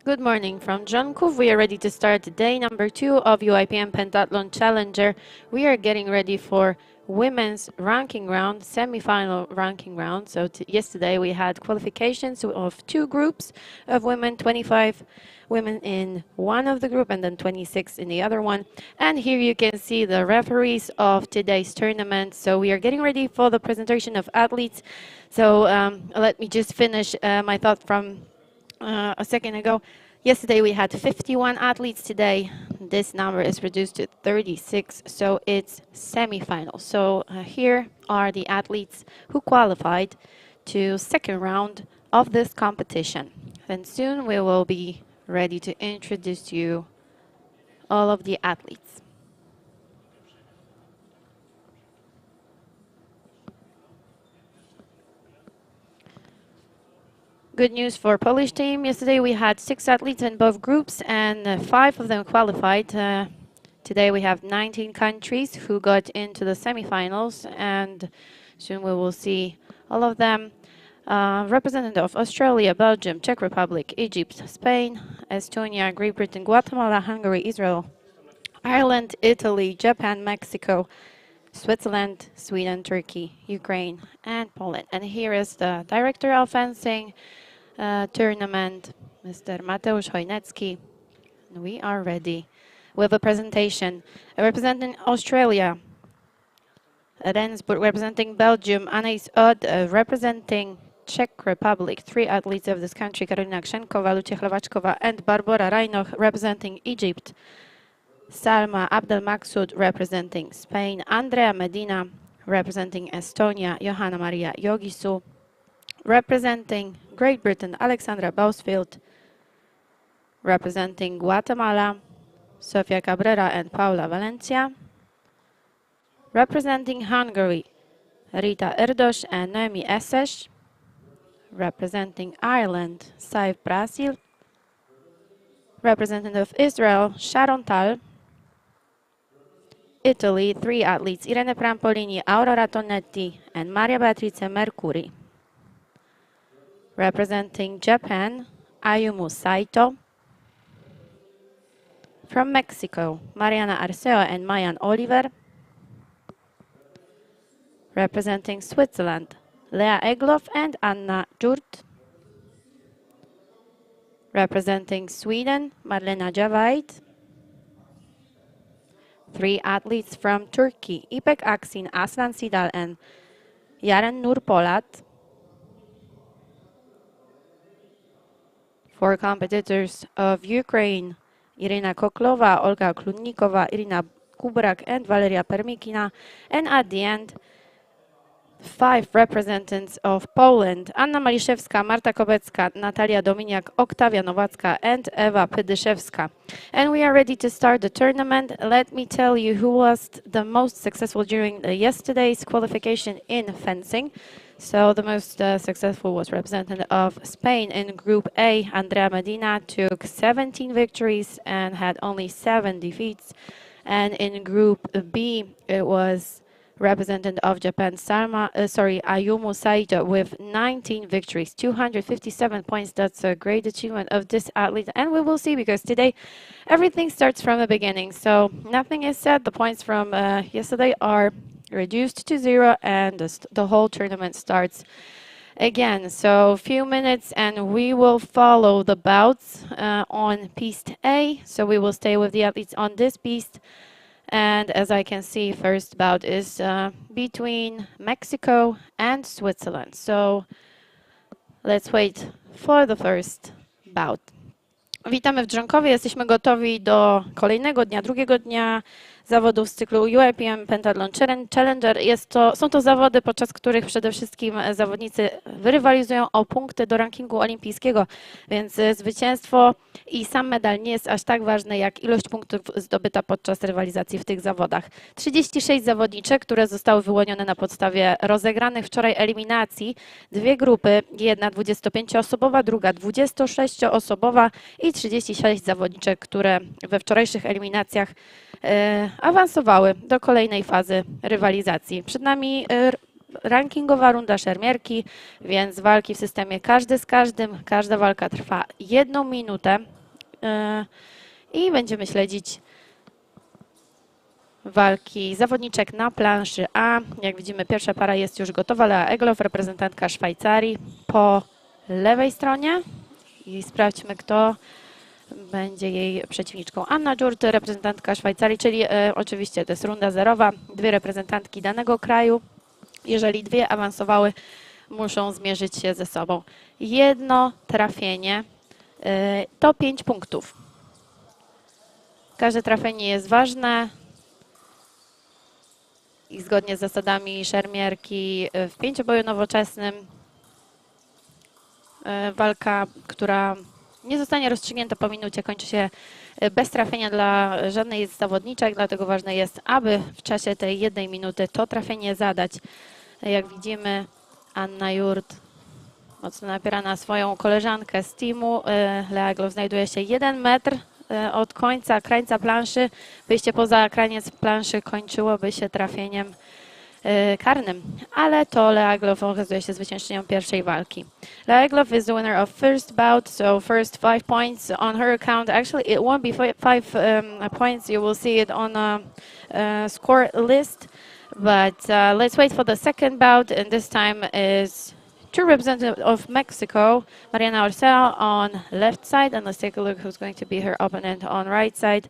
Good morning from Drzonków. We are ready to start day number 2 of UIPM Pentathlon Challenger. We are getting ready for women's ranking round, semi-final ranking round. So yesterday we had qualifications of 2 groups of women, 25 women in one of the group and then 26 in the other one. And here you can see the referees of today's tournament. So we are getting ready for the presentation of athletes. So let me just finish my thought from a second ago. Yesterday we had 51 athletes. Today this number is reduced to 36, so it's semi-final. So here are the athletes who qualified to second round of this competition. And soon we will be ready to introduce you all of the athletes. Good news for Polish team. Yesterday we had 6 athletes in both groups and 5 of them qualified. Today we have 19 countries who got into the semifinals, and soon we will see all of them. Representative of Australia, Belgium, Czech Republic, Egypt, Spain, Estonia, Great Britain, Guatemala, Hungary, Israel, Ireland, Italy, Japan, Mexico, Switzerland, Sweden, Turkey, Ukraine, and Poland. And here is the director of fencing tournament, Mr. Mateusz Chojnecki. We are ready with a presentation. Representing Australia, Rensburg, representing Belgium, Anais Odd, representing Czech Republic. 3 athletes of this country, Karolina Krzękowa, Lucia Chlewaczkowa, and Barbara Rajnoch, representing Egypt. Salma Abdelmaksud, representing Spain. Andrea Medina, representing Estonia. Johanna Maria Jogisu, representing Great Britain. Alexandra Bousfield, representing Guatemala. Sofia Cabrera and Paula Valencia. Representing Hungary, Rita Erdos and Noemi Eszes. Representing Ireland, Saif Brasil. Representative of Israel, Sharon Tal. Italy, 3 athletes, Irene Prampolini, Aurora Tonetti, and Maria Beatrice Mercuri. Representing Japan, Ayumu Saito. From Mexico, Mariana Arceo and Mayan Oliver. Representing Switzerland, Lea Egloff and Anna Jurt. Representing Sweden, Marlena Javaid. 3 athletes from Turkey, İpek Aksin, Aslan Sidal, and Yaren Nurpolat. 4 competitors of Ukraine, Irina Koklova, Olga Kludnikova, Irina Kubrak, and Valeria Permikina. And at the end, 5 representatives of Poland, Anna Maliszewska, Marta Kobecka, Natalia Dominiak, Oktawia Nowacka, and Ewa Pydyszewska. And we are ready to start the tournament. Let me tell you who was the most successful during yesterday's qualification in fencing. So the most successful was representative of Spain in Group A. Andrea Medina took 17 victories and had only 7 defeats. And in Group B, it was representative of Japan, Ayumu Saito, with 19 victories, 257 points. That's a great achievement of this athlete. And we will see, because today everything starts from the beginning. So nothing is said. The points from yesterday are reduced to 0, and the whole tournament starts again. So a few minutes and we will follow the bouts on piste A. So we will stay with the athletes on this piste. And as I can see, first bout is between Mexico and Switzerland. So let's wait for the first bout. Witamy w Drzonkowie. Jesteśmy gotowi do kolejnego dnia, drugiego dnia zawodów z cyklu UIPM Pentathlon Challenger. Są to zawody, podczas których przede wszystkim zawodnicy rywalizują o punkty do rankingu olimpijskiego, więc zwycięstwo i sam medal nie jest aż tak ważny jak ilość punktów zdobyta podczas rywalizacji w tych zawodach. 36 zawodniczek, które zostały wyłonione na podstawie rozegranych wczoraj eliminacji. 2 grupy, jedna 25-osobowa, druga 26-osobowa i 36 zawodniczek, które we wczorajszych eliminacjach awansowały do kolejnej fazy rywalizacji. Przed nami rankingowa runda szermierki, więc walki w systemie każdy z każdym. Każda walka trwa 1 minutę. i będziemy śledzić walki zawodniczek na planszy A. Jak widzimy, pierwsza para jest już gotowa. Lea Egloff, reprezentantka Szwajcarii, po lewej stronie. I sprawdźmy, kto będzie jej przeciwniczką. Anna Dżurt, reprezentantka Szwajcarii, czyli oczywiście to jest runda zerowa. Dwie reprezentantki danego kraju. Jeżeli dwie awansowały, muszą zmierzyć się ze sobą. Jedno trafienie to 5 punktów. Każde trafienie jest ważne i zgodnie z zasadami szermierki w pięcioboju nowoczesnym walka, która nie zostanie rozstrzygnięta po minucie, kończy się bez trafienia dla żadnej z zawodniczek, dlatego ważne jest, aby w czasie tej 1 minuty to trafienie zadać. Jak widzimy, Anna Jurt mocno napiera na swoją koleżankę z teamu. Lea Egloff znajduje się 1 metr od krańca planszy. Wyjście poza kraniec planszy kończyłoby się trafieniem karnym, ale to Lea Egloff okazuje się zwyciężczynią pierwszej walki. Lea Egloff is the winner of first bout, so first 5 points on her account. Actually, it won't be 5 points. You will see it on a score list, but let's wait for the second bout, and this time is two representatives of Mexico, Mariana Arceo on left side, and let's take a look who's going to be her opponent on right side.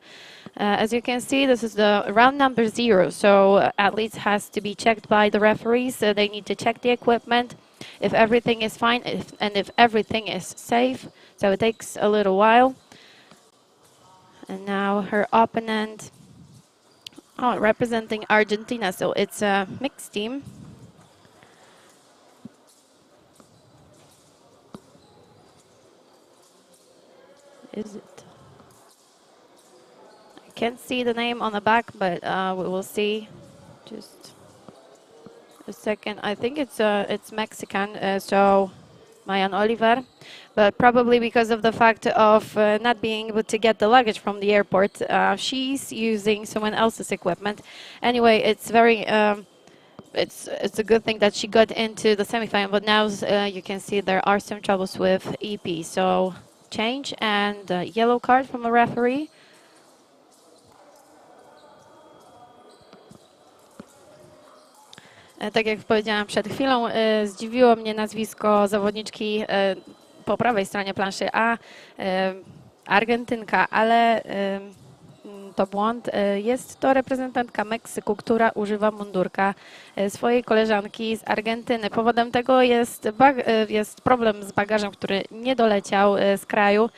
As you can see, this is the round number 0, so athletes has to be checked by the referees. So they need to check the equipment, if everything is fine, and if everything is safe. So it takes a little while. And now her opponent, representing Argentina, so it's a mixed team. Is it? I can't see the name on the back, but we will see. Just a second. I think it's Mexican, so Mayan Oliver, but probably because of the fact of not being able to get the luggage from the airport, she's using someone else's equipment. Anyway, it's very. It's a good thing that she got into the semifinal, but now you can see there are some troubles with EP. So change and yellow card from a referee. Tak jak powiedziałam przed chwilą, zdziwiło mnie nazwisko zawodniczki po prawej stronie planszy A, Argentynka, ale to błąd. Jest to reprezentantka Meksyku, która używa mundurka swojej koleżanki z Argentyny. Powodem tego jest problem z bagażem, który nie doleciał z kraju,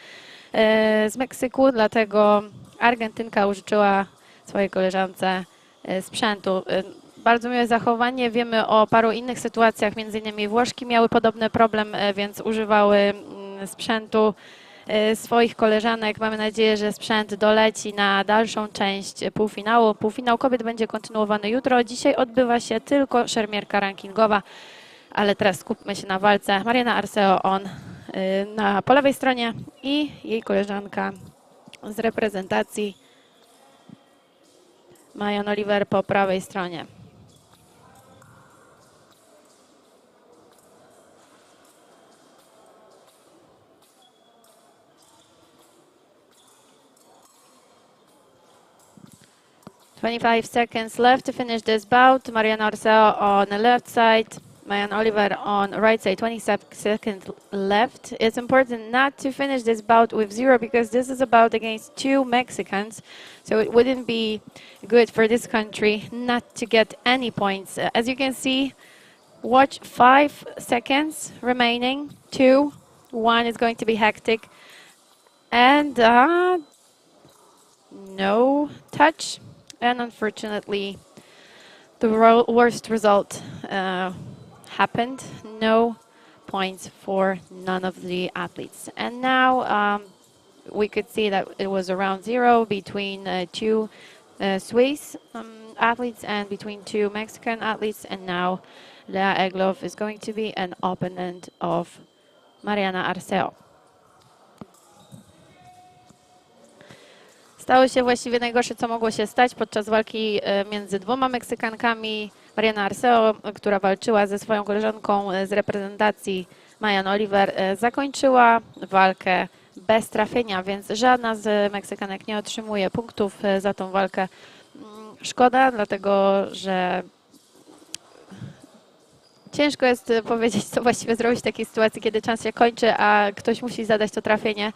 z Meksyku, dlatego Argentynka użyczyła swojej koleżance sprzętu. Bardzo miłe zachowanie. Wiemy o paru innych sytuacjach, między innymi Włoszki miały podobny problem, więc używały sprzętu swoich koleżanek. Mamy nadzieję, że sprzęt doleci na dalszą część półfinału. Półfinał kobiet będzie kontynuowany jutro. Dzisiaj odbywa się tylko szermierka rankingowa, ale teraz skupmy się na walce. Mariana Arceo po lewej stronie i jej koleżanka z reprezentacji Marian Oliver po prawej stronie. "25 seconds left to finish this bout. Mariana Arceo on the left side, Marian Oliver on right side. 20 seconds left. It's important not to finish this bout with 0 because this is a bout against 2 Mexicans. So it wouldn't be good for this country not to get any points. As you can see, watch 5 seconds remaining. 2, 1 is going to be hectic. And no touch. And unfortunately, the worst result happened. No points for none of the athletes. And now we could see that it was around 0 between 2 Swiss athletes and between 2 Mexican athletes. And now Lea Egloff is going to be an opponent of Mariana Arceo. Stało się właściwie najgorsze, co mogło się stać podczas walki między 2 Meksykankami. Mariana Arceo, która walczyła ze swoją koleżanką z reprezentacji Marian Oliver, zakończyła walkę bez trafienia, więc żadna z Meksykanek nie otrzymuje punktów za tą walkę. Szkoda, dlatego że ciężko jest powiedzieć, co właściwie zrobić w takiej sytuacji, kiedy czas się kończy, a ktoś musi zadać to trafienie,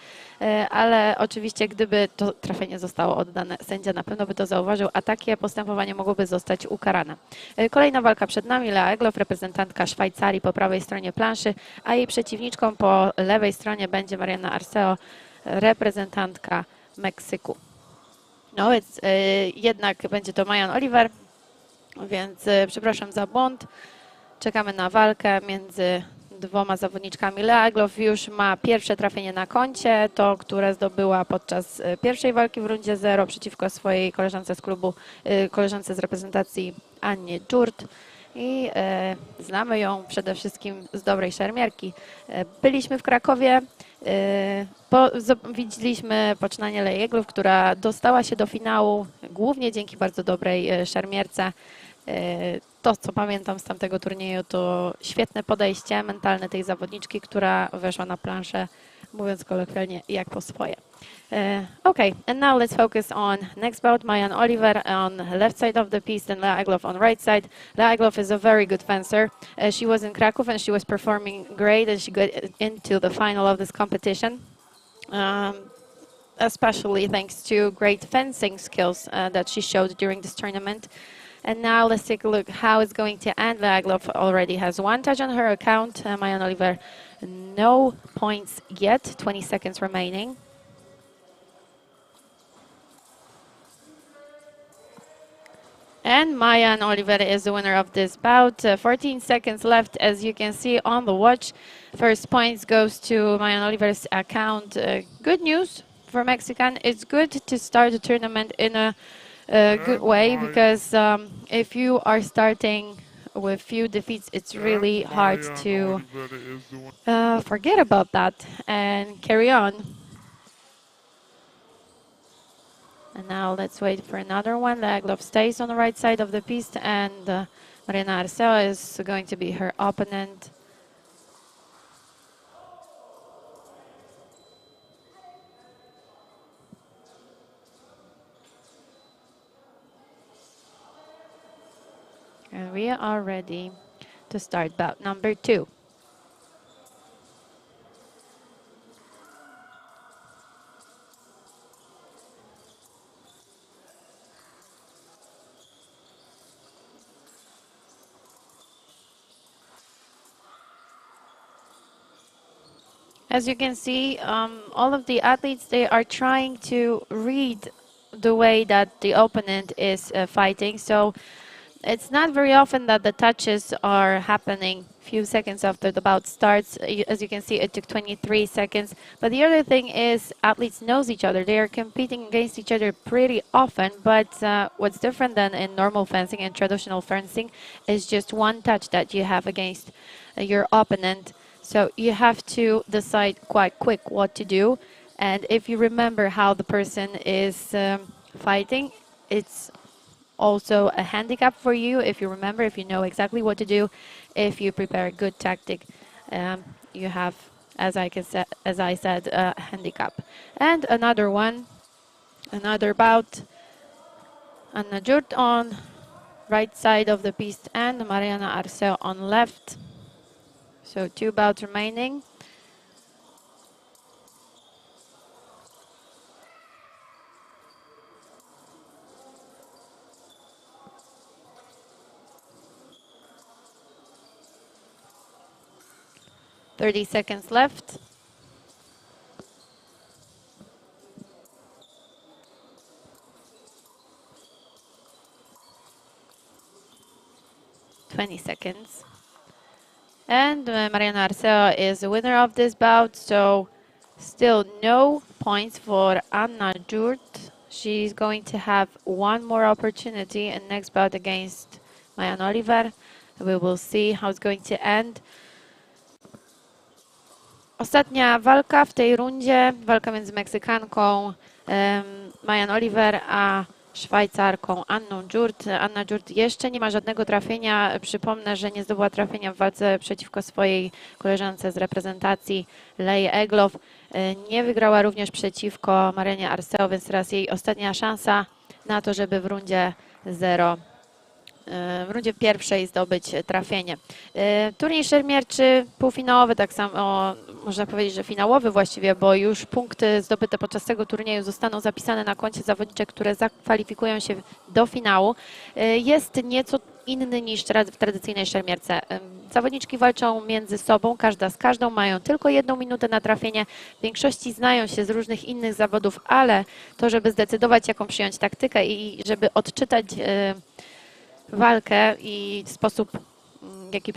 ale oczywiście gdyby to trafienie zostało oddane, sędzia na pewno by to zauważył, a takie postępowanie mogłoby zostać ukarane. Kolejna walka przed nami, Lea Egloff, reprezentantka Szwajcarii po prawej stronie planszy, a jej przeciwniczką po lewej stronie będzie Mariana Arceo, reprezentantka Meksyku. No więc jednak będzie to Mayan Oliver, więc przepraszam za błąd. Czekamy na walkę między dwoma zawodniczkami. Lea Egloff już ma pierwsze trafienie na koncie, to które zdobyła podczas pierwszej walki w rundzie 0 przeciwko swojej koleżance z klubu, koleżance z reprezentacji Annie Dżurt. I znamy ją przede wszystkim z dobrej szermierki. Byliśmy w Krakowie, widzieliśmy poczynanie Lei Egloff, która dostała się do finału głównie dzięki bardzo dobrej szermierce. To, co pamiętam z tamtego turnieju, to świetne podejście mentalne tej zawodniczki, która weszła na planszę, mówiąc kolokwialnie, jak po swoje. Okay, and now let's focus on next bout, Mayan Oliver on left side of the piste and Lea Egloff on right side. Lea Egloff is a very good fencer. She was in Kraków and she was performing great and she got into the final of this competition. Especially thanks to great fencing skills that she showed during this tournament. And now let's take a look how it's going to end. Lea Egloff already has one touch on her account. Mayan Oliver, no points yet, 20 seconds remaining. And Mayan Oliver is the winner of this bout. 14 seconds left, as you can see on the watch. First points goes to Mayan Oliver's account. Good news for Mexican. It's good to start the tournament in a good way, because if you are starting with few defeats, it's really hard to forget about that and carry on. And now let's wait for another one. Lea Egloff stays on the right side of the piste, and Mariana Arceo is going to be her opponent. And we are ready to start bout number 2. As you can see, all of the athletes, they are trying to read the way that the opponent is fighting. So it's not very often that the touches are happening few seconds after the bout starts. As you can see, it took 23 seconds. But the other thing is athletes knows each other. They are competing against each other pretty often. But what's different than in normal fencing and traditional fencing is just one touch that you have against your opponent. So you have to decide quite quick what to do. And if you remember how the person is fighting, it's also a handicap for you. If you remember, if you know exactly what to do, if you prepare a good tactic, you have, as I said, a handicap. And another one, another bout. Anna Dżurt on right side of the piste and Mariana Arceo on left. So 2 bouts remaining. .30 seconds left. .20 seconds. And Mariana Arceo is the winner of this bout, so still no points for Anna Dżurt. She's going to have one more opportunity in next bout against Mayan Oliver. We will see how it's going to end. Ostatnia walka w tej rundzie, walka między Meksykanką Mayan Oliver a Szwajcarką Anną Dżurt. Anna Dżurt jeszcze nie ma żadnego trafienia. Przypomnę, że nie zdobyła trafienia w walce przeciwko swojej koleżance z reprezentacji Leje Eglow. Nie wygrała również przeciwko Marianie Arceo, więc teraz jej ostatnia szansa na to, żeby w rundzie 0 w rundzie pierwszej zdobyć trafienie. Turniej szermierczy półfinałowy, tak samo można powiedzieć, że finałowy właściwie, bo już punkty zdobyte podczas tego turnieju zostaną zapisane na koncie zawodniczek, które zakwalifikują się do finału. Jest nieco inny niż w tradycyjnej szermierce. Zawodniczki walczą między sobą, każda z każdą, mają tylko 1 minutę na trafienie. W większości znają się z różnych innych zawodów, ale to, żeby zdecydować, jaką przyjąć taktykę i żeby odczytać walkę i sposób, jaki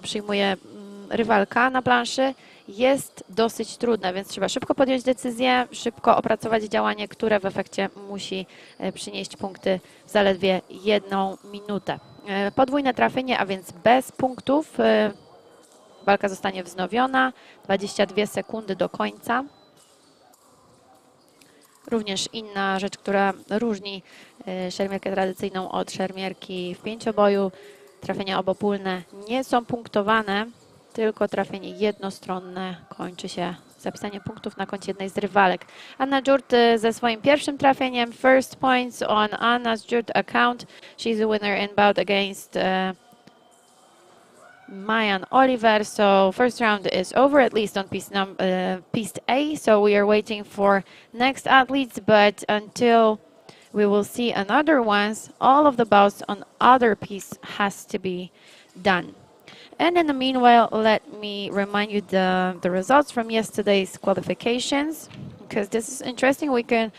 przyjmuje rywalka na planszy, jest dosyć trudne, więc trzeba szybko podjąć decyzję, szybko opracować działanie, które w efekcie musi przynieść punkty w zaledwie 1 minutę. Podwójne trafienie, a więc bez punktów. Walka zostanie wznowiona. 22 sekundy do końca. Również inna rzecz, która różni szermierkę tradycyjną od szermierki w pięcioboju. Trafienia obopólne nie są punktowane, tylko trafienie jednostronne kończy się zapisaniem punktów na koncie jednej z rywalek. Anna Dżurt ze swoim pierwszym trafieniem. First points on Anna's Dżurt account. She's a winner in bout against Mayan Oliver. So first round is over, at least on piste A. So we are waiting for next athletes, but until we will see another ones, all of the bouts on other piece has to be done. And in the meanwhile, let me remind you the results from yesterday's qualifications, because this is interesting. We can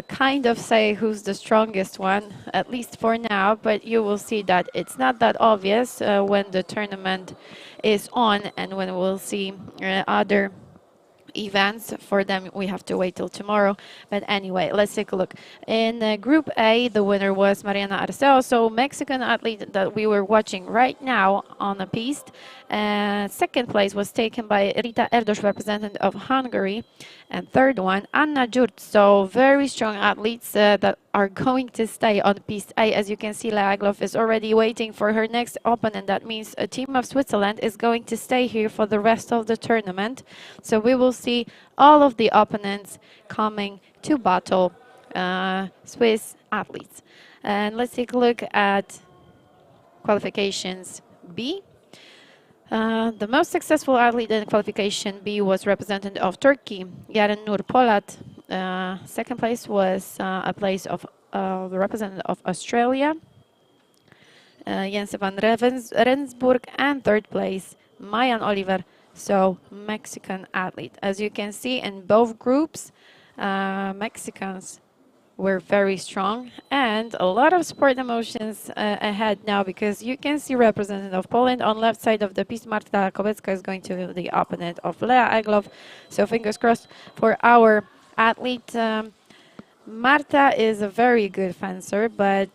kind of say who's the strongest one, at least for now, but you will see that it's not that obvious when the tournament is on and when we'll see other events. For them, we have to wait till tomorrow. But anyway, let's take a look. In Group A, the winner was Mariana Arceo, so Mexican athlete that we were watching right now on the piste. Second place was taken by Rita Erdos, representative of Hungary. And third one, Anna Dżurt. So very strong athletes that are going to stay on piste A. As you can see, Lea Eglow is already waiting for her next opponent. That means a team of Switzerland is going to stay here for the rest of the tournament. So we will see all of the opponents coming to battle Swiss athletes. And let's take a look at qualifications B. The most successful athlete in qualification B was representative of Turkey, Yaren Nur Polat. Second place was a place of the representative of Australia, Jens van Rensburg, and third place, Mayan Oliver, so Mexican athlete. As you can see in both groups, Mexicans were very strong, and a lot of sport emotions ahead now, because you can see representative of Poland on left side of the piste. Marta Kobecka is going to be the opponent of Lea Eglow, so fingers crossed for our athlete. Marta is a very good fencer, but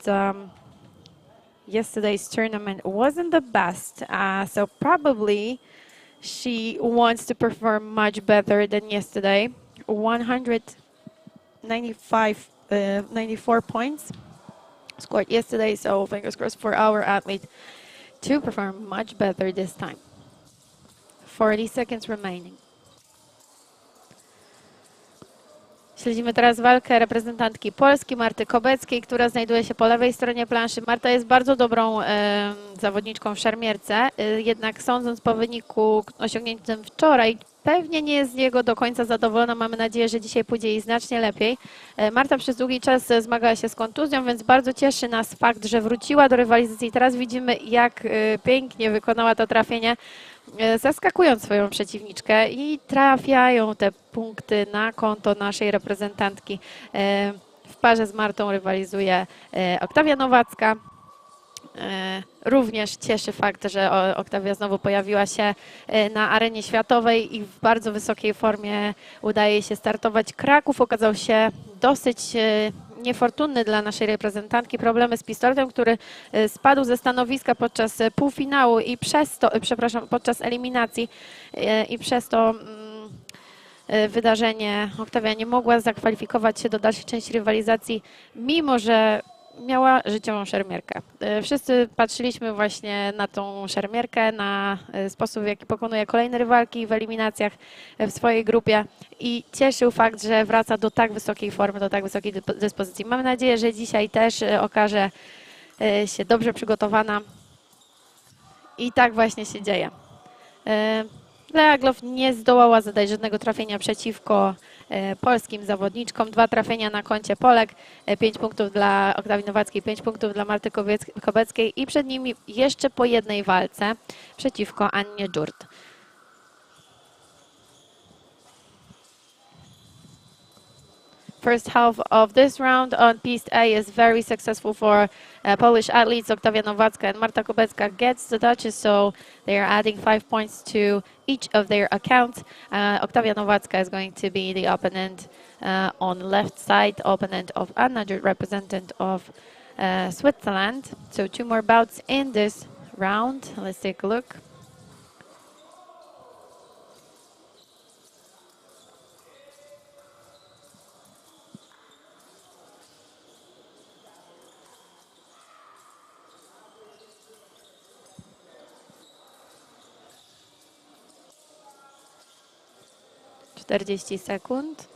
yesterday's tournament wasn't the best, so probably she wants to perform much better than yesterday. 94 points scored yesterday, so fingers crossed for our athlete to perform much better this time. 40 seconds remaining. Śledzimy teraz walkę reprezentantki Polski, Marty Kobeckiej, która znajduje się po lewej stronie planszy. Marta jest bardzo dobrą zawodniczką w szermierce, jednak sądząc po wyniku osiągniętym wczoraj, pewnie nie jest z niego do końca zadowolona. Mamy nadzieję, że dzisiaj pójdzie jej znacznie lepiej. Marta przez długi czas zmagała się z kontuzją, więc bardzo cieszy nas fakt, że wróciła do rywalizacji. Teraz widzimy, jak pięknie wykonała to trafienie, zaskakując swoją przeciwniczkę, i trafiają te punkty na konto naszej reprezentantki. W parze z Martą rywalizuje Oktawia Nowacka. Również cieszy fakt, że Oktawia znowu pojawiła się na arenie światowej i w bardzo wysokiej formie udaje się startować. Kraków okazał się dosyć niefortunny dla naszej reprezentantki. Problemy z pistoletem, który spadł ze stanowiska podczas półfinału i przez to, podczas eliminacji, i przez to wydarzenie. Oktawia nie mogła zakwalifikować się do dalszej części rywalizacji, mimo że miała życiową szermierkę. Wszyscy patrzyliśmy właśnie na tą szermierkę, na sposób, w jaki pokonuje kolejne rywalki w eliminacjach w swojej grupie i cieszył fakt, że wraca do tak wysokiej formy, do tak wysokiej dyspozycji. Mam nadzieję, że dzisiaj też okaże się dobrze przygotowana i tak właśnie się dzieje. Lea Glow nie zdołała zadać żadnego trafienia przeciwko polskim zawodniczkom. 2 trafienia na koncie Polek, 5 punktów dla Oktawii Nowackiej, 5 punktów dla Marty Kobeckiej i przed nimi jeszcze po jednej walce przeciwko Annie Dżurt. First half of this round on Piste A is very successful for Polish athletes. Oktawia Nowacka and Marta Kobecka gets the touches, so they are adding 5 points to each of their accounts. Oktawia Nowacka is going to be the opponent on left side, opponent of Anna Dżurt, representative of Switzerland. So 2 more bouts in this round. Let's take a look. Sekund.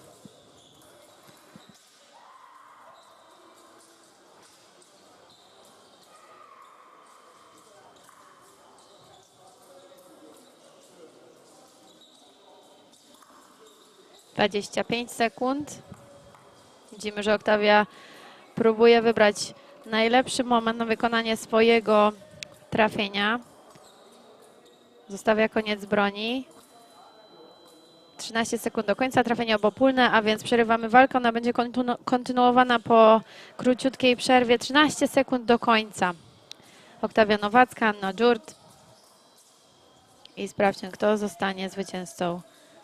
Sekund. Widzimy, że Oktawia próbuje wybrać najlepszy moment na wykonanie swojego trafienia. Zostawia koniec broni. 13 sekund do końca, trafienie obopólne, a więc przerywamy walkę. Ona będzie kontynuowana po króciutkiej przerwie. 13 sekund do końca. Oktawia Nowacka, Anna Dżurt. I sprawdźmy, kto zostanie zwycięzcą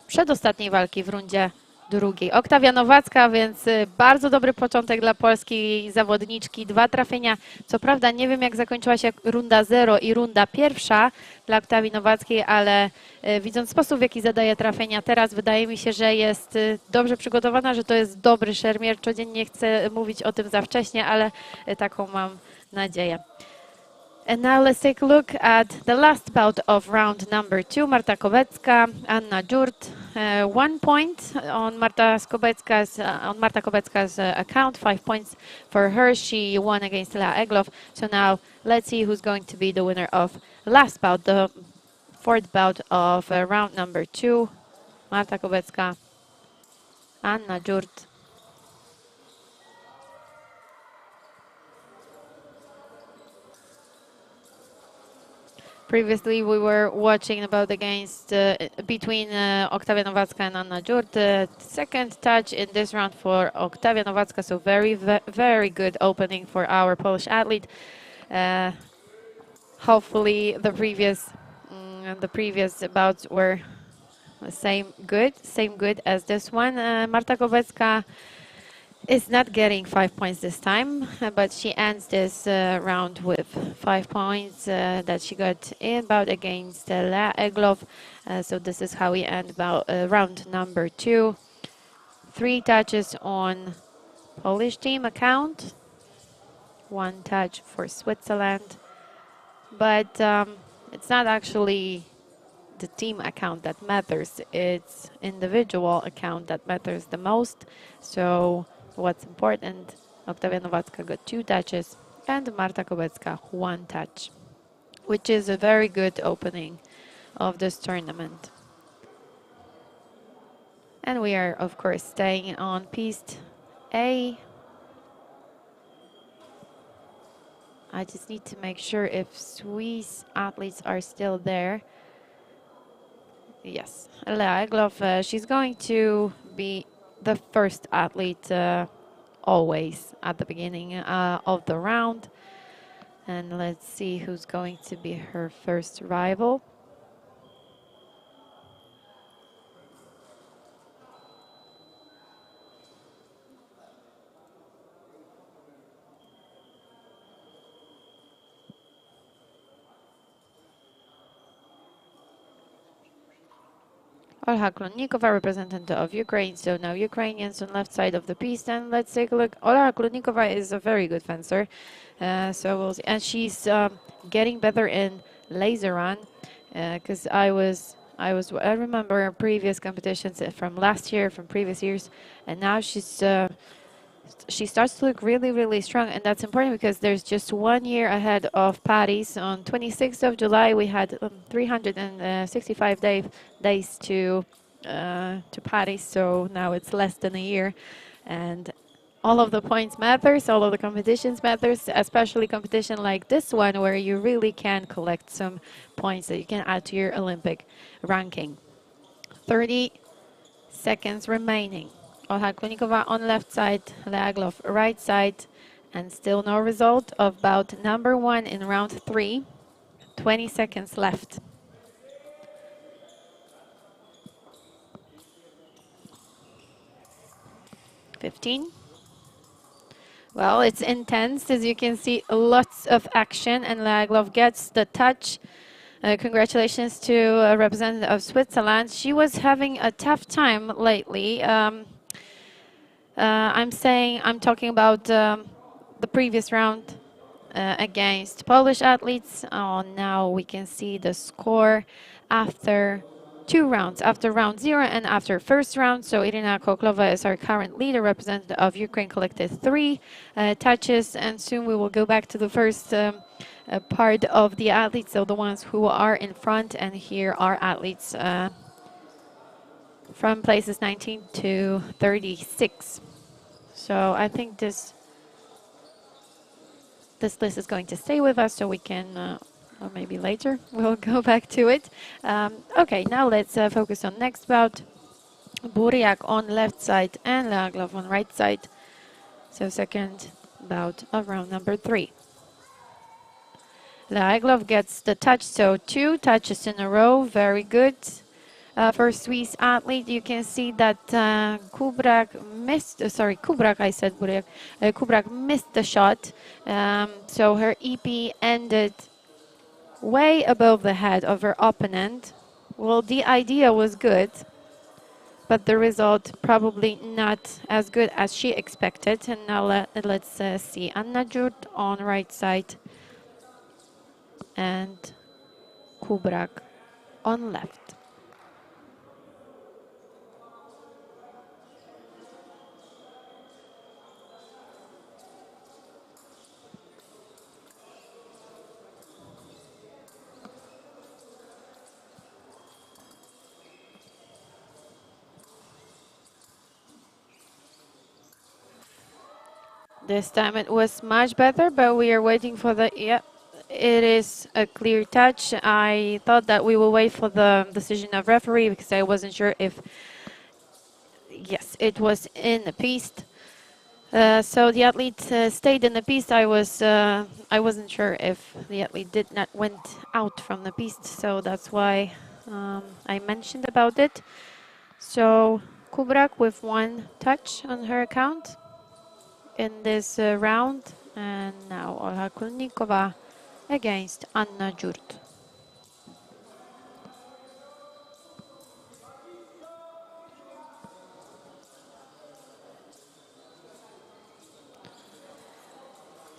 przedostatniej walki w rundzie drugiej. Oktawia Nowacka, więc bardzo dobry początek dla polskiej zawodniczki. 2 trafienia. Co prawda nie wiem, jak zakończyła się runda 0 i runda pierwsza dla Oktawii Nowackiej, ale widząc sposób, w jaki zadaje trafienia teraz, wydaje mi się, że jest dobrze przygotowana, że to jest dobry szermierz. Codziennie chcę mówić o tym za wcześnie, ale taką mam nadzieję. And now let's take a look at the last bout of round number 2. Marta Kobecka, Anna Dżurt. 1 point on Marta Kobecka's account. 5 points for her. She won against Lea Egloff. So now let's see who's going to be the winner of last bout, the 4th bout of round number 2. Marta Kobecka, Anna Dżurt. Previously, we were watching about against between Oktawia Nowacka and Anna Dżurt. The second touch in this round for Oktawia Nowacka, so very good opening for our Polish athlete. Hopefully, the previous bouts were same good as this one. Marta Kobecka is not getting 5 points this time, but she ends this round with 5 points that she got in bout against Lea Egloff. So this is how we end round number 2. 3 touches on Polish team account, 1 touch for Switzerland, but it's not actually the team account that matters, it's individual account that matters the most. So what's important, Oktawia Nowacka got 2 touches and Marta Kobecka 1 touch, which is a very good opening of this tournament. And we are, of course, staying on Piste A. I just need to make sure if Swiss athletes are still there. Yes, Lea Egloff, she's going to be the first athlete always at the beginning of the round. And let's see who's going to be her first rival. Olha Klonnikova, representative of Ukraine. So now Ukrainians on left side of the piste. And let's take a look. Olha Klonnikova is a very good fencer. So we'll see. And she's getting better in laser run. Because I remember previous competitions from last year, from previous years, and now she starts to look really, really strong, and that's important because there's just 1 year ahead of Paris. On 26th of July, we had 365 days to Paris, so now it's less than a year, and all of the points matters, all of the competitions matters, especially competition like this one where you really can collect some points that you can add to your Olympic ranking. 30 seconds remaining. Olha Klonnikova on left side, Leaglov right side, and still no result of bout number 1 in round 3. 20 seconds left. $15. Well, it's intense, as you can see, lots of action, and Leaglov gets the touch. Congratulations to a representative of Switzerland. She was having a tough time lately. I'm talking about the previous round against Polish athletes. Now we can see the score after 2 rounds, after round 0 and after first round. So Irina Koklova is our current leader, representative of Ukraine, collected 3 touches, and soon we will go back to the first part of the athletes, so the ones who are in front, and here are athletes from places 19 to 36. So I think this list is going to stay with us, so we can, or maybe later, we'll go back to it. Okay, now let's focus on next bout. Buriak on left side and Leaglov on right side. So second bout of round number 3. Leaglov gets the touch, so 2 touches in a row, very good. For Swiss athlete, you can see that Kubrak missed, Kubrak missed the shot. So her EP ended way above the head of her opponent. Well, the idea was good, but the result probably not as good as she expected. And now let's see Anna Jurt on right side and Kubrak on left. This time it was much better, but we are waiting for the, yeah, it is a clear touch. I thought that we will wait for the decision of referee because I wasn't sure if, yes, it was in the piste. So the athlete stayed in the piste. I wasn't sure if the athlete did not went out from the piste, so that's why I mentioned about it. So Kubrak with 1 touch on her account in this round, and now Olha Klonnikova against Anna Jurt.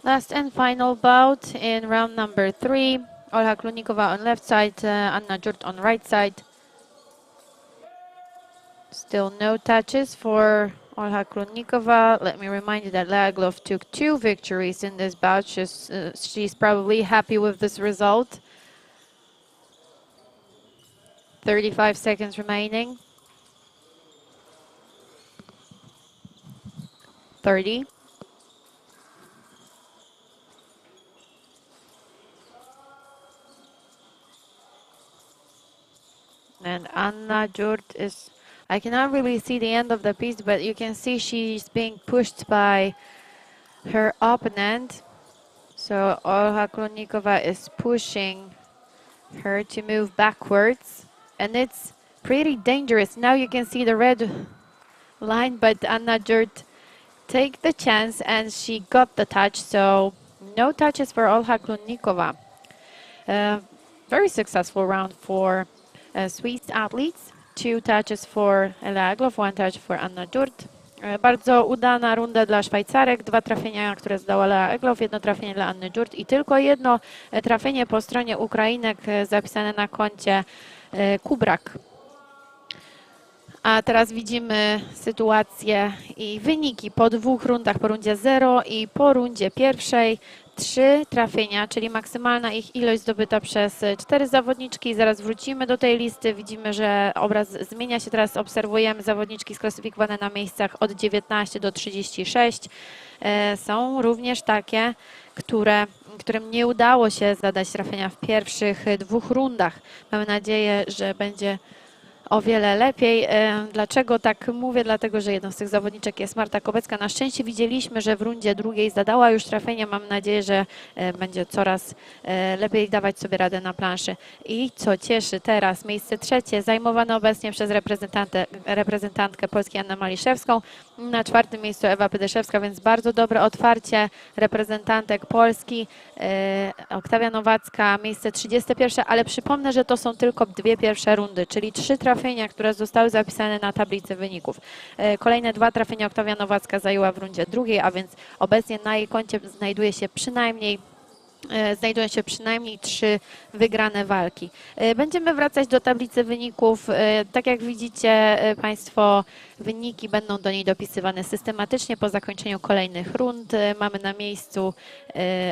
Last and final bout in round number 3. Olha Klonnikova on left side, Anna Jurt on right side. Still no touches for Olha Klonnikova. Let me remind you that Leaglov took 2 victories in this bout. She's probably happy with this result. 35 seconds remaining. 30. And Anna Jurt is, I cannot really see the end of the piece, but you can see she's being pushed by her opponent. So Olha Klonnikova is pushing her to move backwards, and it's pretty dangerous. Now you can see the red line, but Anna Jurt take the chance, and she got the touch. So no touches for Olha Klonnikova. Very successful round for Swiss athletes. 2 touches for Ela Egloff, 1 touch for Anna Dżurt. Bardzo udana runda dla Szwajcarek, 2 trafienia, które zdała Lea Egloff, 1 trafienie dla Anny Dżurt i tylko 1 trafienie po stronie Ukrainek zapisane na koncie Kubrak. A teraz widzimy sytuację i wyniki po 2 rundach, po rundzie 0 i po rundzie pierwszej. 3 trafienia, czyli maksymalna ich ilość zdobyta przez 4 zawodniczki. Zaraz wrócimy do tej listy. Widzimy, że obraz zmienia się. Teraz obserwujemy zawodniczki sklasyfikowane na miejscach od 19 do 36. Są również takie, którym nie udało się zadać trafienia w pierwszych 2 rundach. Mamy nadzieję, że będzie o wiele lepiej. Dlaczego tak mówię? Dlatego, że jedną z tych zawodniczek jest Marta Kobecka. Na szczęście widzieliśmy, że w rundzie drugiej zadała już trafienie. Mam nadzieję, że będzie coraz lepiej dawać sobie radę na planszy. I co cieszy teraz, miejsce 3 zajmowane obecnie przez reprezentantkę Polski Annę Maliszewską. Na 4 miejscu Ewa Pydyszewska, więc bardzo dobre otwarcie reprezentantek Polski. Oktawia Nowacka, miejsce 31, ale przypomnę, że to są tylko 2 pierwsze rundy, czyli 3 trafienia, które zostały zapisane na tablicy wyników. Kolejne 2 trafienia Oktawia Nowacka zajęła w rundzie drugiej, a więc obecnie na jej koncie znajdują się przynajmniej 3 wygrane walki. Będziemy wracać do tablicy wyników. Tak jak widzicie Państwo, wyniki będą do niej dopisywane systematycznie po zakończeniu kolejnych rund. Mamy na miejscu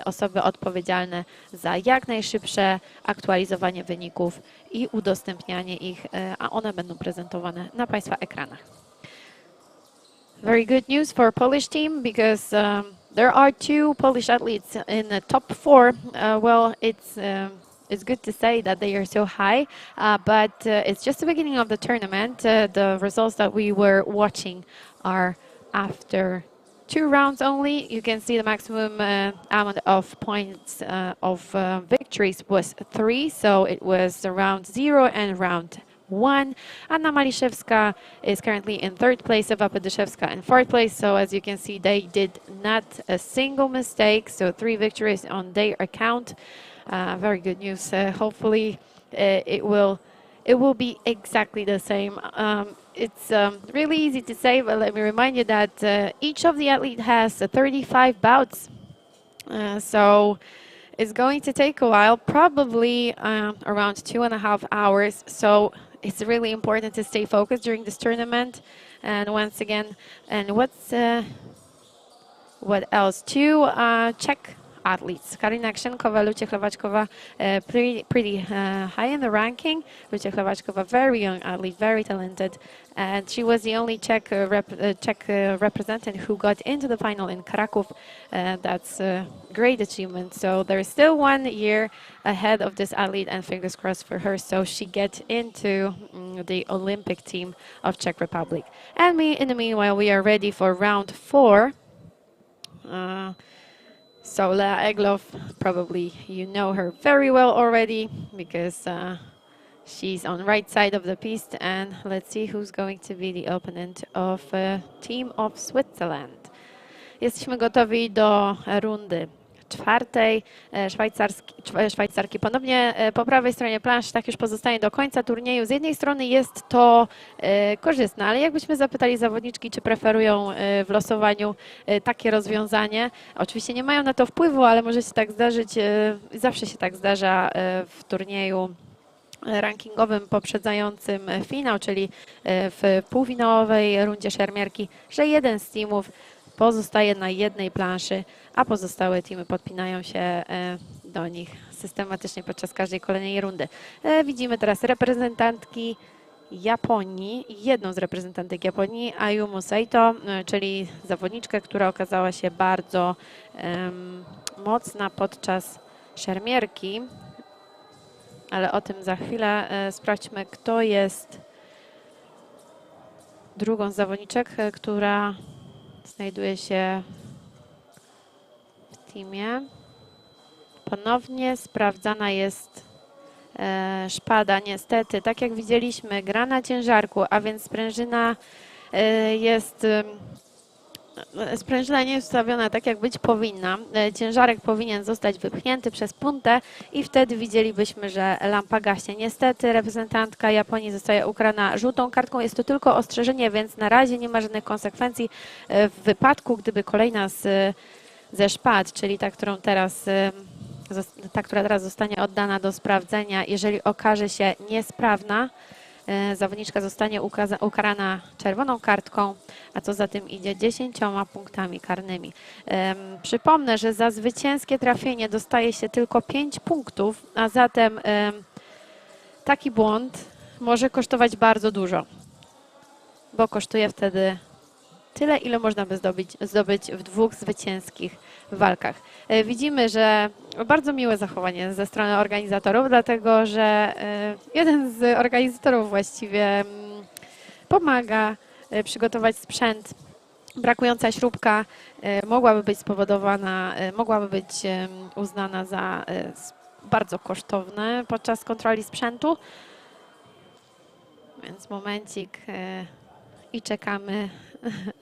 osoby odpowiedzialne za jak najszybsze aktualizowanie wyników i udostępnianie ich, a one będą prezentowane na Państwa ekranach. Very good news for Polish team because there are 2 Polish athletes in the top 4. Well, it's good to say that they are so high, but it's just the beginning of the tournament. The results that we were watching are after 2 rounds only. You can see the maximum amount of points of victories was 3, so it was round 0 and round 1. Anna Maliszewska is currently in 3rd place, Ewa Pydyszewska in 4th place. So as you can see, they did not a single mistake. So 3 victories on their account. Very good news. Hopefully it will be exactly the same. It's really easy to say, but let me remind you that each of the athletes has 35 bouts. So it's going to take a while, probably around 2.5 hours. So it's really important to stay focused during this tournament. And once again, and what else? 2 Czech athletes. Karina Krzynkowa, Lucia Chlewaczkowa, pretty high in the ranking. Lucia Chlewaczkowa, very young athlete, very talented. And she was the only Czech representative who got into the final in Kraków. That's a great achievement. So there's still 1 year ahead of this athlete, and fingers crossed for her, so she gets into the Olympic team of Czech Republic. And in the meanwhile, we are ready for round 4. So Lea Egloff, probably you know her very well already because she's on the right side of the piste, and let's see who's going to be the opponent of Team of Switzerland. Jesteśmy gotowi do rundy 4. Szwajcarki ponownie po prawej stronie planszy, tak już pozostanie do końca turnieju. Z jednej strony jest to korzystne, ale jakbyśmy zapytali zawodniczki, czy preferują w losowaniu takie rozwiązanie, oczywiście nie mają na to wpływu, ale może się tak zdarzyć, zawsze się tak zdarza w turnieju rankingowym poprzedzającym finał, czyli w półfinałowej rundzie szermierki, że jeden z teamów pozostaje na jednej planszy, a pozostałe teamy podpinają się do nich systematycznie podczas każdej kolejnej rundy. Widzimy teraz reprezentantki Japonii, jedną z reprezentantek Japonii, Ayumu Saito, czyli zawodniczkę, która okazała się bardzo mocna podczas szermierki, ale o tym za chwilę. Sprawdźmy, kto jest drugą z zawodniczek, która znajduje się w teamie. Ponownie sprawdzana jest szpada. Niestety, tak jak widzieliśmy, gra na ciężarku, a więc sprężyna jest Sprężyna nie jest ustawiona tak, jak być powinna. Ciężarek powinien zostać wypchnięty przez puntę i wtedy widzielibyśmy, że lampa gaśnie. Niestety reprezentantka Japonii zostaje ukarana żółtą kartką. Jest to tylko ostrzeżenie, więc na razie nie ma żadnych konsekwencji w wypadku, gdyby kolejna ze szpad, czyli ta, która teraz zostanie oddana do sprawdzenia, jeżeli okaże się niesprawna, zawodniczka zostanie ukarana czerwoną kartką, a co za tym idzie 10 punktami karnymi. Przypomnę, że za zwycięskie trafienie dostaje się tylko 5 punktów, a zatem taki błąd może kosztować bardzo dużo, bo kosztuje wtedy tyle, ile można by zdobyć w 2 zwycięskich walkach. Widzimy, że bardzo miłe zachowanie ze strony organizatorów, dlatego że jeden z organizatorów właściwie pomaga przygotować sprzęt. Brakująca śrubka mogłaby być spowodowana, mogłaby być uznana za bardzo kosztowne podczas kontroli sprzętu. Więc momencik i czekamy,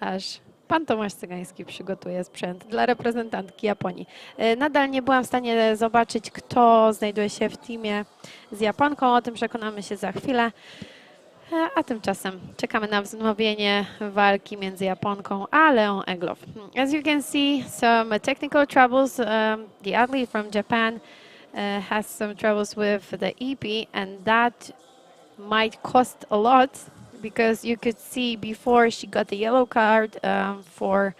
aż pan Tomasz Cygański przygotuje sprzęt dla reprezentantki Japonii. Nadal nie byłam w stanie zobaczyć, kto znajduje się w teamie z Japonką. O tym przekonamy się za chwilę. A tymczasem czekamy na wznowienie walki między Japonką a Leon Egloff. As you can see, some technical troubles. The athlete from Japan has some troubles with the EP, and that might cost a lot, because you could see before she got the yellow card for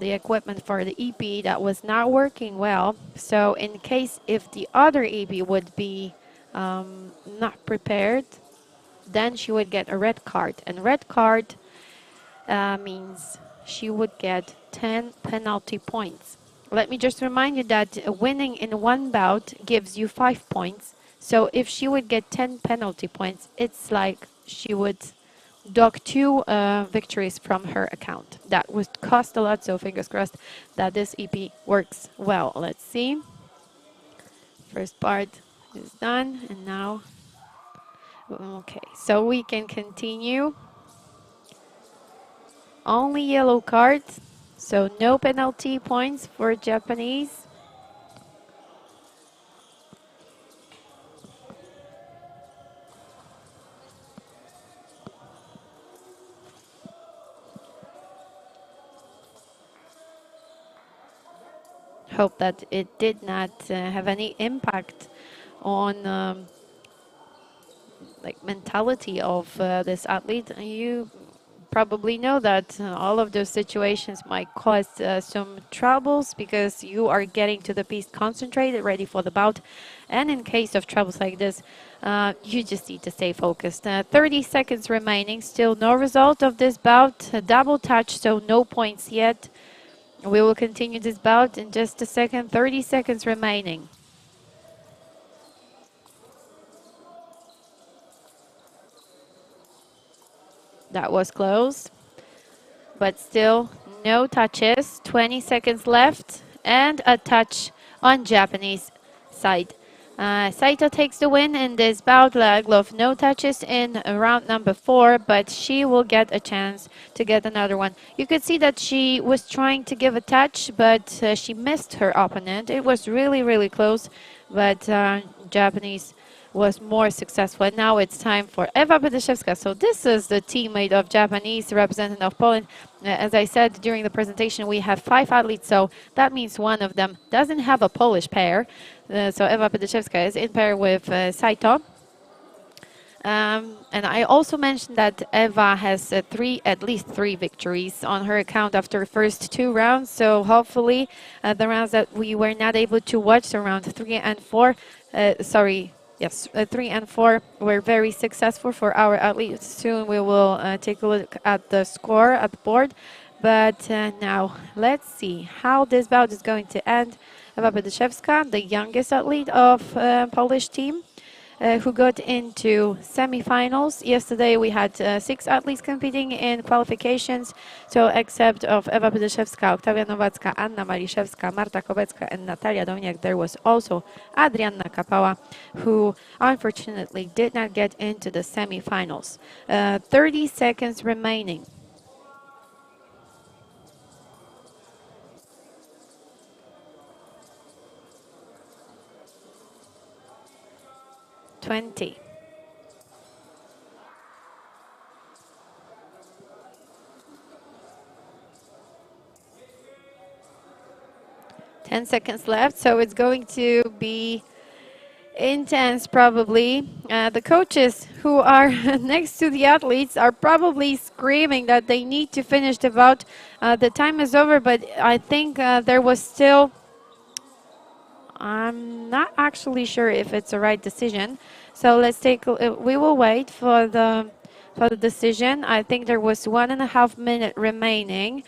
the equipment for the EP that was not working well. So in case if the other EP would be not prepared, then she would get a red card. And red card means she would get 10 penalty points. Let me just remind you that winning in one bout gives you 5 points. So if she would get 10 penalty points, it's like she would dock 2 victories from her account. That would cost a lot, so fingers crossed that this EP works well. Let's see. First part is done, and now, okay, so we can continue. Only yellow card, so no penalty points for Japanese. Hope that it did not have any impact on like mentality of this athlete. You probably know that all of those situations might cause some troubles, because you are getting to the piece concentrated, ready for the bout. And in case of troubles like this, you just need to stay focused. 30 seconds remaining, still no result of this bout. A double touch, so no points yet. We will continue this bout in just a second. 30 seconds remaining. That was close, but still no touches. 20 seconds left, and a touch on Japanese side. Saito takes the win in this bout. Egloff no touches in round number 4, but she will get a chance to get another one. You could see that she was trying to give a touch, but she missed her opponent. It was really, really close, but Japanese was more successful. And now it's time for Ewa Pydyszewska. So this is the teammate of Japanese, representative of Poland. As I said during the presentation, we have 5 athletes, so that means one of them doesn't have a Polish pair. So Ewa Pydyszewska is in pair with Saito. And I also mentioned that Ewa has at least three victories on her account after the first 2 rounds. So hopefully the rounds that we were not able to watch, so round 3 and 4, 3 and 4 were very successful for our athletes. Soon we will take a look at the score at the board. But now let's see how this bout is going to end. Ewa Pydyszewska, the youngest athlete of Polish team, who got into semi-finals. Yesterday we had 6 athletes competing in qualifications, so except of Ewa Pydyszewska, Oktawia Nowacka, Anna Maliszewska, Marta Kobecka, and Natalia Doniak, there was also Adrianna Kapała, who unfortunately did not get into the semi-finals. 30 seconds remaining. 20. 10 seconds left, so it's going to be intense probably. The coaches who are next to the athletes are probably screaming that they need to finish the bout. The time is over, but I think there was still, I'm not actually sure if it's the right decision. So let's take, we will wait for the decision. I think there was 1.5 minutes remaining.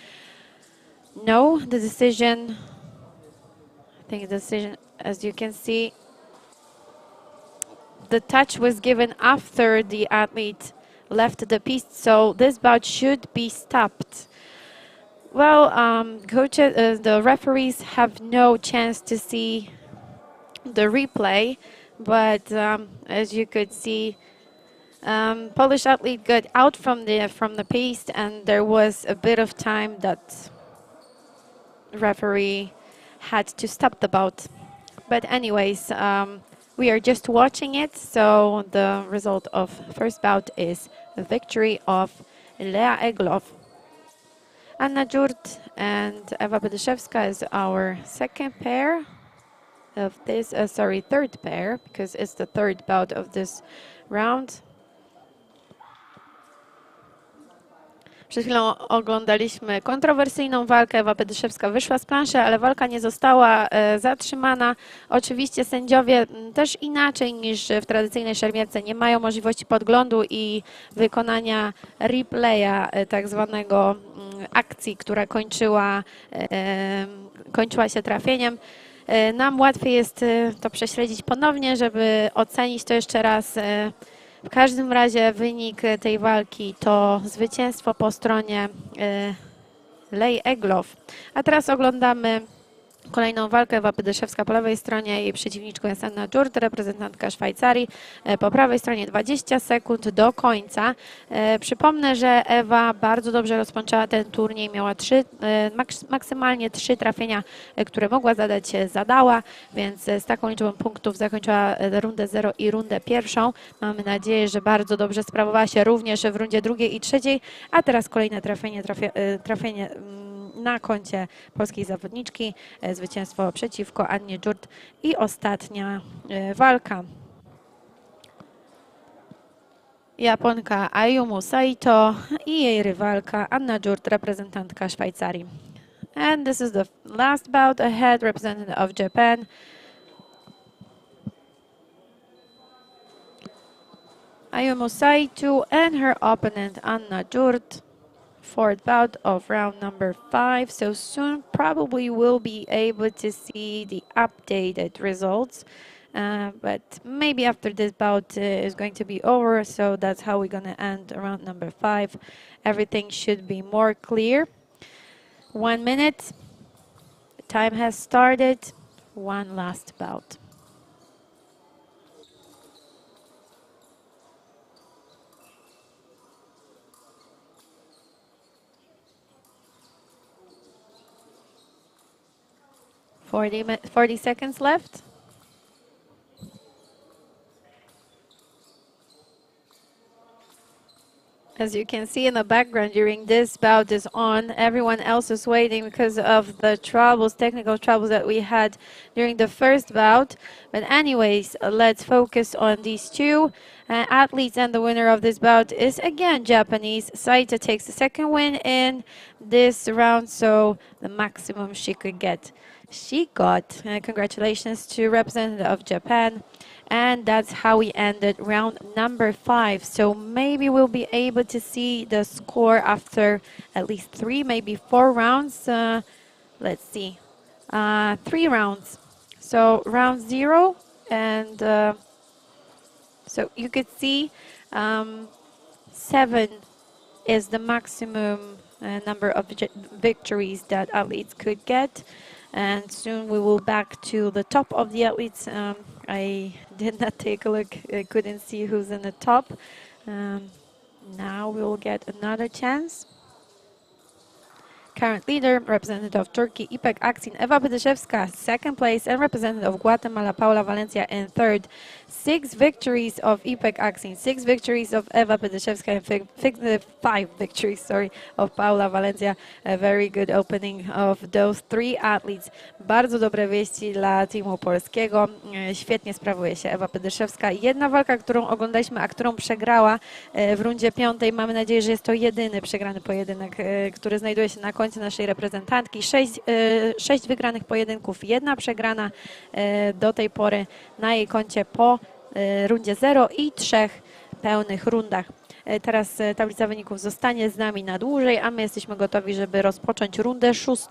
No, the decision, I think the decision, as you can see, the touch was given after the athlete left the piste, so this bout should be stopped. Well, coaches, the referees have no chance to see the replay, but as you could see, Polish athlete got out from the piste, and there was a bit of time that referee had to stop the bout. But anyways, we are just watching it, so the result of first bout is a victory of Lea Egloff. Anna Dziurt and Ewa Bedyszewska is our second pair of this, third pair, because it's the third bout of this round. Przed chwilą oglądaliśmy kontrowersyjną walkę. Ewa Bedyszewska wyszła z planszy, ale walka nie została zatrzymana. Oczywiście sędziowie też inaczej niż w tradycyjnej szermierce nie mają możliwości podglądu i wykonania replaya, tak zwanego akcji, która kończyła się trafieniem. Nam łatwiej jest to prześledzić ponownie, żeby ocenić to jeszcze raz. W każdym razie wynik tej walki to zwycięstwo po stronie Lei Egloff. A teraz oglądamy kolejną walkę. Ewa Bedyszewska po lewej stronie, jej przeciwniczką jest Anna Dziurt, reprezentantka Szwajcarii. Po prawej stronie 20 sekund do końca. Przypomnę, że Ewa bardzo dobrze rozpoczęła ten turniej, miała maksymalnie 3 trafienia, które mogła zadać, zadała, więc z taką liczbą punktów zakończyła rundę 0 i rundę pierwszą. Mamy nadzieję, że bardzo dobrze sprawowała się również w rundzie drugiej i trzeciej, a teraz kolejne trafienie na koncie polskiej zawodniczki, zwycięstwo przeciwko Annie Dziurt i ostatnia walka. Japonka Ayumu Saito i jej rywalka Anna Dziurt, reprezentantka Szwajcarii. And this is the last bout ahead, representative of Japan. Ayumu Saito and her opponent Anna Dziurt. Fourth bout of round number 5, so soon probably we'll be able to see the updated results, but maybe after this bout is going to be over, so that's how we're going to end round number 5. Everything should be more clear. 1 minute, the time has started, one last bout. Forty seconds left. As you can see in the background, during this bout is on, everyone else is waiting because of the troubles, technical troubles that we had during the first bout. But anyways, let's focus on these two athletes, and the winner of this bout is again Japanese. Saito takes the second win in this round, so the maximum she could get, she got. Congratulations to representative of Japan. And that's how we ended round number 5. So maybe we'll be able to see the score after at least 3, maybe 4 rounds. Let's see. 3 rounds. So round 0, and so you could see 7 is the maximum number of victories that athletes could get. And soon we will back to the top of the athletes. I did not take a look. I couldn't see who's in the top. Now we will get another chance. current leader, representative of Turkey, Ipek Aksin, Ewa Bedyszewska, second place, and representative of Guatemala, Paula Valencia, in third. 6 victories of Ipek Aksin, 6 victories of Ewa Bedyszewska, and 5 victories, sorry, of Paula Valencia. A very good opening of those 3 athletes. Bardzo dobre wieści dla teamu polskiego. Świetnie sprawuje się Ewa Bedyszewska. Jedna walka, którą oglądaliśmy, a którą przegrała w rundzie 5. Mamy nadzieję, że jest to jedyny przegrany pojedynek, który znajduje się na końcu naszej reprezentantki. 6 wygranych pojedynków, 1 przegrana do tej pory na jej koncie po rundzie 0 i 3 pełnych rundach. Teraz tablica wyników zostanie z nami na dłużej, a my jesteśmy gotowi, żeby rozpocząć rundę 6.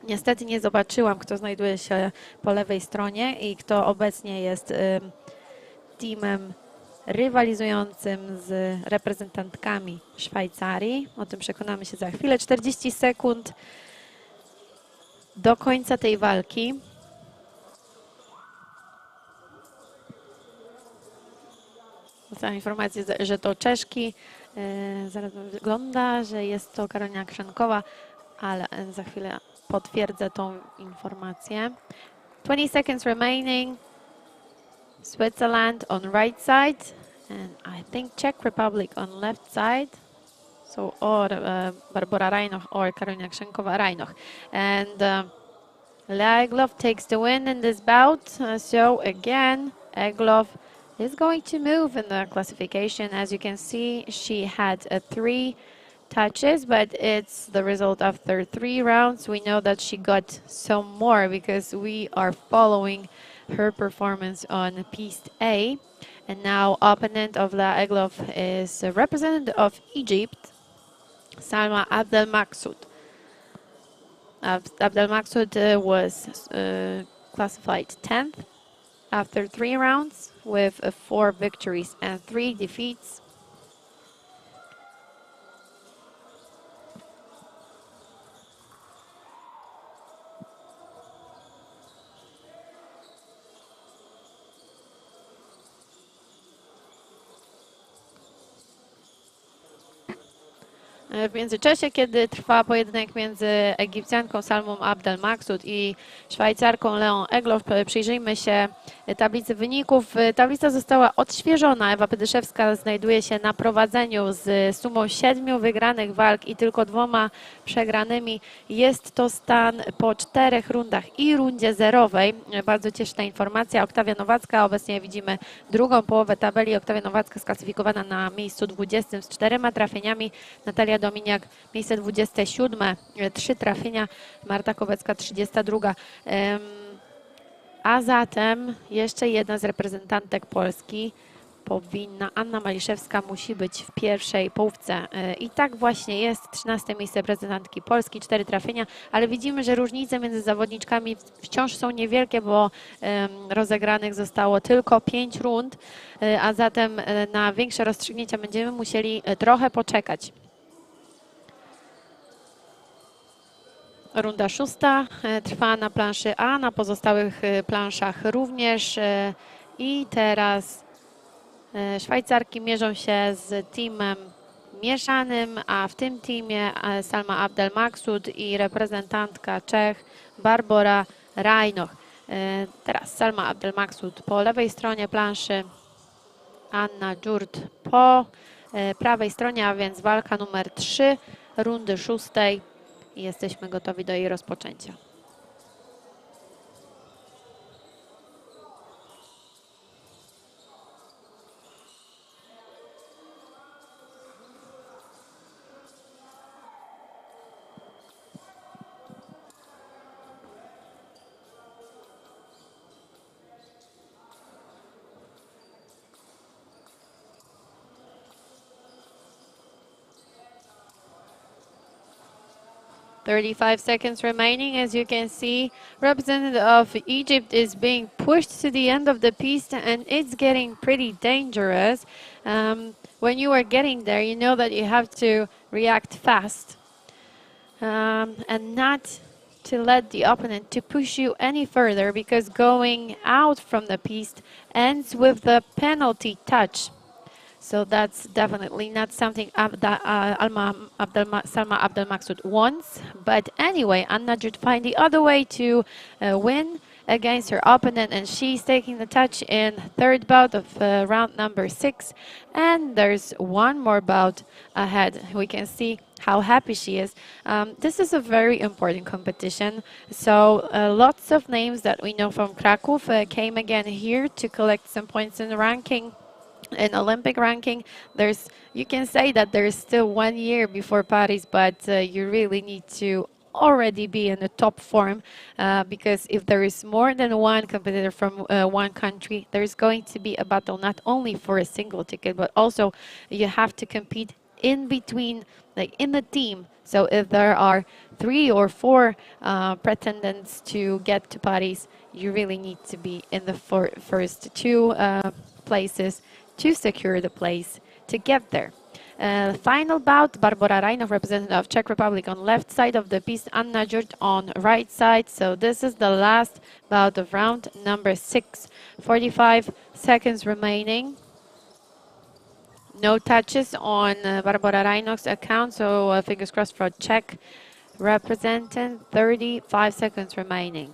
Niestety nie zobaczyłam, kto znajduje się po lewej stronie i kto obecnie jest teamem rywalizującym z reprezentantkami Szwajcarii. O tym przekonamy się za chwilę. 40 sekund do końca tej walki. Dostałam informację, że to Czeszki. Zaraz wygląda, że jest to Karolina Krzankowa, ale za chwilę potwierdzę tą informację. 20 seconds remaining. Switzerland on right side, and I think Czech Republic on left side. So, or Barbara Rajnoch or Karolina Krzankowa-Rajnoch. And Lea Egloff takes the win in this bout. So again, Egloff is going to move in the classification. As you can see, she had 3 touches, but it's the result after 3 rounds. We know that she got some more because we are following her performance on Piste A. And now opponent of Lea Egloff is a representative of Egypt, Salma Abdelmaksud. Abdelmaksud was classified 10th after 3 rounds with 4 victories and 3 defeats. W międzyczasie, kiedy trwa pojedynek między Egipcjanką Salmą Abdelmaksud i Szwajcarką Leą Egloff, przyjrzyjmy się tablicy wyników. Tablica została odświeżona. Ewa Bedyszewska znajduje się na prowadzeniu z sumą 7 wygranych walk i tylko 2 przegranymi. Jest to stan po 4 rundach i rundzie 0. Bardzo cieszna informacja. Oktawia Nowacka, obecnie widzimy drugą połowę tabeli. Oktawia Nowacka sklasyfikowana na miejscu 20 z 4 trafieniami. Natalia Dominiak miejsce 27, 3 trafienia. Marta Kowecka 32. A zatem jeszcze jedna z reprezentantek Polski powinna, Anna Maliszewska musi być w pierwszej połówce. I tak właśnie jest, 13 miejsce reprezentantki Polski, 4 trafienia, ale widzimy, że różnice między zawodniczkami wciąż są niewielkie, bo rozegranych zostało tylko 5 rund, a zatem na większe rozstrzygnięcia będziemy musieli trochę poczekać. Runda 6 trwa na planszy A, na pozostałych planszach również. I teraz Szwajcarki mierzą się z teamem mieszanym, a w tym teamie Salma Abdelmaksud i reprezentantka Czech Barbara Rajnoch. Teraz Salma Abdelmaksud po lewej stronie planszy, Anna Dżurt po prawej stronie, a więc walka numer 3 rundy 6. I jesteśmy gotowi do jej rozpoczęcia. "35 seconds remaining. As you can see, representative of Egypt is being pushed to the end of the piste, and it's getting pretty dangerous. When you are getting there, you know that you have to react fast and not to let the opponent to push you any further, because going out from the piste ends with the penalty touch. So that's definitely not something Salma Abdelmaksud wants. But anyway, Anna Jut find the other way to win against her opponent, and she's taking the touch in third bout of round number 6. And there's one more bout ahead. We can see how happy she is. This is a very important competition. So lots of names that we know from Krakow came again here to collect some points in the ranking. In Olympic ranking, you can say that there's still 1 year before Paris, but you really need to already be in the top form because if there is more than one competitor from one country, there's going to be a battle not only for a single ticket, but also you have to compete in between, like in the team. So if there are 3 or 4 pretendants to get to Paris, you really need to be in the first 2 places to secure the place to get there. Final bout, Barbara Rajnoch, representative of Czech Republic, on left side of the piste, Anna Jurt on right side. So this is the last bout of round number 6. 45 seconds remaining. No touches on Barbara Rajnoch's account, so fingers crossed for Czech representant. 35 seconds remaining.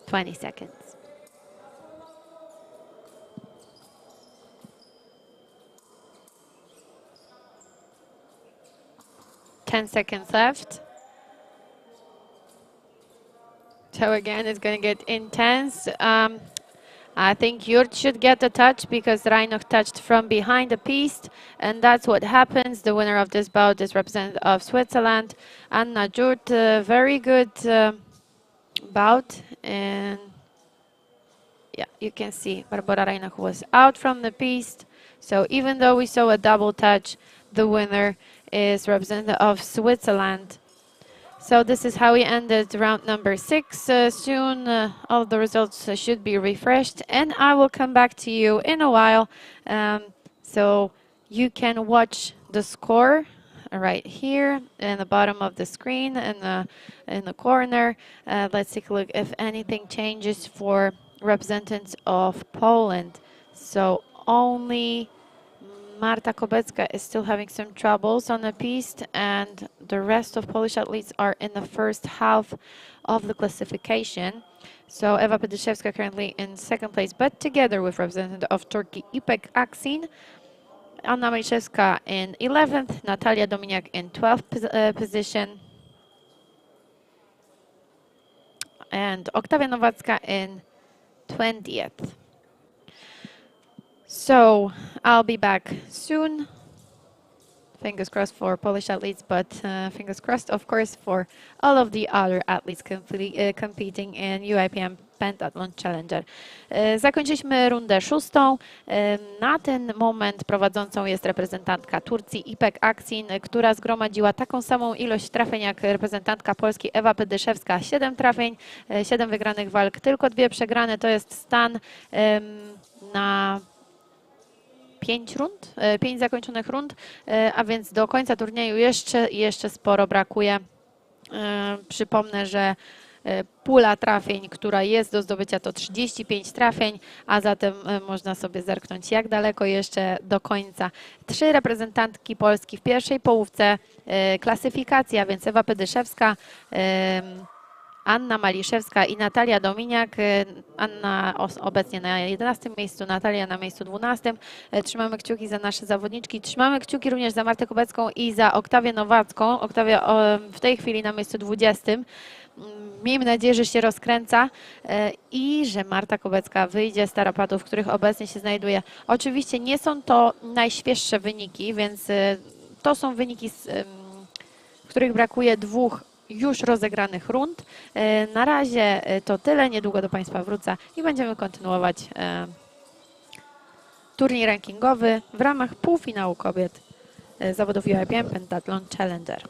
Twenty seconds. Ten seconds left. So again, it's going to get intense. I think Jurt should get a touch because Rajnoch touched from behind the piste, and that's what happens. The winner of this bout is representative of Switzerland, Anna Jurt. Very good bout, and yeah, you can see Barbara Rajnoch was out from the piste. So even though we saw a double touch, the winner is representative of Switzerland. So this is how we ended round number 6. Soon all the results should be refreshed, and I will come back to you in a while. So you can watch the score right here in the bottom of the screen in the corner. Let's take a look if anything changes for representatives of Poland. So only Marta Kobecka is still having some troubles on the piste, and the rest of Polish athletes are in the first half of the classification. So Ewa Pedyszewska currently in second place, but together with representative of Turkey, İpek Aksin. Anna Maliszewska in 11th, Natalia Dominiak in 12th position, and Oktawia Nowacka in 20th. So I'll be back soon. Fingers crossed for Polish athletes, but fingers crossed, of course, for all of the other athletes competing in UIPM Pentathlon Challenger. Zakończyliśmy rundę 6. Na ten moment prowadzącą jest reprezentantka Turcji İpek Aksin, która zgromadziła taką samą ilość trafień jak reprezentantka Polski Ewa Pedyszewska. 7 trafień, 7 wygranych walk, tylko 2 przegrane. To jest stan na 5 rund, 5 zakończonych rund, a więc do końca turnieju jeszcze sporo brakuje. Przypomnę, że pula trafień, która jest do zdobycia, to 35 trafień, a zatem można sobie zerknąć, jak daleko jeszcze do końca. 3 reprezentantki Polski w pierwszej połówce klasyfikacji, a więc Ewa Pedyszewska, Anna Maliszewska i Natalia Dominiak. Anna obecnie na 11 miejscu, Natalia na miejscu 12. Trzymamy kciuki za nasze zawodniczki. Trzymamy kciuki również za Martę Kubecką i za Oktawię Nowacką. Oktawia w tej chwili na miejscu 20. Miejmy nadzieję, że się rozkręca i że Marta Kubecka wyjdzie z tarapatów, w których obecnie się znajduje. Oczywiście nie są to najświeższe wyniki, więc to są wyniki, w których brakuje 2 już rozegranych rund. Na razie to tyle, niedługo do Państwa wrócę i będziemy kontynuować turniej rankingowy w ramach półfinału kobiet zawodów UIPM Pentathlon Challenger.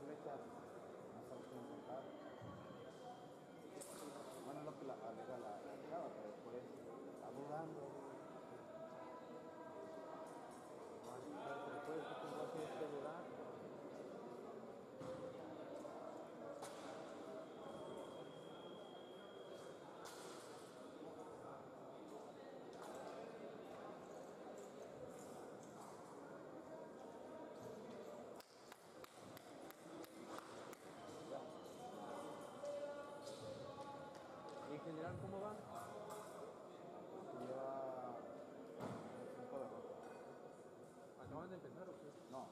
si le echas una sartén sacada. Bueno, lo que la alega la chava, pero después está dudando. Después que tengo que dudar. ¿Y en general cómo va? Lleva 5 derrotas. ¿Acaban de empezar o qué? No,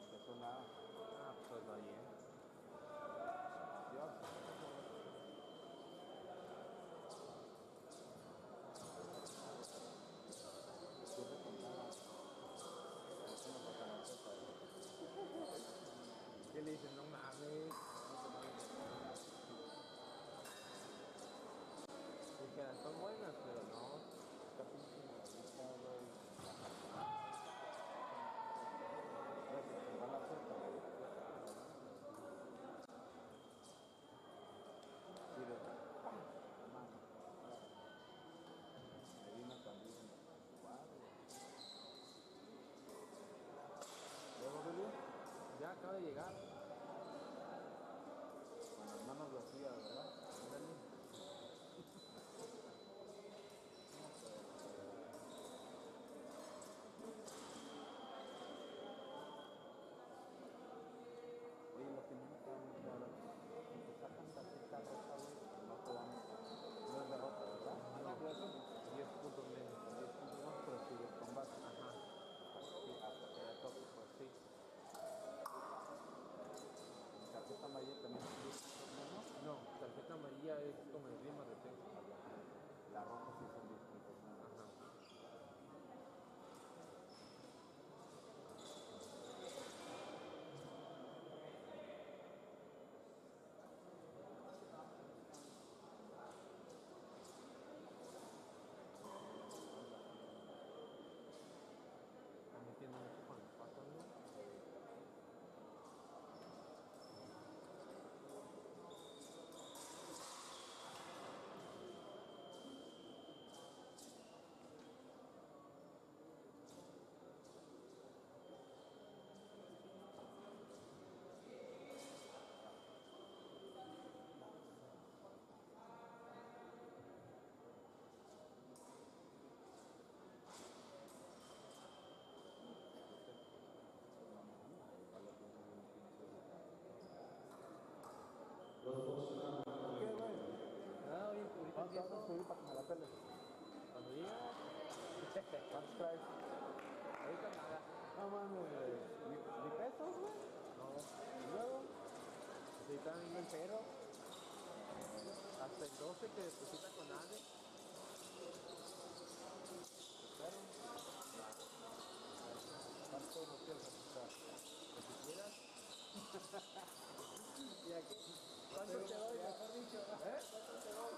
empezó la Ah, pues va bien. Dios. Siempre contaba. Es una botanota. ¿Qué le dicen? No mames. Dijeran, son buenas, pero no. Está pinche maldita, güey. Gracias, te van a hacer también. Sí, de mano. Me vino también. Wow. Luego, Julio, Ya acaba de llegar. con las manos vacías, ¿verdad? Ándale. Oye, lo que no me queda muy claro es que te sacan tarjeta roja, güey, no te dan, no es derrota, ¿verdad? No, 10 puntos menos. 10 puntos más, pero sigues combate. Ajá. Sí, hasta que ya toque, pues sí. En tarjeta amarilla también es 10 puntos menos. No, tarjeta amarilla es como el ritmo de defensa. La roja sí son 10 puntos menos. Ajá. Están metiendo mucho con los patos, ¿no? ¿Qué, güey? Ah, oye, ahorita ¿Cuánto vas a empiezo. subir para que me la peles? Cuando llegas, ¿Cuántos traes? ahorita nada. No mames, güey. ¿Ni pesos, güey? No, ¿Y luego? estoy también entero. Hasta el 12 que deposita con Ale. Espero. ¿Cuánto no quieres apostar? Lo que quieras. ¿Y aquí? ¿Cuánto te doy? Mejor dicho. ¿Cuánto te doy?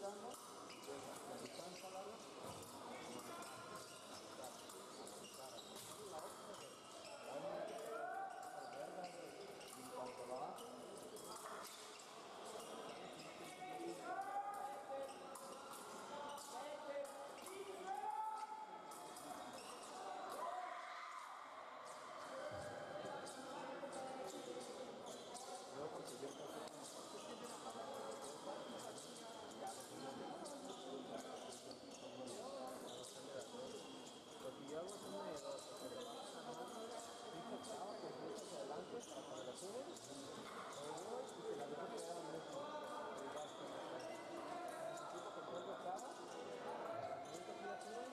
entrando, la distancia larga, en cuanto lo hace, yo porque yo porque yo hago una de dos, porque le pasan a mano, sí se traba, que empieza hacia adelante para cuando la sube, y que la dejo quedar en esto, igual que necesito control de traba, mientras que la sube,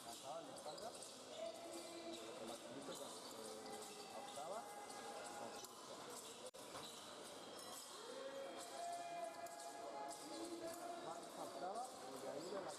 lanzaba la espalda, con la colita octava, más octava, y de ahí de la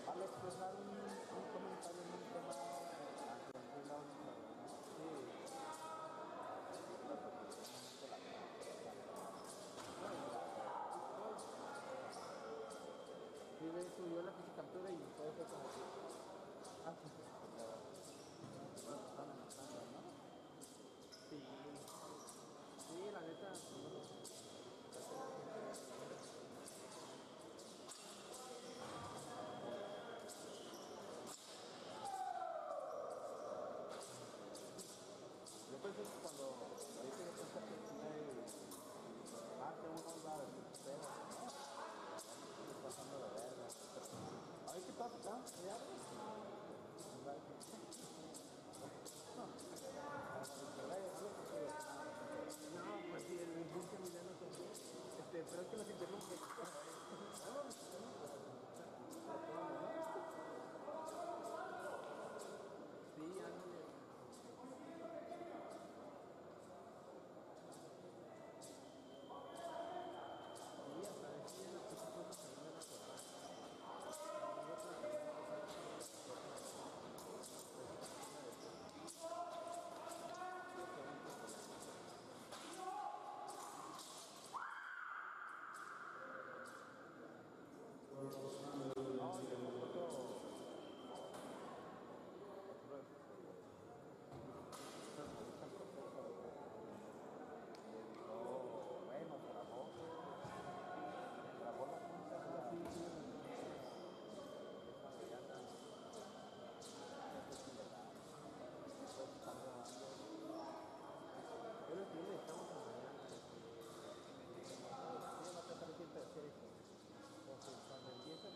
Vale expresar un comentario en un tema sí, de hecho yo la puse captura y todo fue como que ¿no? Sí, sí, la neta yo pensé que cuando ahorita yo pensé que que uno iba a decir pero estoy pasando de verga. Ay, ¿qué pasa acá? ¿Ya ves? No, pues sí, el pinche Milano también. Pero es que nos interrumpe. Sí, ándale. Sí, hasta decía las cosas que no me acordaba. Entonces, cuando empieza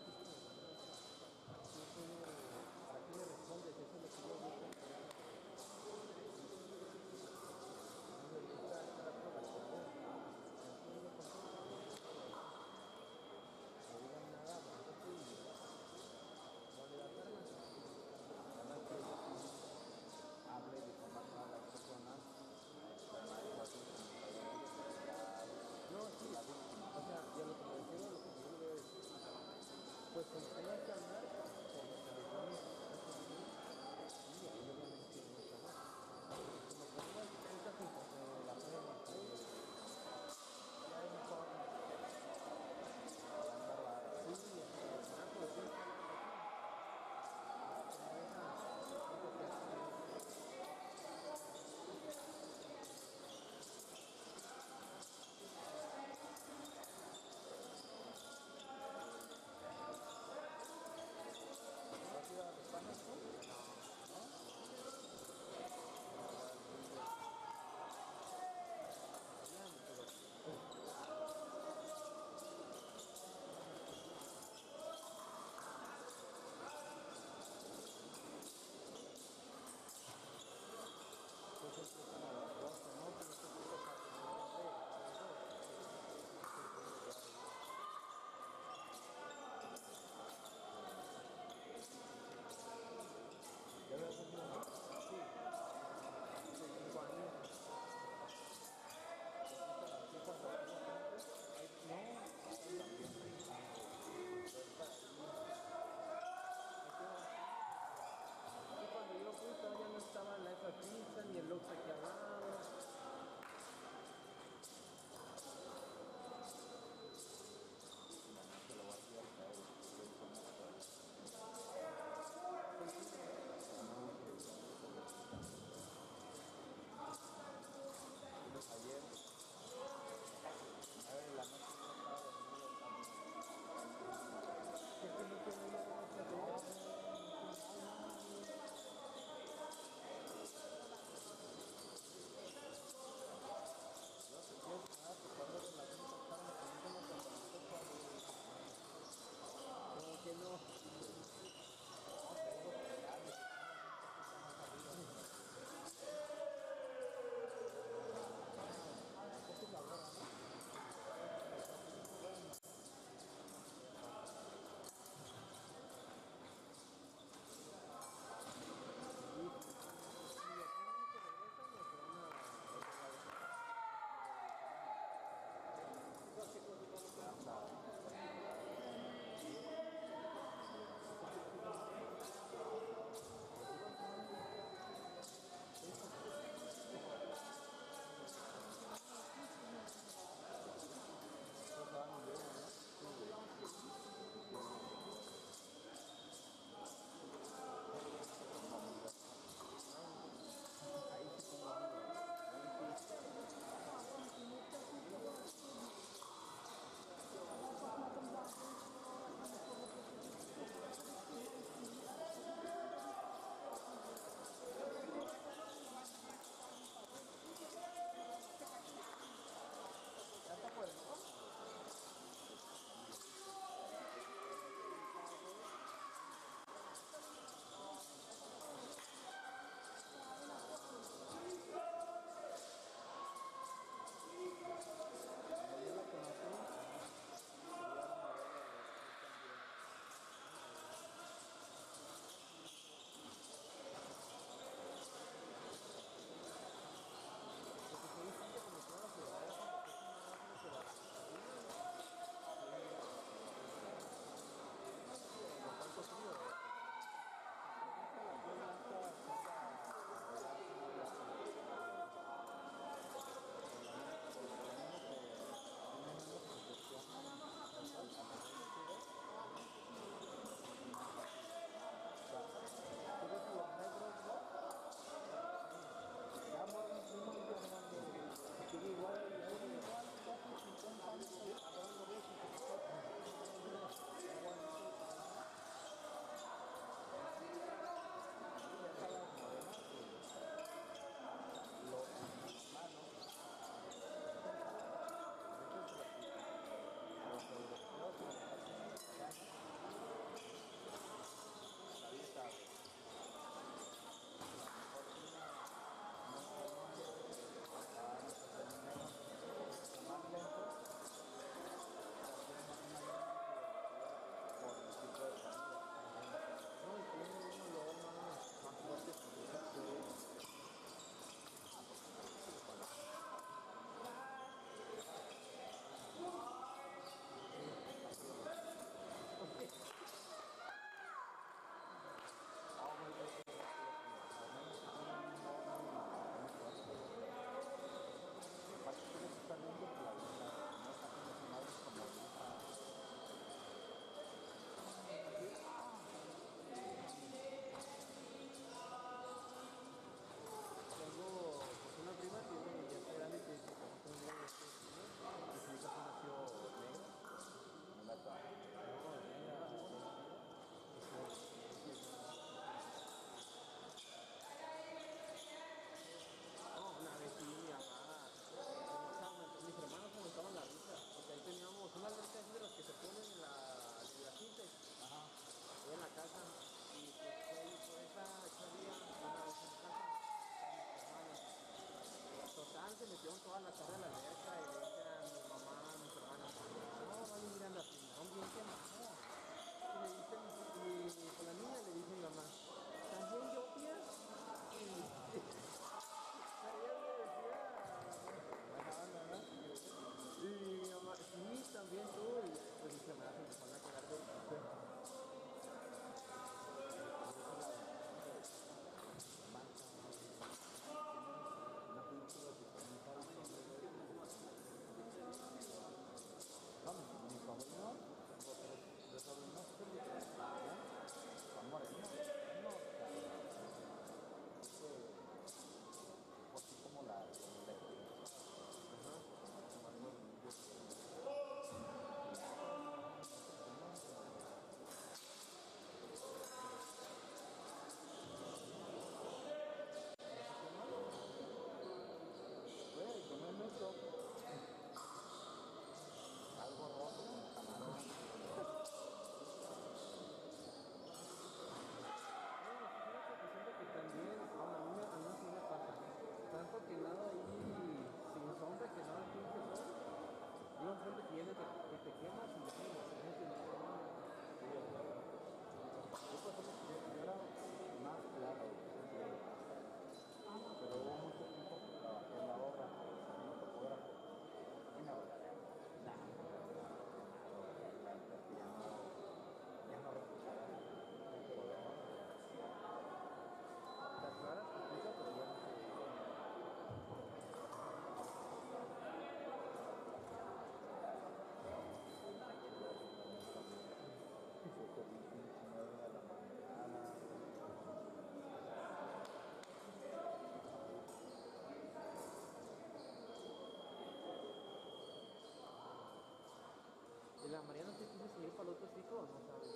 ir para el otro ciclo o no sabes?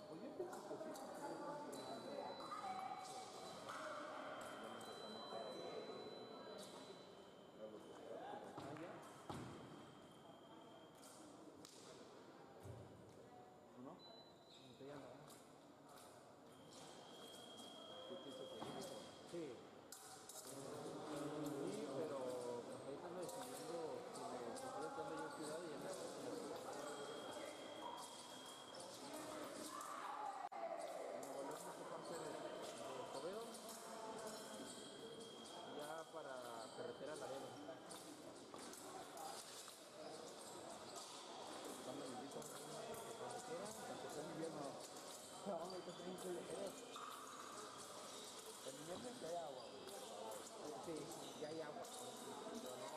Pues yo pienso que sí. Ah, ya. ¿No? Entonces ya no. Sí. Sí, pero pues ahorita ando decidiendo si me prefiero estando yo en ciudad y en la volvemos a hacer de Escobedo ya para carretera Laredo. Cuando me invito a cuando quiera, aunque sea en invierno. Vamos, ahorita estoy en culero. En invierno que hay agua. Sí, ya hay agua. Pero no.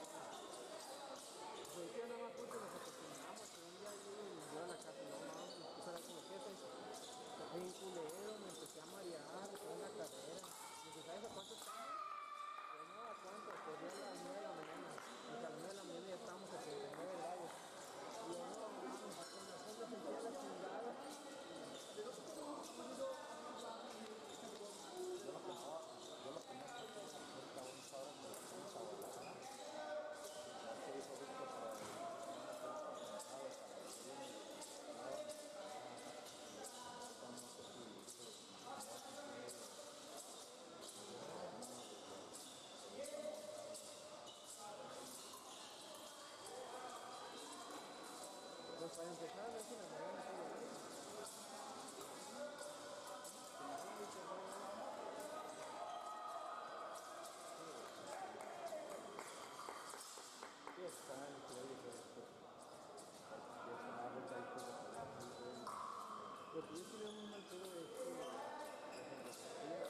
Pues yo nada más porque nos acostumbramos, pero un día yo a la casa y no vamos, me puse a hablar con los jefes. Estoy en culero, me empecé a marear, estoy en la carrera. Me dice, ¿sabes a cuánto estamos? Pues no, ¿a cuánto? Pues ya a las 9 de la mañana. Y a las 9 de la mañana ya estábamos a 39 grados. Y yo, no, vamos, con razón me sentía la chingada. Yo lo que más hago es 30 o 11 horas de 30 horas. Estoy ahorita para Pues para empezar, a ver si en la mañana todo bien. sí, está increíble esto. Ya se me ha recaído Lo que yo sí veo muy mal pedo es que la fotografía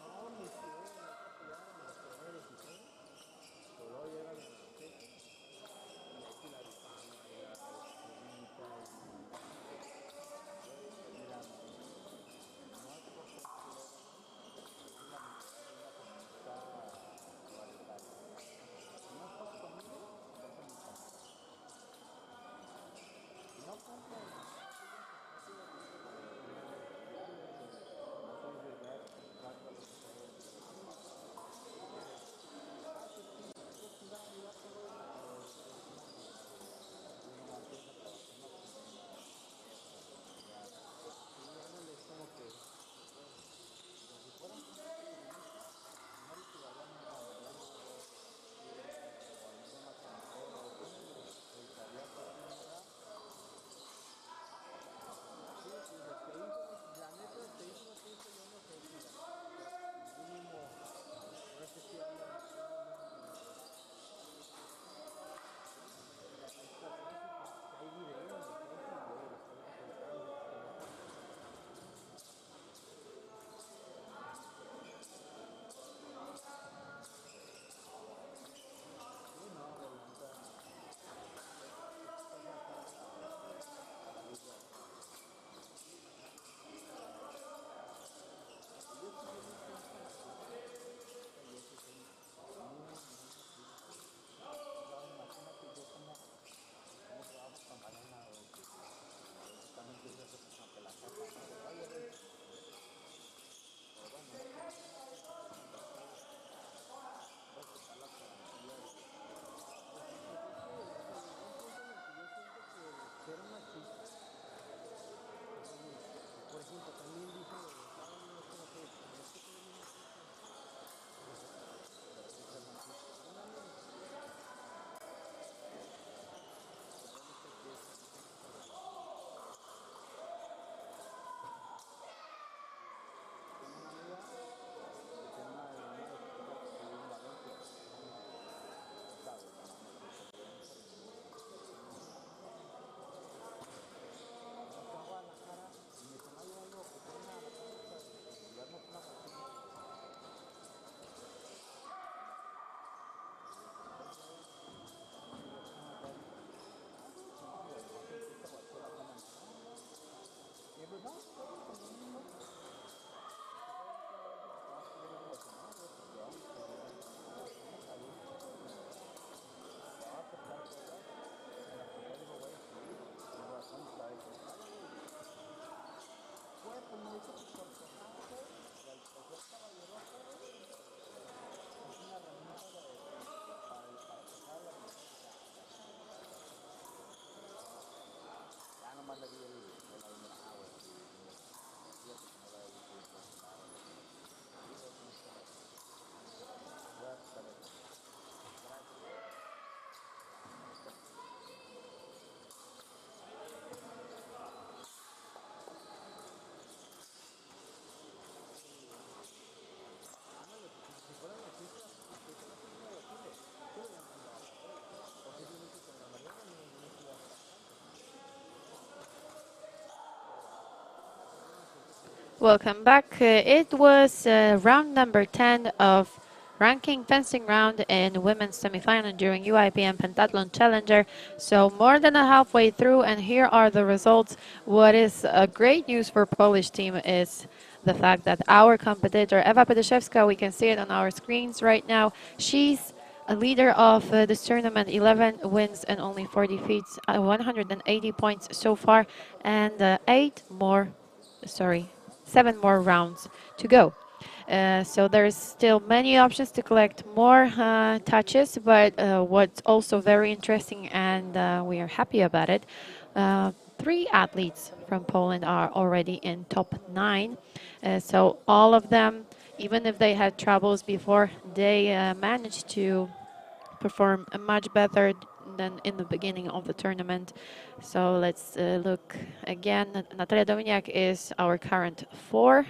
no, mis pies, no apoyaron a las mujeres y todo. Pero luego llegan a la fecha y aquí la difama, Welcome back. It was round number 10 of ranking fencing round in women's semifinal during UIPM Pentathlon Challenger. So more than a halfway through, and here are the results. What is great news for Polish team is the fact that our competitor Ewa Pedyszewska, we can see it on our screens right now, she's a leader of this tournament, 11 wins and only 4 defeats, 180 points so far, and 7 more rounds to go. So there's still many options to collect more touches, but what's also very interesting, and we are happy about it, 3 athletes from Poland are already in top 9. So all of them, even if they had troubles before, they managed to perform much better than in the beginning of the tournament. So let's look again. Natalia Dominiak is our current fourth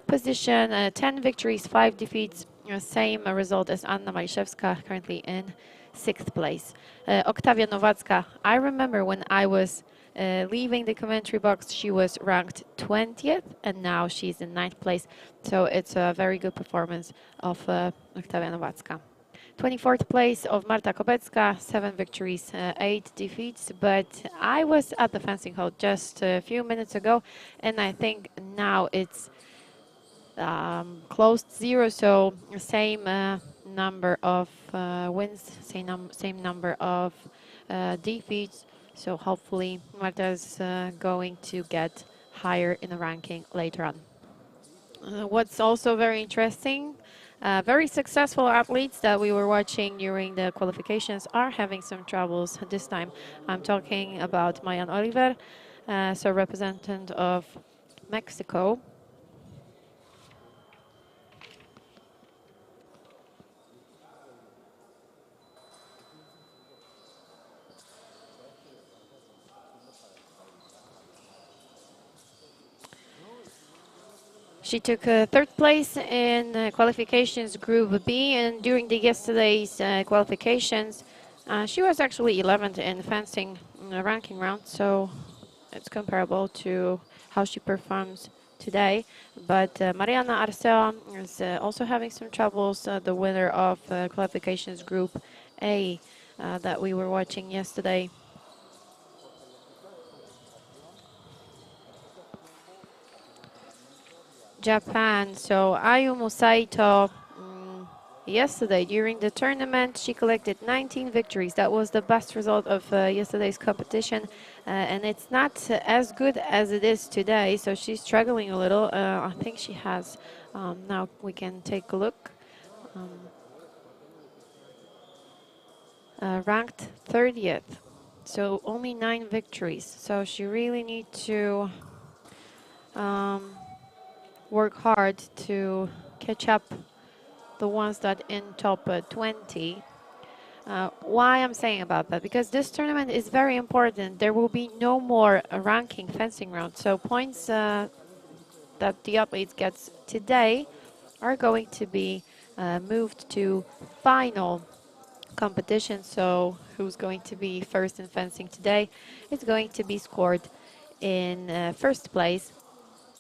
position, 10 victories, 5 defeats, same result as Anna Maliszewska, currently in 6th place. Oktawia Nowacka, I remember when I was leaving the commentary box, she was ranked 20th, and now she's in 9th place. So it's a very good performance of Oktawia Nowacka. 24th place of Marta Kobecka, 7 victories, 8 defeats. But I was at the fencing hall just a few minutes ago, and I think now it's closed 0, so same number of wins, same number of defeats. So hopefully Marta is going to get higher in the ranking later on. What's also very interesting, very successful athletes that we were watching during the qualifications are having some troubles this time. I'm talking about Mayan Oliver, so representative of Mexico. She took 3rd place in qualifications Group B, and during the yesterday's qualifications, she was actually 11th in fencing ranking round, so it's comparable to how she performs today. But Mariana Arceo is also having some troubles, the winner of qualifications Group A that we were watching yesterday. Japan, so Ayumu Saito, yesterday during the tournament she collected 19 victories. That was the best result of yesterday's competition, and it's not as good as it is today, so she's struggling a little. I think she has, now we can take a look, ranked 30th, so only 9 victories, so she really needs to work hard to catch up the ones that in top 20. Why I'm saying about that? Because this tournament is very important. There will be no more ranking fencing round. So points that the athletes get today are going to be moved to final competition. So who's going to be first in fencing today is going to be scored in 1st place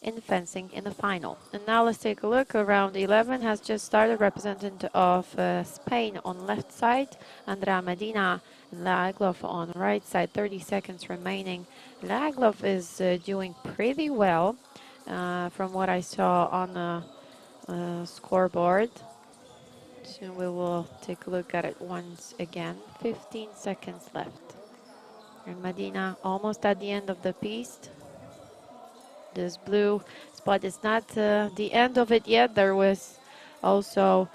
in fencing in the final. And now let's take a look. Round 11 has just started. Representative of Spain on left side, Andrea Medina and Lea Egloff on right side. 30 seconds remaining. Lea Egloff is doing pretty well from what I saw on the scoreboard. So we will take a look at it once again. 15 seconds left. And Medina almost at the end of the piece. This blue spot is not the end of it yet. There is also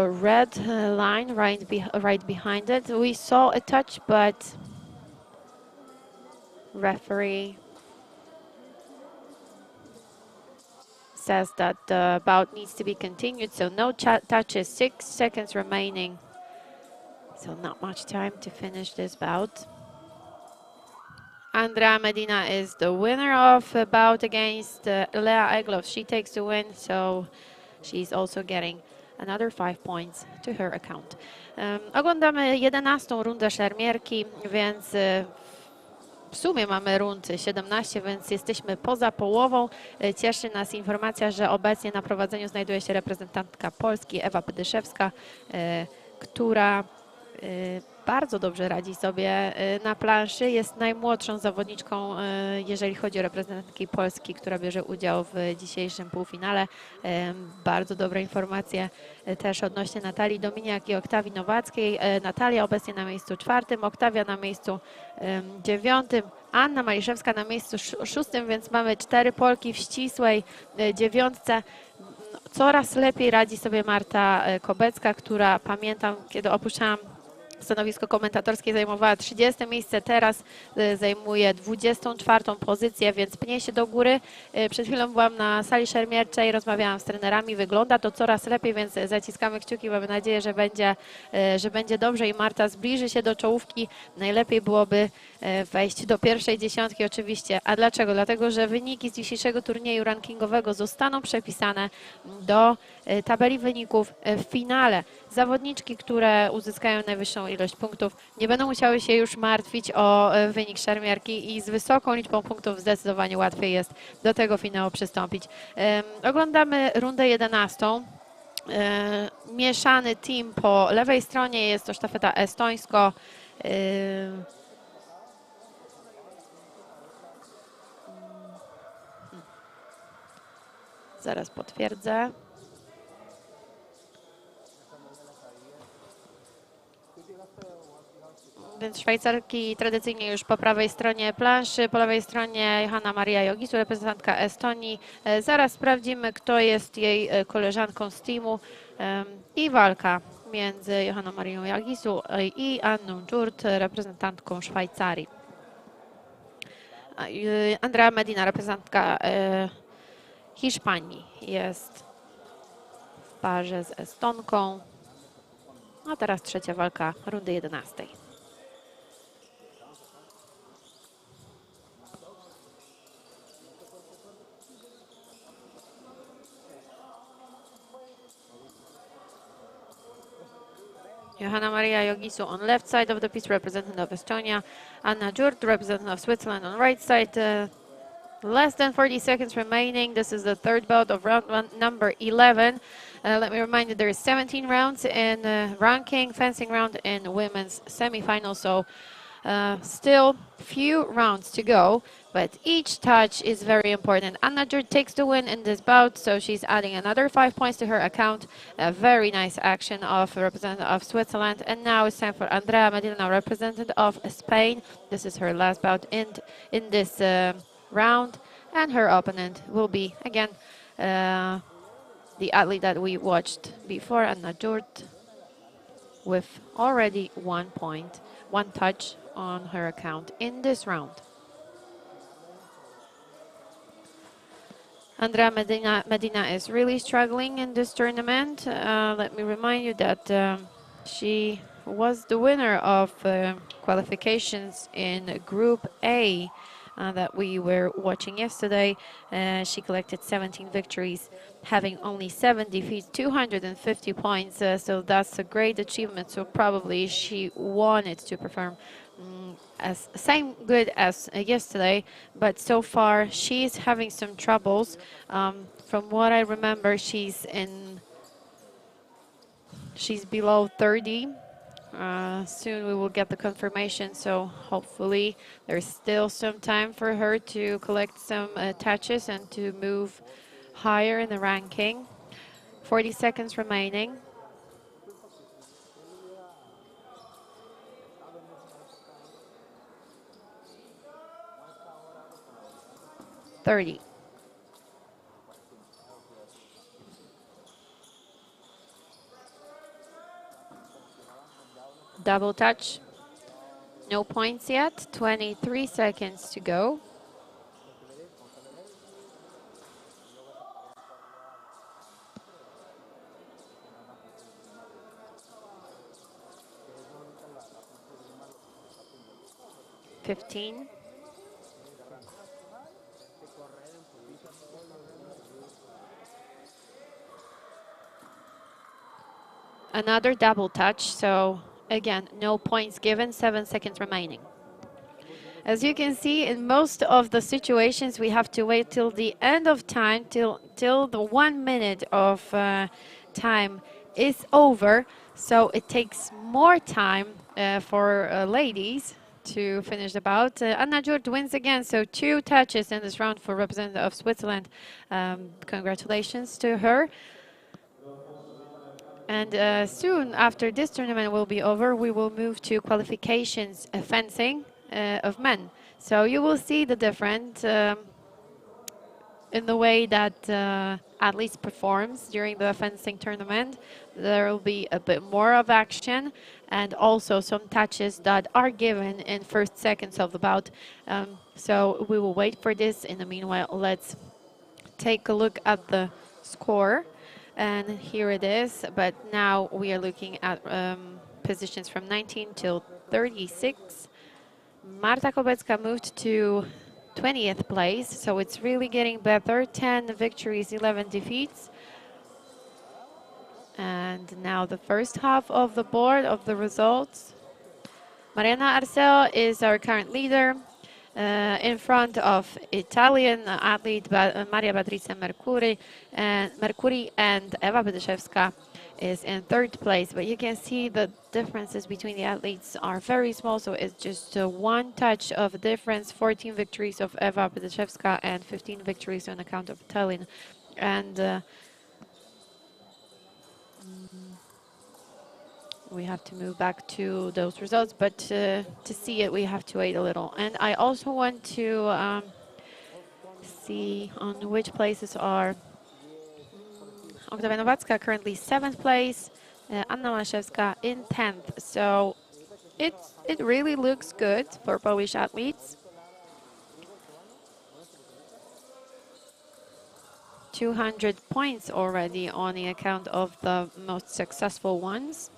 red line right behind it. We saw a touch, but referee says that the bout needs to be continued. So no touches. 6 seconds remaining. So not much time to finish this bout. Andrea Medina is the winner of a bout against Lea Egloff. She takes the win, so she's also getting another 5 points to her account. Oglądamy 11. rundę szermierki, więc w sumie mamy rund 17, więc jesteśmy poza połową. Cieszy nas informacja, że obecnie na prowadzeniu znajduje się reprezentantka Polski Ewa Pydyszewska, która bardzo dobrze radzi sobie na planszy. Jest najmłodszą zawodniczką, jeżeli chodzi o reprezentantki Polski, która bierze udział w dzisiejszym półfinale. Bardzo dobre informacje też odnośnie Natalii Dominiak i Oktawii Nowackiej. Natalia obecnie na miejscu 4, Oktawia na miejscu 9, Anna Maliszewska na miejscu 6, więc mamy 4 Polki w ścisłej 9. Coraz lepiej radzi sobie Marta Kobecka, która, pamiętam, kiedy opuszczałam stanowisko komentatorskie, zajmowała 30 miejsce, teraz zajmuje 24 pozycję, więc pnie się do góry. Przed chwilą byłam na sali szermierczej, rozmawiałam z trenerami, wygląda to coraz lepiej, więc zaciskamy kciuki, mamy nadzieję, że będzie dobrze i Marta zbliży się do czołówki. Najlepiej byłoby wejść do pierwszej dziesiątki oczywiście. A dlaczego? Dlatego, że wyniki z dzisiejszego turnieju rankingowego zostaną przepisane do tabeli wyników w finale. Zawodniczki, które uzyskają najwyższą ilość punktów, nie będą musiały się już martwić o wynik szermierki i z wysoką liczbą punktów zdecydowanie łatwiej jest do tego finału przystąpić. Oglądamy rundę 11. Mieszany team po lewej stronie, jest to sztafeta estońsko. Zaraz potwierdzę. Więc Szwajcarki tradycyjnie już po prawej stronie planszy, po lewej stronie Johanna Maria Jogisu, reprezentantka Estonii. Zaraz sprawdzimy, kto jest jej koleżanką z teamu i walka między Johanną Marią Jogisu i Anną Dżurt, reprezentantką Szwajcarii. Andrea Medina, reprezentantka Hiszpanii, jest w parze z Estonką. A teraz trzecia walka rundy 11. Johanna Maria Jogisu on left side of the pitch, representative of Estonia. Anna Dżurt, representative of Switzerland on right side. Less than 40 seconds remaining. This is the third bout of round one, number 11. Let me remind you, there is 17 rounds in ranking, fencing round in women's semifinal. So still few rounds to go, but each touch is very important. Anna Dżurt takes the win in this bout, so she's adding another 5 points to her account. A very nice action of representative of Switzerland. And now it's time for Andrea Medina, representative of Spain. This is her last bout in this round, and her opponent will be again the athlete that we watched before, Anna Dżurt, with already 1 point, 1 touch on her account in this round. Andrea Medina is really struggling in this tournament. Let me remind you that she was the winner of qualifications in Group A that we were watching yesterday. She collected 17 victories, having only 7 defeats, 250 points. So that's a great achievement. So probably she wanted to perform as same good as yesterday, but so far she's having some troubles. From what I remember, she's below 30. Soon we will get the confirmation, so hopefully there's still some time for her to collect some touches and to move higher in the ranking. 40 seconds remaining. 30. Double touch. No points yet. 23 seconds to go. $15. Another double touch, so again, no points given, 7 seconds remaining. As you can see, in most of the situations, we have to wait till the end of time, till the 1 minute of time is over. So it takes more time for ladies to finish the bout. Anna Jurt wins again, so 2 touches in this round for representative of Switzerland. Congratulations to her. And soon after this tournament will be over, we will move to qualifications fencing of men. So you will see the difference in the way that athletes performs during the fencing tournament. There will be a bit more of action and also some touches that are given in first seconds of the bout. So we will wait for this. In the meanwhile, let's take a look at the score. And here it is, but now we are looking at positions from 19 till 36. Marta Kobecka moved to 20th place, so it's really getting better. 10 victories, 11 defeats. And now the first half of the board of the results. Mariana Arceo is our current leader, in front of Italian athlete Maria Patrizia Mercuri, and Eva Bedyszewska is in third place. But you can see the differences between the athletes are very small, so it's just 1 touch of difference. 14 victories of Eva Bedyszewska and 15 victories on account of Italian. And we have to move back to those results, but to see it, we have to wait a little. And I also want to see on which places are Oktavia Nowacka, currently 7th place, Anna Maszewska in 10th. So it really looks good for Polish athletes. 200 points already on the account of the most successful ones.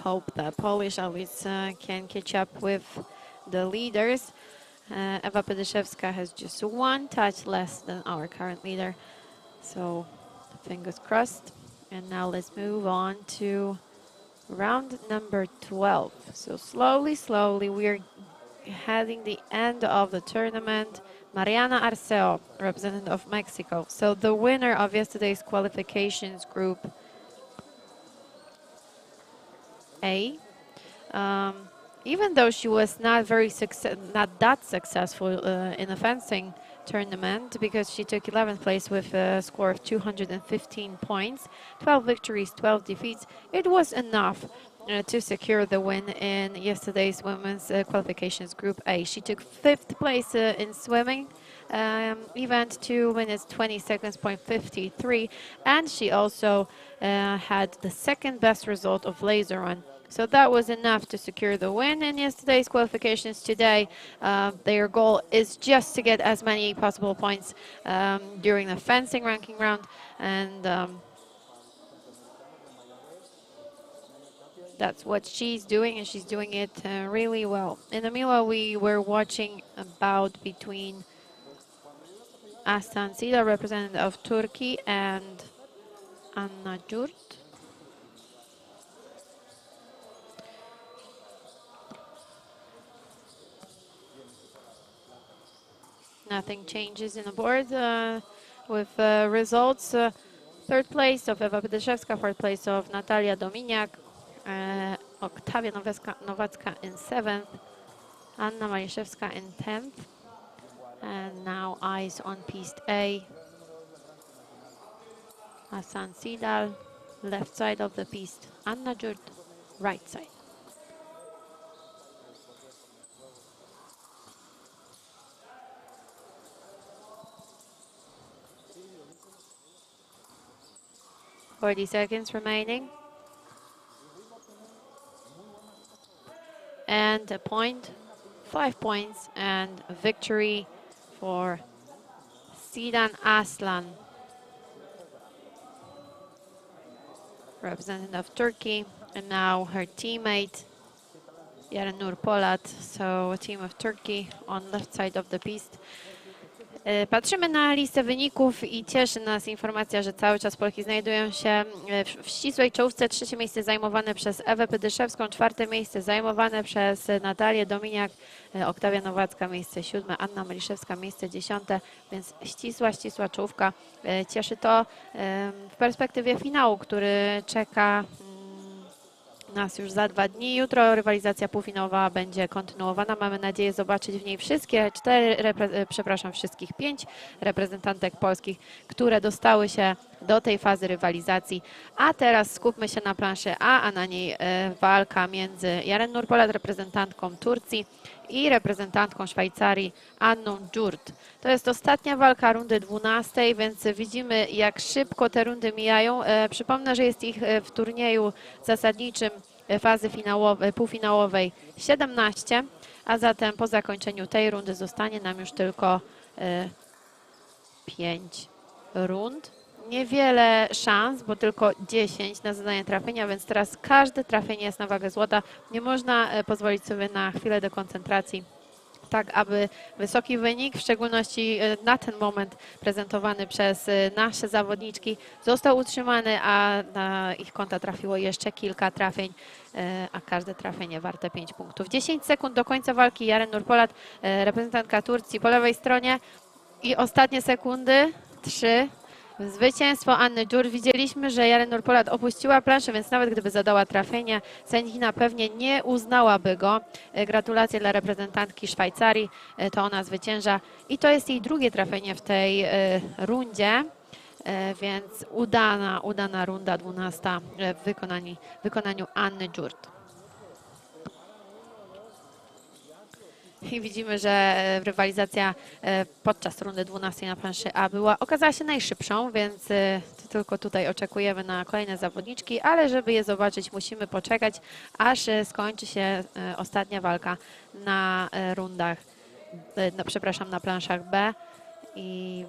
Hope that Polish athletes can catch up with the leaders. Ewa Bedyszewska has just 1 touch less than our current leader. So fingers crossed. And now let's move on to round number 12. So slowly we're heading the end of the tournament. Mariana Arceo, representative of Mexico. So the winner of yesterday's qualifications group A. Even though she was not that successful in the fencing tournament, because she took 11th place with a score of 215 points, 12 victories, 12 defeats, it was enough to secure the win in yesterday's women's qualifications group A. She took 5th place in swimming event, 2 minutes 20 seconds, .53, and she also had the 2nd best result of laser run. So that was enough to secure the win in yesterday's qualifications. Today, their goal is just to get as many possible points during the fencing ranking round, and that's what she's doing, and she's doing it really well. In the meanwhile, we were watching a bout between Aslan Sida, representative of Turkey, and Anna Jurt. Nothing changes in the board with results. 3rd place of Ewa Bedyszewska, 4th place of Natalia Dominiak, Oktavia Nowacka in 7th, Anna Maliszewska in 10th. And now eyes on piste A. Hasan Sidal, left side of the piste. Anna Jurt, right side. .40 seconds remaining. And a point, 5 points, and a victory for Sidan Aslan, representative of Turkey, and now her teammate Yarenur Polat, so a team of Turkey on left side of the piste. Patrzymy na listę wyników i cieszy nas informacja, że cały czas Polki znajdują się w ścisłej czołówce. Trzecie miejsce zajmowane przez Ewę Pydyszewską, czwarte miejsce zajmowane przez Natalię Dominiak, Oktawia Nowacka miejsce 7, Anna Meliszewska miejsce 10, więc ścisła czołówka. Cieszy to w perspektywie finału, który czeka nas już za 2 dni. Jutro rywalizacja półfinałowa będzie kontynuowana. Mamy nadzieję zobaczyć w niej wszystkich 5 reprezentantek polskich, które dostały się do tej fazy rywalizacji. A teraz skupmy się na planszy A, a na niej walka między Yaren Nurpolat, reprezentantką Turcji, i reprezentantką Szwajcarii Anną Dżurt. To jest ostatnia walka rundy 12, więc widzimy, jak szybko te rundy mijają. Przypomnę, że jest ich w turnieju zasadniczym fazy półfinałowej 17, a zatem po zakończeniu tej rundy zostanie nam już tylko 5 rund. Niewiele szans, bo tylko 10 na zadanie trafienia, więc teraz każde trafienie jest na wagę złota. Nie można pozwolić sobie na chwilę dekoncentracji, tak aby wysoki wynik, w szczególności na ten moment prezentowany przez nasze zawodniczki, został utrzymany, a na ich konta trafiło jeszcze kilka trafień, a każde trafienie warte 5 punktów. 10 sekund do końca walki. Yaren Nurpolat, reprezentantka Turcji, po lewej stronie i ostatnie sekundy. 3. Zwycięstwo Anny Dżur. Widzieliśmy, że Yaren Nurpolat opuściła planszę, więc nawet gdyby zadała trafienie, sędzina pewnie nie uznałaby go. Gratulacje dla reprezentantki Szwajcarii, to ona zwycięża i to jest jej drugie trafienie w tej rundzie, więc udana runda 12 w wykonaniu Anny Dżurt. I widzimy, że rywalizacja podczas rundy 12 na planszy A okazała się najszybszą, więc tylko tutaj oczekujemy na kolejne zawodniczki, ale żeby je zobaczyć, musimy poczekać, aż skończy się ostatnia walka na rundach, na planszach B i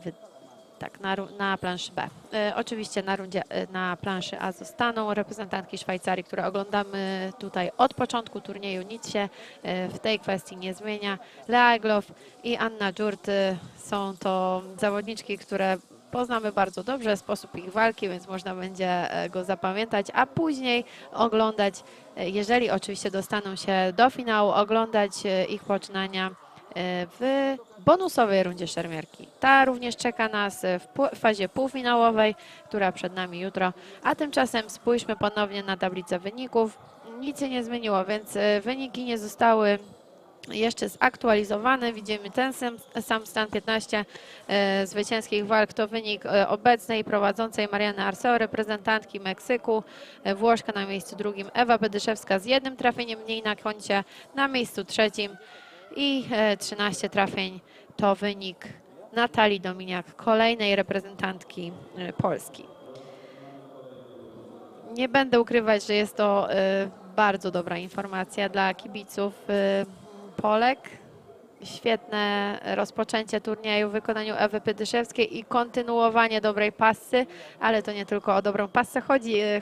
tak, na planszy B. Oczywiście na planszy A zostaną reprezentantki Szwajcarii, które oglądamy tutaj od początku turnieju. Nic się w tej kwestii nie zmienia. Lea Egloff i Anna Dżurt są to zawodniczki, które poznamy bardzo dobrze, sposób ich walki, więc można będzie go zapamiętać, a później oglądać, jeżeli oczywiście dostaną się do finału, oglądać ich poczynania w bonusowej rundzie szermierki. Ta również czeka nas w fazie półfinałowej, która przed nami jutro. A tymczasem spójrzmy ponownie na tablicę wyników. Nic się nie zmieniło, więc wyniki nie zostały jeszcze zaktualizowane. Widzimy ten sam stan. 15 zwycięskich walk to wynik obecnej prowadzącej Mariany Arceo, reprezentantki Meksyku. Włoszka na miejscu drugim, Ewa Pydyszewska z 1 trafieniem mniej na koncie, na miejscu trzecim. I 13 trafień to wynik Natalii Dominiak, kolejnej reprezentantki Polski. Nie będę ukrywać, że jest to bardzo dobra informacja dla kibiców Polek. Świetne rozpoczęcie turnieju w wykonaniu Ewy Pydyszewskiej i kontynuowanie dobrej passy, ale to nie tylko o dobrą passę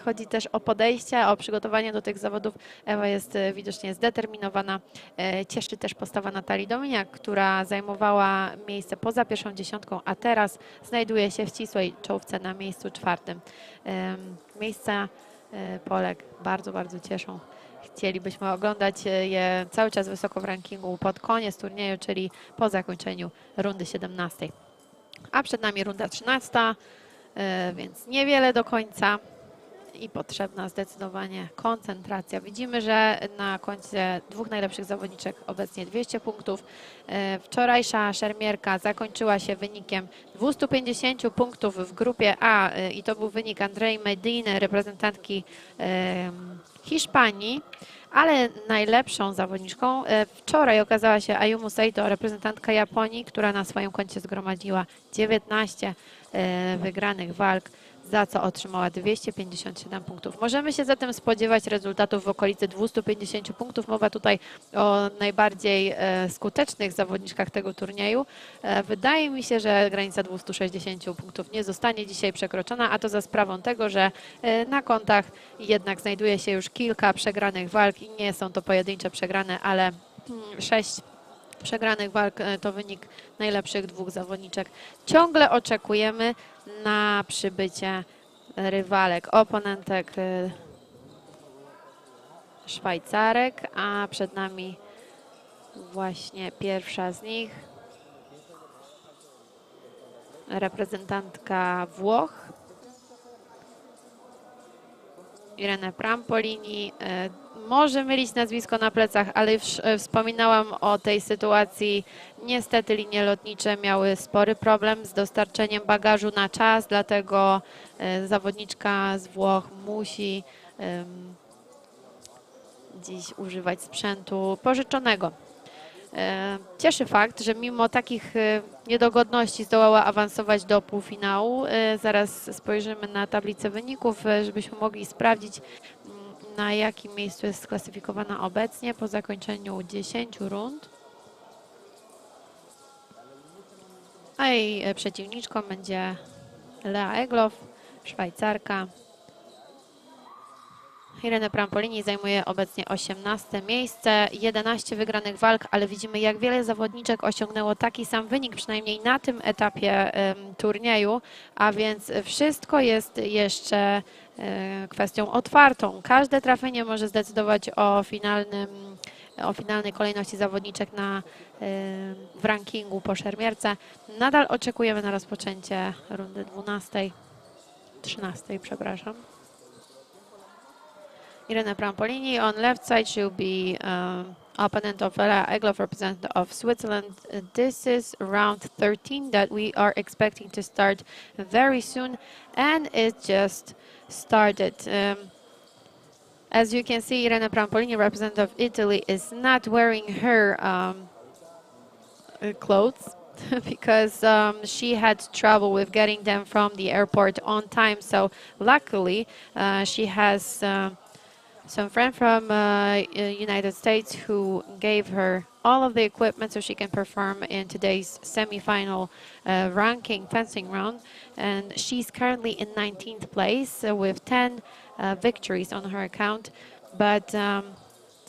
chodzi też o podejście, o przygotowanie do tych zawodów. Ewa jest widocznie zdeterminowana. Cieszy też postawa Natalii Dominiak, która zajmowała miejsce poza pierwszą dziesiątką, a teraz znajduje się w ścisłej czołówce na miejscu 4. Miejsca Polek bardzo, bardzo cieszą. Chcielibyśmy oglądać je cały czas wysoko w rankingu pod koniec turnieju, czyli po zakończeniu rundy 17. A przed nami runda 13, więc niewiele do końca i potrzebna zdecydowanie koncentracja. Widzimy, że na koncie 2 najlepszych zawodniczek obecnie 200 punktów. Wczorajsza szermierka zakończyła się wynikiem 250 punktów w grupie A i to był wynik Andrei Mediny, reprezentantki Hiszpanii, ale najlepszą zawodniczką wczoraj okazała się Ayumu Seito, reprezentantka Japonii, która na swoim koncie zgromadziła 19 wygranych walk, za co otrzymała 257 punktów. Możemy się zatem spodziewać rezultatów w okolicy 250 punktów. Mowa tutaj o najbardziej skutecznych zawodniczkach tego turnieju. Wydaje mi się, że granica 260 punktów nie zostanie dzisiaj przekroczona, a to za sprawą tego, że na kontach jednak znajduje się już kilka przegranych walk i nie są to pojedyncze przegrane, ale 6 przegranych walk to wynik najlepszych dwóch zawodniczek. Ciągle oczekujemy na przybycie rywalek, oponentek Szwajcarek, a przed nami właśnie pierwsza z nich, reprezentantka Włoch, Irene Prampolini. Może mylić nazwisko na plecach, ale już wspominałam o tej sytuacji. Niestety linie lotnicze miały spory problem z dostarczeniem bagażu na czas, dlatego zawodniczka z Włoch musi dziś używać sprzętu pożyczonego. Cieszy fakt, że mimo takich niedogodności zdołała awansować do półfinału. Zaraz spojrzymy na tablicę wyników, żebyśmy mogli sprawdzić, na jakim miejscu jest sklasyfikowana obecnie po zakończeniu 10 rund. A jej przeciwniczką będzie Lea Egloff, Szwajcarka. Irene Prampolini zajmuje obecnie 18 miejsce, 11 wygranych walk, ale widzimy, jak wiele zawodniczek osiągnęło taki sam wynik, przynajmniej na tym etapie turnieju, a więc wszystko jest jeszcze kwestią otwartą. Każde trafienie może zdecydować o finalnej kolejności zawodniczek w rankingu po szermierce. Nadal oczekujemy na rozpoczęcie rundy 13, przepraszam. Irene Prampolini on left side, she'll be opponent of Lea Egloff, representative of Switzerland. This is round 13 that we are expecting to start very soon, and it just started. As you can see, Irene Prampolini, representative of Italy, is not wearing her clothes because she had trouble with getting them from the airport on time. So luckily, she has some friend from United States who gave her all of the equipment so she can perform in today's semi-final ranking fencing round. And she's currently in 19th place with 10 victories on her account, but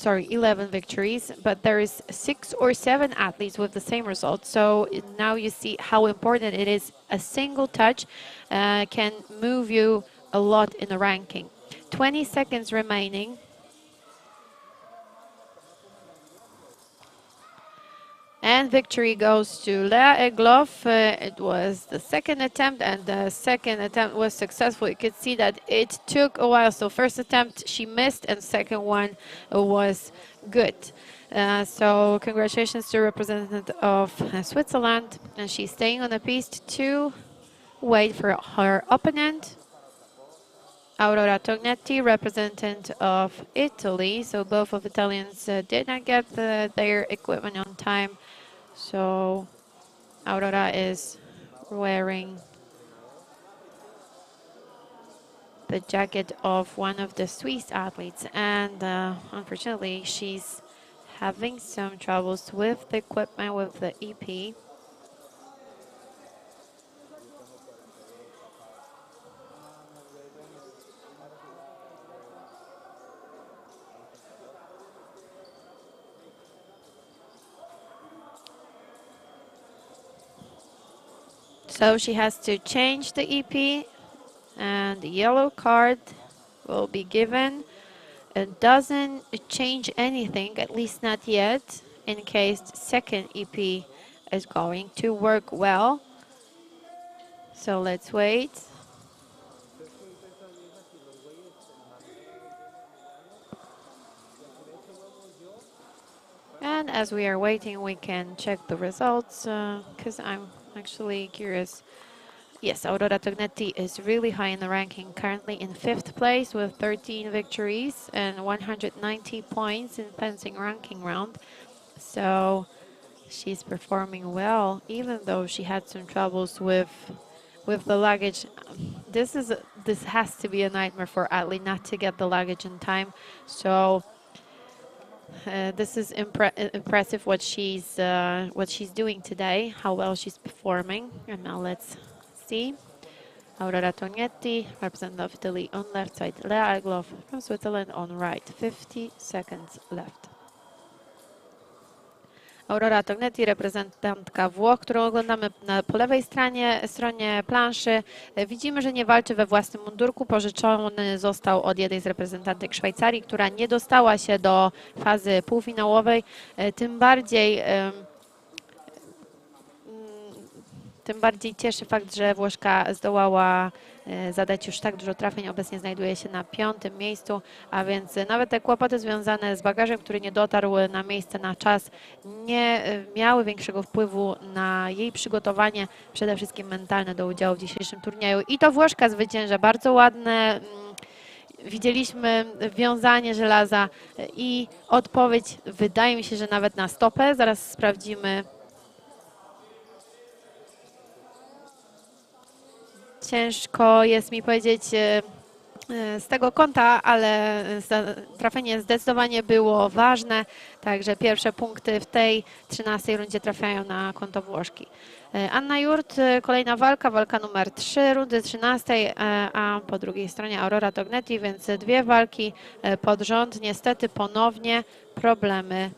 11 victories, but there is 6 or 7 athletes with the same result. So now you see how important it is. A single touch can move you a lot in the ranking. 20 seconds remaining. And victory goes to Lea Egloff. It was the second attempt, and the second attempt was successful. You could see that it took a while. So first attempt she missed, and second one was good. So congratulations to representative of Switzerland, and she's staying on the piste to wait for her opponent. Aurora Tognetti, representative of Italy. So both of Italians did not get their equipment on time. So Aurora is wearing the jacket of one of the Swiss athletes, and unfortunately she's having some troubles with the equipment, with the EP. So she has to change the EP, and the yellow card will be given. It doesn't change anything, at least not yet, in case the second EP is going to work well. So let's wait. And as we are waiting, we can check the results, because I'm actually curious. Yes, Aurora Tognetti is really high in the ranking, currently in 5th place with 13 victories and 190 points in fencing ranking round. So she's performing well, even though she had some troubles with the luggage. This has to be a nightmare for Atli not to get the luggage in time. So this is impressive what she's doing today, how well she's performing. And now let's see. Aurora Tognetti, representative of Italy on left side. Lea Egloff from Switzerland on right. 50 seconds left. Aurora Tognetti, reprezentantka Włoch, którą oglądamy po lewej stronie planszy. Widzimy, że nie walczy we własnym mundurku. Pożyczony został od jednej z reprezentantek Szwajcarii, która nie dostała się do fazy półfinałowej. Tym bardziej cieszy fakt, że Włoszka zdołała zadać już tak dużo trafień. Obecnie znajduje się na 5. miejscu, a więc nawet te kłopoty związane z bagażem, który nie dotarł na miejsce na czas, nie miały większego wpływu na jej przygotowanie, przede wszystkim mentalne, do udziału w dzisiejszym turnieju. I to Włoszka zwycięża. Bardzo ładne. Widzieliśmy wiązanie żelaza i odpowiedź, wydaje mi się, że nawet na stopę. Zaraz sprawdzimy. Ciężko jest mi powiedzieć z tego kąta, ale trafienie zdecydowanie było ważne. Także pierwsze punkty w tej 13. rundzie trafiają na konto Włoszki. Anna Jurt, kolejna walka numer 3 rundy 13, a po drugiej stronie Aurora Tognetti, więc 2 walki pod rząd. Niestety ponownie problemy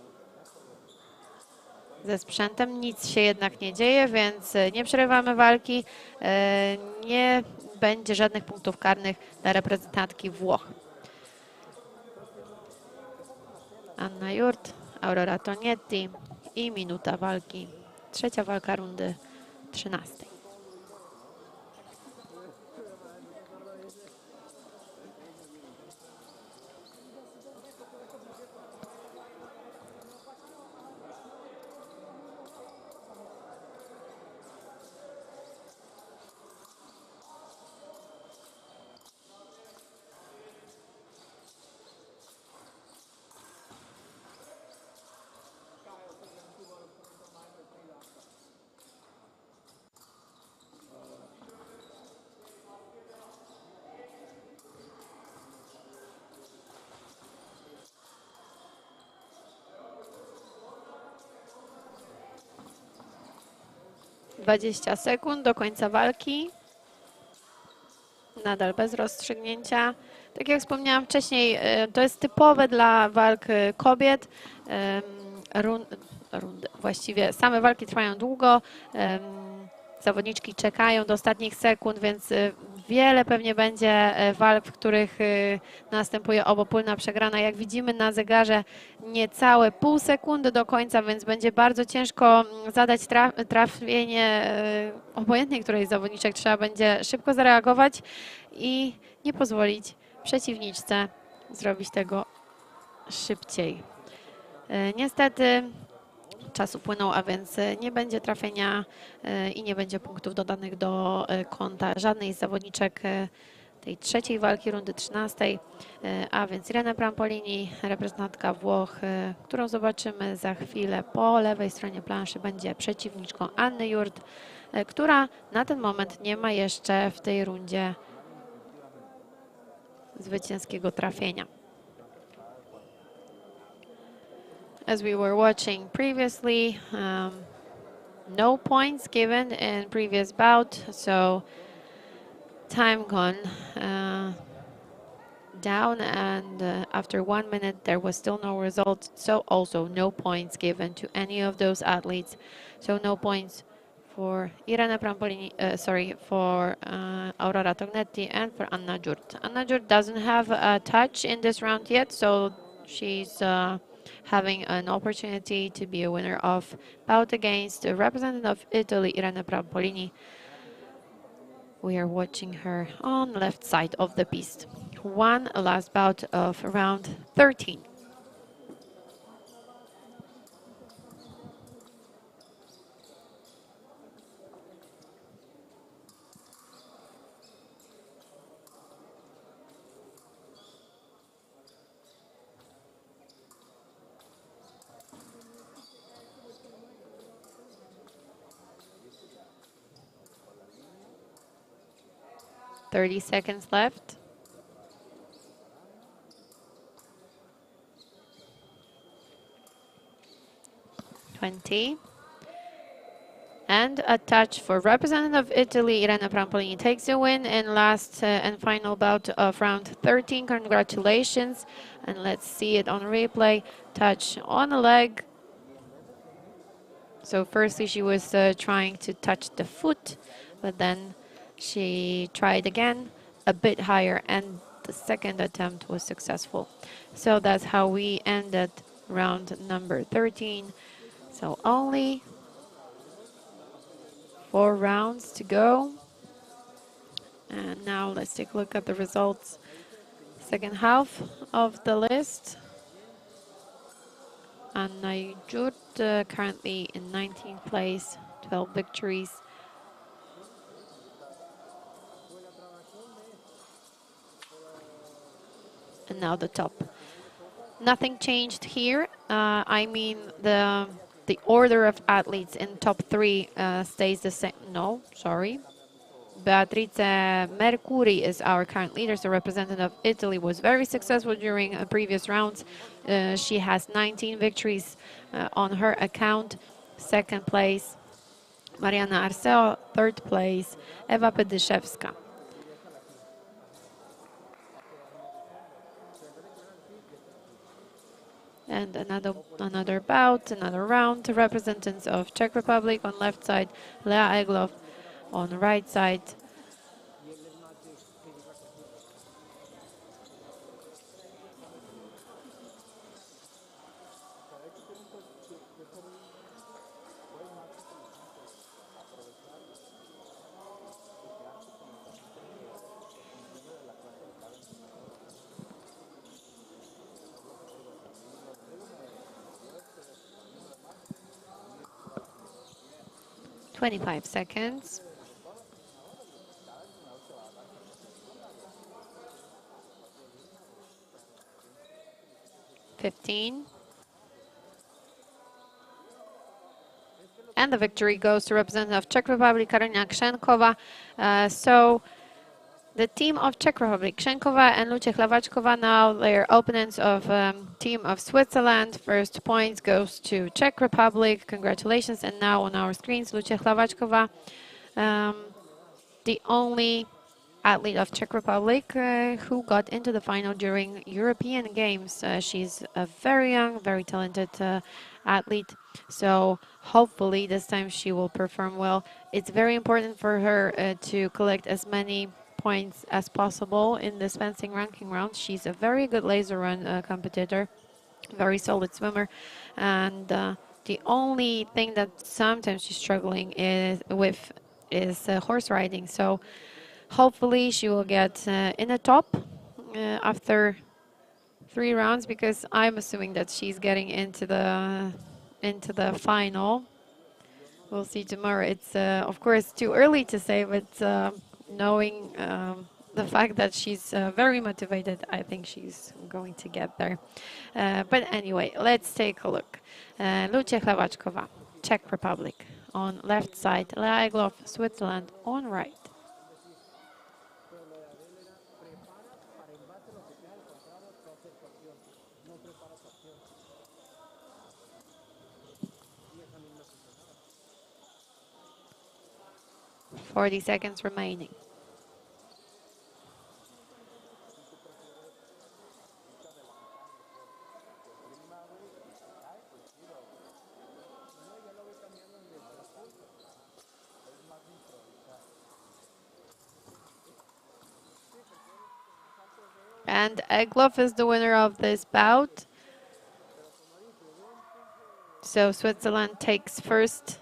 ze sprzętem. Nic się jednak nie dzieje, więc nie przerywamy walki. Nie będzie żadnych punktów karnych dla reprezentantki Włoch. Anna Jurt, Aurora Tognetti i minuta walki. Trzecia walka rundy 13. Dwadzieścia sekund do końca walki. Nadal bez rozstrzygnięcia. Tak jak wspomniałam wcześniej, to jest typowe dla walk kobiet. Właściwie same walki trwają długo. Zawodniczki czekają do ostatnich sekund, więc wiele pewnie będzie walk, w których następuje obopólna przegrana. Jak widzimy na zegarze, niecałe pół sekundy do końca, więc będzie bardzo ciężko zadać trafienie obojętnie której z zawodniczek. Trzeba będzie szybko zareagować i nie pozwolić przeciwniczce zrobić tego szybciej. Niestety czas upłynął, a więc nie będzie trafienia i nie będzie punktów dodanych do konta żadnej z zawodniczek tej trzeciej walki rundy 13, a więc Irene Prampolini, reprezentantka Włoch, którą zobaczymy za chwilę po lewej stronie planszy, będzie przeciwniczką Anny Jurt, która na ten moment nie ma jeszcze w tej rundzie zwycięskiego trafienia. As we were watching previously, no points given in previous bout, so time gone down, and after 1 minute there was still no result, so also no points given to any of those athletes. So no points for Irene Prampolini, for Aurora Tognetti and for Anna Jurt. Anna Jurt doesn't have a touch in this round yet, so she's having an opportunity to be a winner of bout against the representative of Italy, Irene Prampolini. We are watching her on left side of the piste. One last bout of round 13. Thirty seconds left. And a touch for representative of Italy, Irene Prampolini takes the win in last and final bout of round 13. Congratulations. And let's see it on replay. Touch on the leg. So firstly, she was trying to touch the foot, but then she tried again a bit higher, and the second attempt was successful. So that's how we ended round number 13. So only 4 rounds to go. And now let's take a look at the results. Second half of the list. Anna Jurt currently in 19th place, 12 victories. And now the top. Nothing changed here. I mean, the order of athletes in top 3 stays the same. No, sorry. Beatrice Mercuri is our current leader, so representative of Italy, was very successful during previous rounds. She has 19 victories on her account. Second place, Mariana Arceo. Third place, Ewa Pedyszewska. And another bout, another round. Representatives of Czech Republic on left side, Lea Egloff on the right side. "25 seconds. 15. And the victory goes to representative of Czech Republic, Karolina Krzękowa. So the team of Czech Republic, Krzękowa and Lucia Hlavačková, now they're opponents of team of Switzerland. First points goes to Czech Republic. Congratulations. And now on our screens, Lucia Hlavačková, the only athlete of Czech Republic who got into the final during European Games. She's a very young, very talented athlete. So hopefully this time she will perform well. It's very important for her to collect as many points as possible in this fencing ranking round. She's a very good laser run competitor, very solid swimmer, and the only thing that sometimes she's struggling is horse riding. So hopefully she will get in the top after 3 rounds, because I'm assuming that she's getting into the final. We'll see tomorrow. It's of course too early to say, but knowing the fact that she's very motivated, I think she's going to get there. But anyway, let's take a look. Lucia Hlavačková, Czech Republic, on left side. Lea Egloff, Switzerland, on right. "40 seconds remaining. And Egloff is the winner of this bout. So Switzerland takes first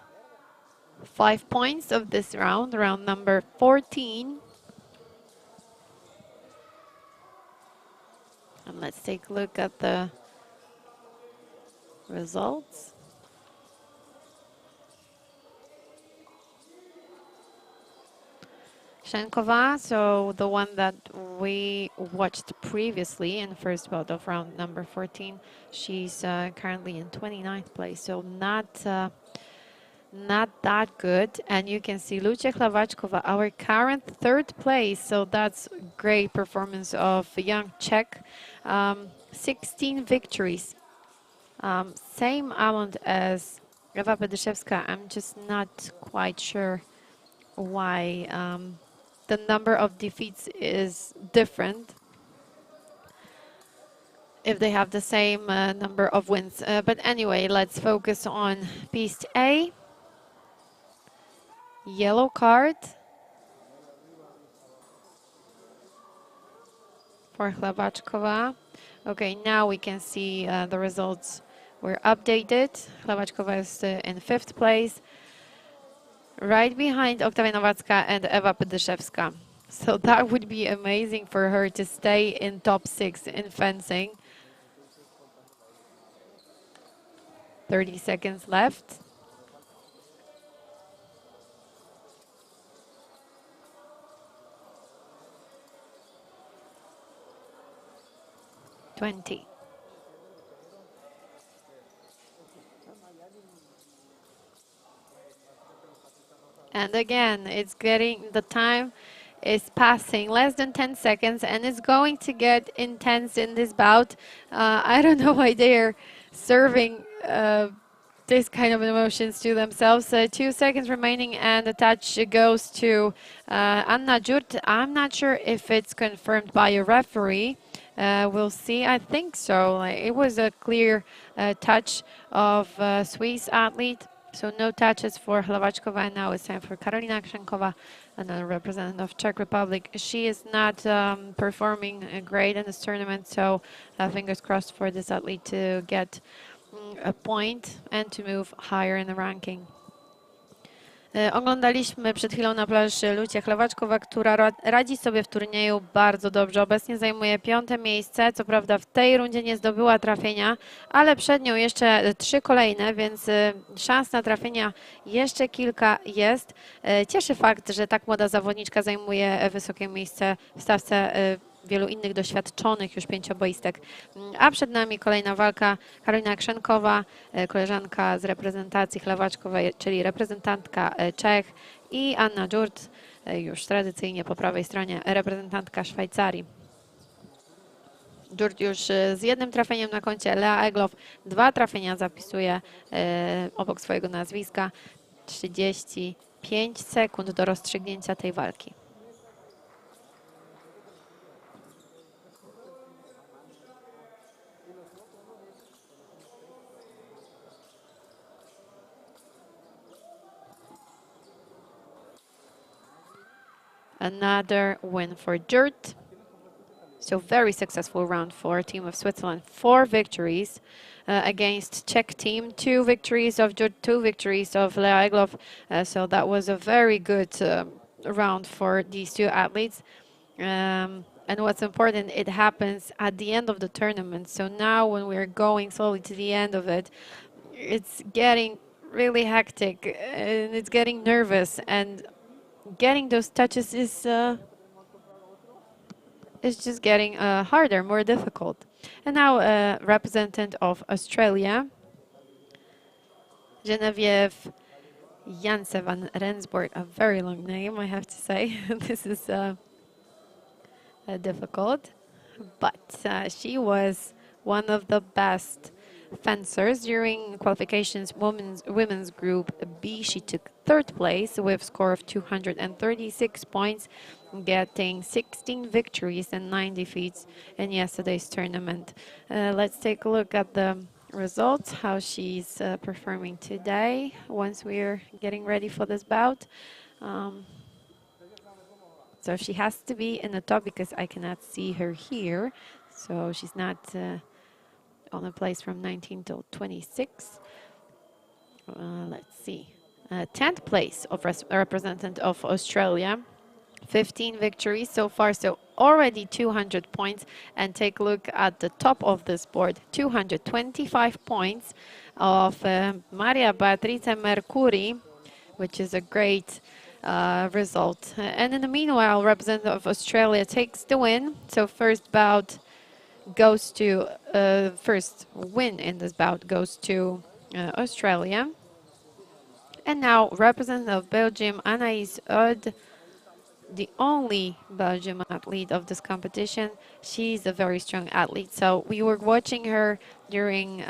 5 points of this round, round number 14. And let's take a look at the results. Krzękowa, so the one that we watched previously in the first bout of round number 14, she's currently in 29th place, so not that good. And you can see Lucia Hlavačková, our current 3rd place, so that's great performance of a young Czech. 16 victories, same amount as Ewa Pedyszewska. I'm just not quite sure why the number of defeats is different. if they have the same number of wins. But anyway, let's focus on Piste A. Yellow card for Hlavačková. Okay, now we can see the results were updated. Hlavačková is in 5th place, right behind Oktavia Nowacka and Ewa Pydyszewska. So that would be amazing for her to stay in top 6 in fencing. 30 seconds left. And again, it's getting, the time is passing, less than 10 seconds, and it's going to get intense in this bout. I don't know why they're serving this kind of emotions to themselves. 2 seconds remaining, and the touch goes to Anna Djurt. I'm not sure if it's confirmed by a referee. We'll see. I think so. It was a clear touch of Swiss athlete. So no touches for Hlavačková, and now it's time for Karolina Krzanková, another representative of Czech Republic. She is not performing great in this tournament, so fingers crossed for this athlete to get a point and to move higher in the ranking. Oglądaliśmy przed chwilą na plaży Lucie Hlavačková, która radzi sobie w turnieju bardzo dobrze. Obecnie zajmuje 5. miejsce. Co prawda w tej rundzie nie zdobyła trafienia, ale przed nią jeszcze 3 kolejne, więc szans na trafienia jeszcze kilka jest. Cieszy fakt, że tak młoda zawodniczka zajmuje wysokie miejsce w stawce wielu innych doświadczonych już pięcioboistek. A przed nami kolejna walka. Karolina Krzanková, koleżanka z reprezentacji Hlavačkovej, czyli reprezentantka Czech, i Anna Djurt, już tradycyjnie po prawej stronie, reprezentantka Szwajcarii. Djurt już z 1 trafieniem na koncie. Lea Egloff 2 trafienia zapisuje obok swojego nazwiska. 35 sekund do rozstrzygnięcia tej walki. Another win for Djurt. So very successful round for Team of Switzerland. 4 victories against Czech team. 2 victories of Djurt, 2 victories of Lea Egloff. So that was a very good round for these 2 athletes. And what's important, it happens at the end of the tournament. So now when we're going slowly to the end of it, it's getting really hectic and it's getting nervous, and getting those touches is just getting harder, more difficult. And now representative of Australia, Genevieve Janse van Rensburg, a very long name, I have to say. This is difficult, but she was one of the best fencers during qualifications women's group B. She took 3rd place with a score of 236 points, getting 16 victories and 9 defeats in yesterday's tournament. Let's take a look at the results, how she's performing today once we're getting ready for this bout. So she has to be in the top because I cannot see her here, so she's not on a place from 19 till 26. Let's see. 10th place of representative of Australia. 15 victories so far, so already 200 points. And take a look at the top of this board. 225 points of Maria Beatrice Mercuri, which is a great result. And in the meanwhile, representative of Australia takes the win. So first bout goes to first win in this bout goes to Australia. And now representative of Belgium, Anaïs Eudes, the only Belgian athlete of this competition. She's a very strong athlete. So we were watching her during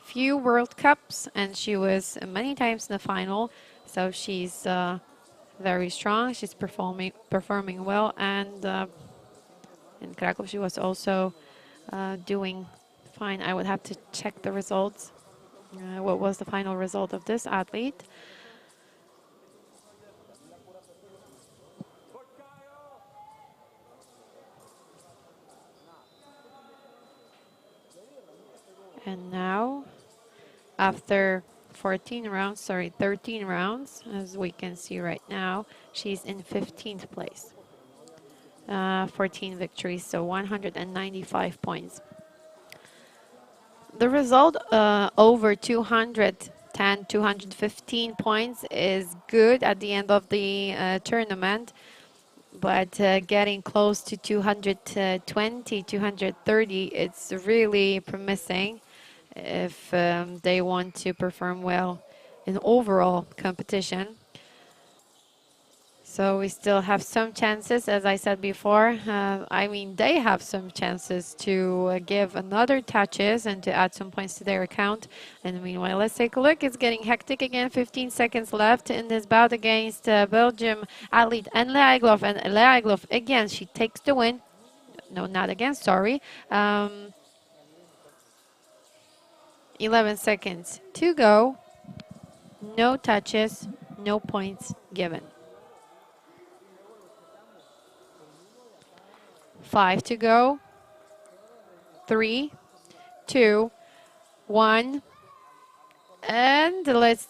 few World Cups, and she was many times in the final. So she's very strong. She's performing well, and in Krakow she was also doing fine. I would have to check the results. What was the final result of this athlete? And now, after 13 rounds, as we can see right now, she's in 15th place. 14 victories, so 195 points. The result over 210, 215 points is good at the end of the tournament, but getting close to 220, 230, it's really promising if they want to perform well in overall competition. So we still have some chances, as I said before. I mean, they have some chances to give another touches and to add some points to their account. And meanwhile, let's take a look. It's getting hectic again. 15 seconds left in this bout against Belgium athlete and Leaglov. And Leaglov, again, she takes the win. No, not again, sorry. 11 seconds to go. No touches, no points given. 5 to go. 3, 2, 1. And let's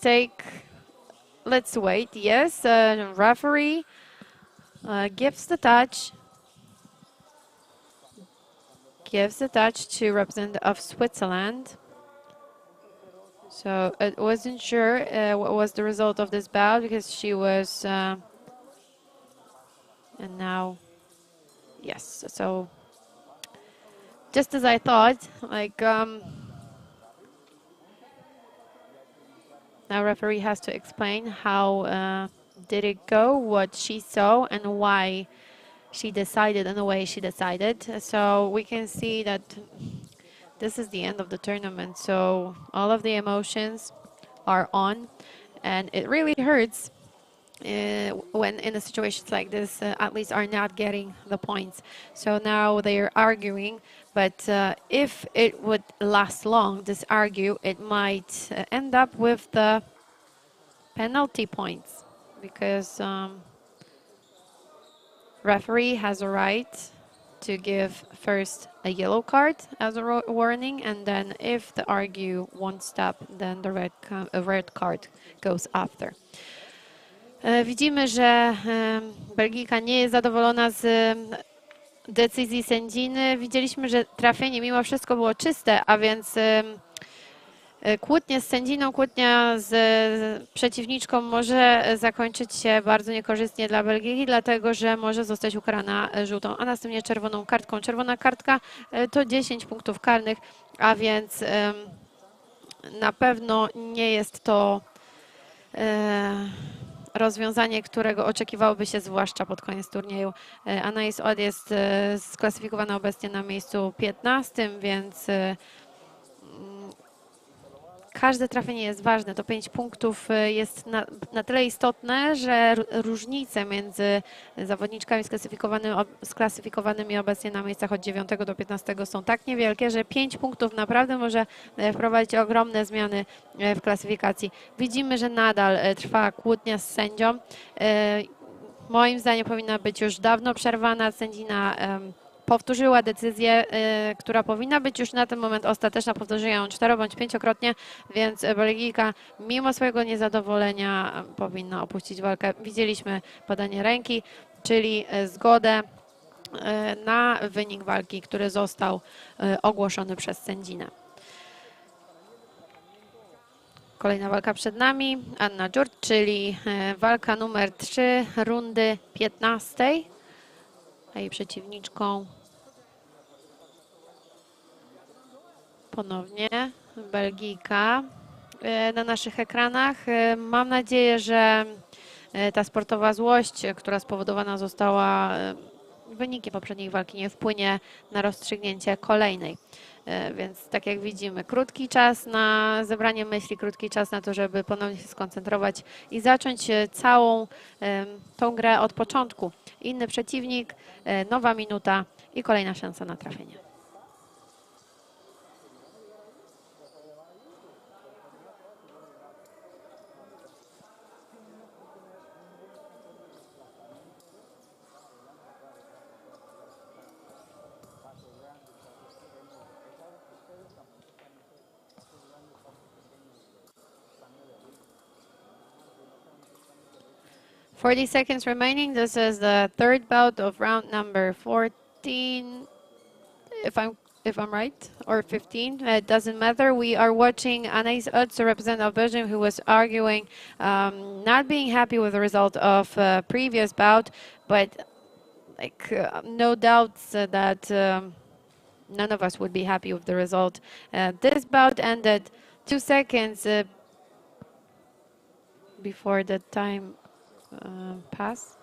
wait. Yes, referee gives the touch. Gives the touch to representative of Switzerland. So it wasn't sure what was the result of this bout because she was, and now, yes. So just as I thought, like now referee has to explain how did it go, what she saw, and why she decided in the way she decided. So we can see that this is the end of the tournament. So all of the emotions are on, and it really hurts when in a situations like this, athletes are not getting the points. So now they're arguing, but if it would last long, this argue, it might end up with the penalty points because referee has a right to give first a yellow card as a warning, and then if the argue won't stop, then the red card goes after. Widzimy, że Belgijka nie jest zadowolona z decyzji sędziny. Widzieliśmy, że trafienie mimo wszystko było czyste, a więc kłótnia z sędziną, kłótnia z przeciwniczką może zakończyć się bardzo niekorzystnie dla Belgii, dlatego że może zostać ukarana żółtą, a następnie czerwoną kartką. Czerwona kartka to 10 punktów karnych, a więc na pewno nie jest to rozwiązanie, którego oczekiwałoby się zwłaszcza pod koniec turnieju. Anais Od jest sklasyfikowana obecnie na miejscu 15, więc każde trafienie jest ważne. To 5 punktów jest na tyle istotne, że różnice między zawodniczkami sklasyfikowanymi obecnie na miejscach od 9 do 15 są tak niewielkie, że 5 punktów naprawdę może wprowadzić ogromne zmiany w klasyfikacji. Widzimy, że nadal trwa kłótnia z sędzią. Moim zdaniem powinna być już dawno przerwana. Sędzina powtórzyła decyzję, która powinna być już na ten moment ostateczna. Powtórzyła ją 4- bądź 5-krotnie, więc Belgijka mimo swojego niezadowolenia powinna opuścić walkę. Widzieliśmy podanie ręki, czyli zgodę na wynik walki, który został ogłoszony przez sędzinę. Kolejna walka przed nami. Anna Dżurt, czyli walka numer 3 rundy 15. A jej przeciwniczką ponownie Belgijka na naszych ekranach. Mam nadzieję, że ta sportowa złość, która spowodowana została wynikiem poprzedniej walki, nie wpłynie na rozstrzygnięcie kolejnej. Więc tak jak widzimy, krótki czas na zebranie myśli, krótki czas na to, żeby ponownie się skoncentrować i zacząć całą tą grę od początku. Inny przeciwnik, nowa minuta i kolejna szansa na trafienie. 40 seconds remaining. This is the third bout of round number 14, if I'm right, or 15. It doesn't matter. We are watching Anais Ötz, a representative of Belgium, who was arguing, not being happy with the result of previous bout, but no doubts that none of us would be happy with the result. This bout ended 2 seconds before the time passed.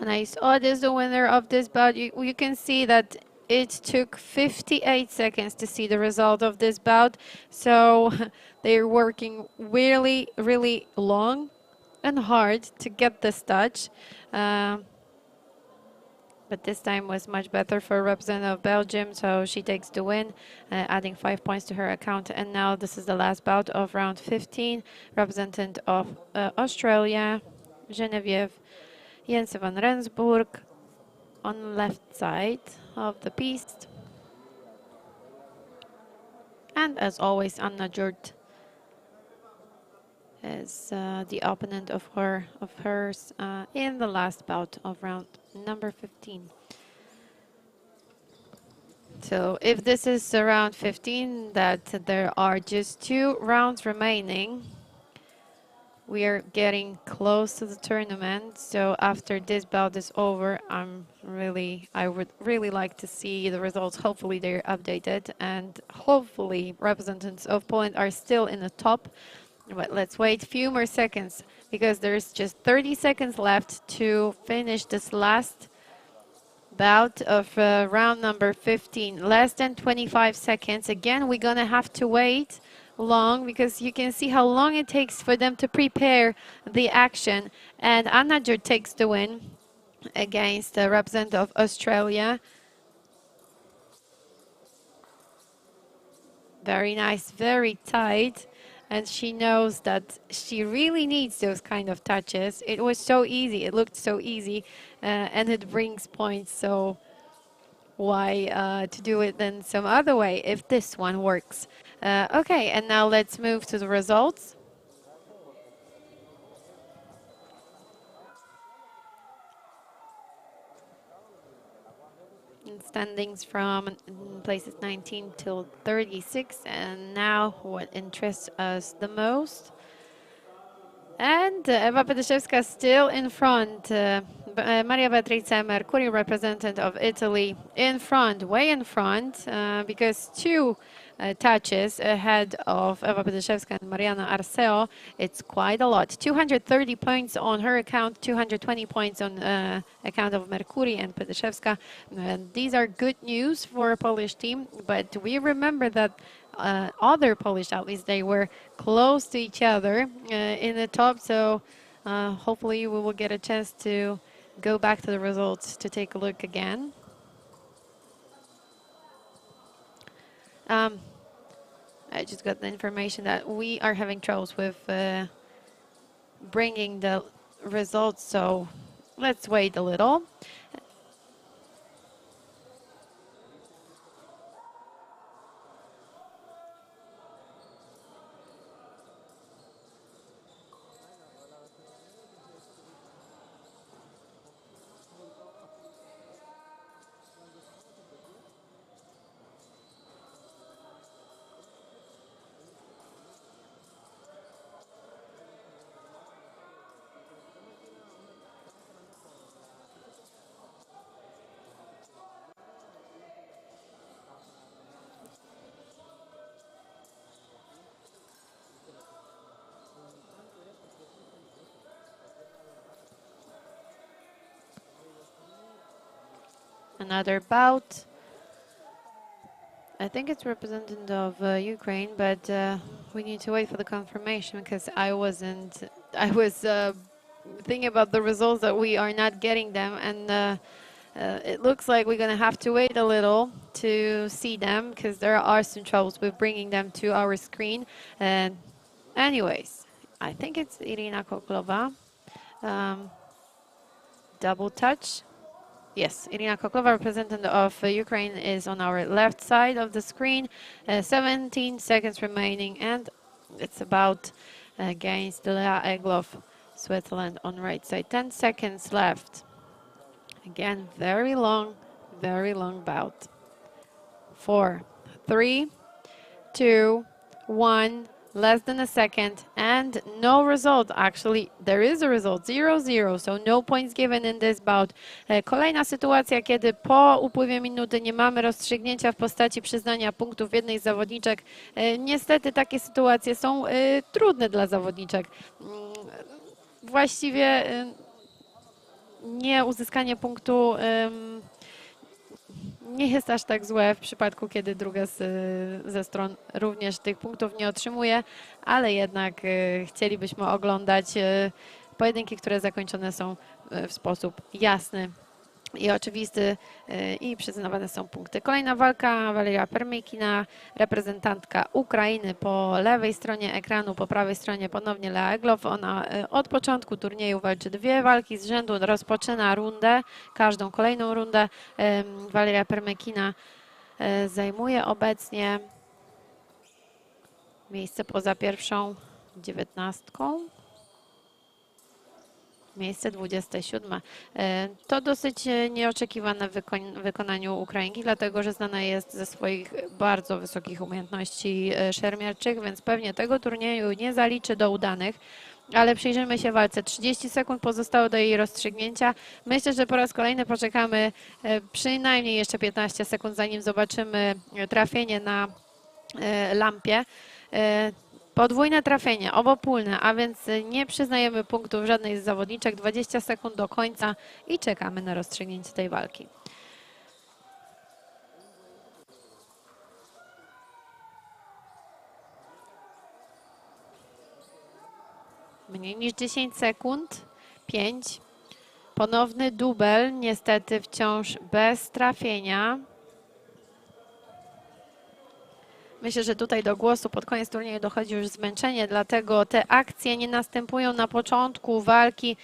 Nice. Odd is the winner of this bout. You can see that it took 58 seconds to see the result of this bout. So they're working really, really long and hard to get this touch. But this time was much better for representative of Belgium, so she takes the win, adding 5 points to her account. And now this is the last bout of round 15. Representative of Australia, Genevieve Jens van Rensburg on left side of the piece. And as always, Anna Jurt is the opponent of hers in the last bout of round number 15. So if this is round 15, that there are just 2 rounds remaining, we are getting close to the tournament. So after this bout is over, I would really like to see the results. Hopefully they're updated, and hopefully representatives of Poland are still in the top. But let's wait a few more seconds, because there's just 30 seconds left to finish this last bout of round number 15. Less than 25 seconds. Again, we're gonna have to wait long, because you can see how long it takes for them to prepare the action. And Anna Jurt takes the win against the representative of Australia. Very nice, very tight. And she knows that she really needs those kind of touches. It was so easy. It looked so easy, and it brings points. So why to do it then some other way if this one works? Okay, and now let's move to the results. Standings from places 19 till 36, and now what interests us the most. And Ewa Petyszewska still in front. Maria Beatrice Mercuri, representative of Italy, in front, way in front, because 2 touches ahead of Ewa Petyszewska and Mariana Arceo. It's quite a lot. 230 points on her account, 220 points on account of Mercuri and Petyszewska. These are good news for a Polish team, but we remember that other Polish athletes, they were close to each other in the top, so hopefully we will get a chance to go back to the results to take a look again. I just got the information that we are having troubles with bringing the results, so let's wait a little. Another bout. I think it's representative of Ukraine, but we need to wait for the confirmation because I was thinking about the results that we are not getting them, and it looks like we're going to have to wait a little to see them because there are some troubles with bringing them to our screen. And anyways, I think it's Irina Koklova. Double touch. Yes, Irina Koklova, representative of Ukraine, is on our left side of the screen. 17 seconds remaining, and it's about against Lea Egloff, Switzerland, on right side. 10 seconds left. Again, very long bout. 4, 3, 2, 1. Less than a second, and no result. Actually, there is a result, 0-0, so no points given in this bout. Kolejna sytuacja, kiedy po upływie minuty nie mamy rozstrzygnięcia w postaci przyznania punktów jednej z zawodniczek. Niestety takie sytuacje są trudne dla zawodniczek. Właściwie nie uzyskanie punktu nie jest aż tak złe w przypadku, kiedy druga ze stron również tych punktów nie otrzymuje, ale jednak chcielibyśmy oglądać pojedynki, które zakończone są w sposób jasny i oczywisty i przyznawane są punkty. Kolejna walka, Waleria Permykina, reprezentantka Ukrainy po lewej stronie ekranu, po prawej stronie ponownie Lea Egloff. Ona od początku turnieju walczy 2 walki z rzędu, rozpoczyna rundę, każdą kolejną rundę. Waleria Permykina zajmuje obecnie miejsce poza pierwszą 19. Miejsce 27. To dosyć nieoczekiwane w wykonaniu Ukrainki, dlatego że znana jest ze swoich bardzo wysokich umiejętności szermierczych, więc pewnie tego turnieju nie zaliczy do udanych. Ale przyjrzymy się walce. 30 sekund pozostało do jej rozstrzygnięcia. Myślę, że po raz kolejny poczekamy przynajmniej jeszcze 15 sekund, zanim zobaczymy trafienie na lampie. Podwójne trafienie, obopólne, a więc nie przyznajemy punktów żadnej z zawodniczek. 20 sekund do końca i czekamy na rozstrzygnięcie tej walki. Mniej niż 10 sekund. 5. Ponowny dubel, niestety wciąż bez trafienia. Myślę, że tutaj do głosu pod koniec turnieju dochodzi już zmęczenie, dlatego te akcje nie następują na początku walki.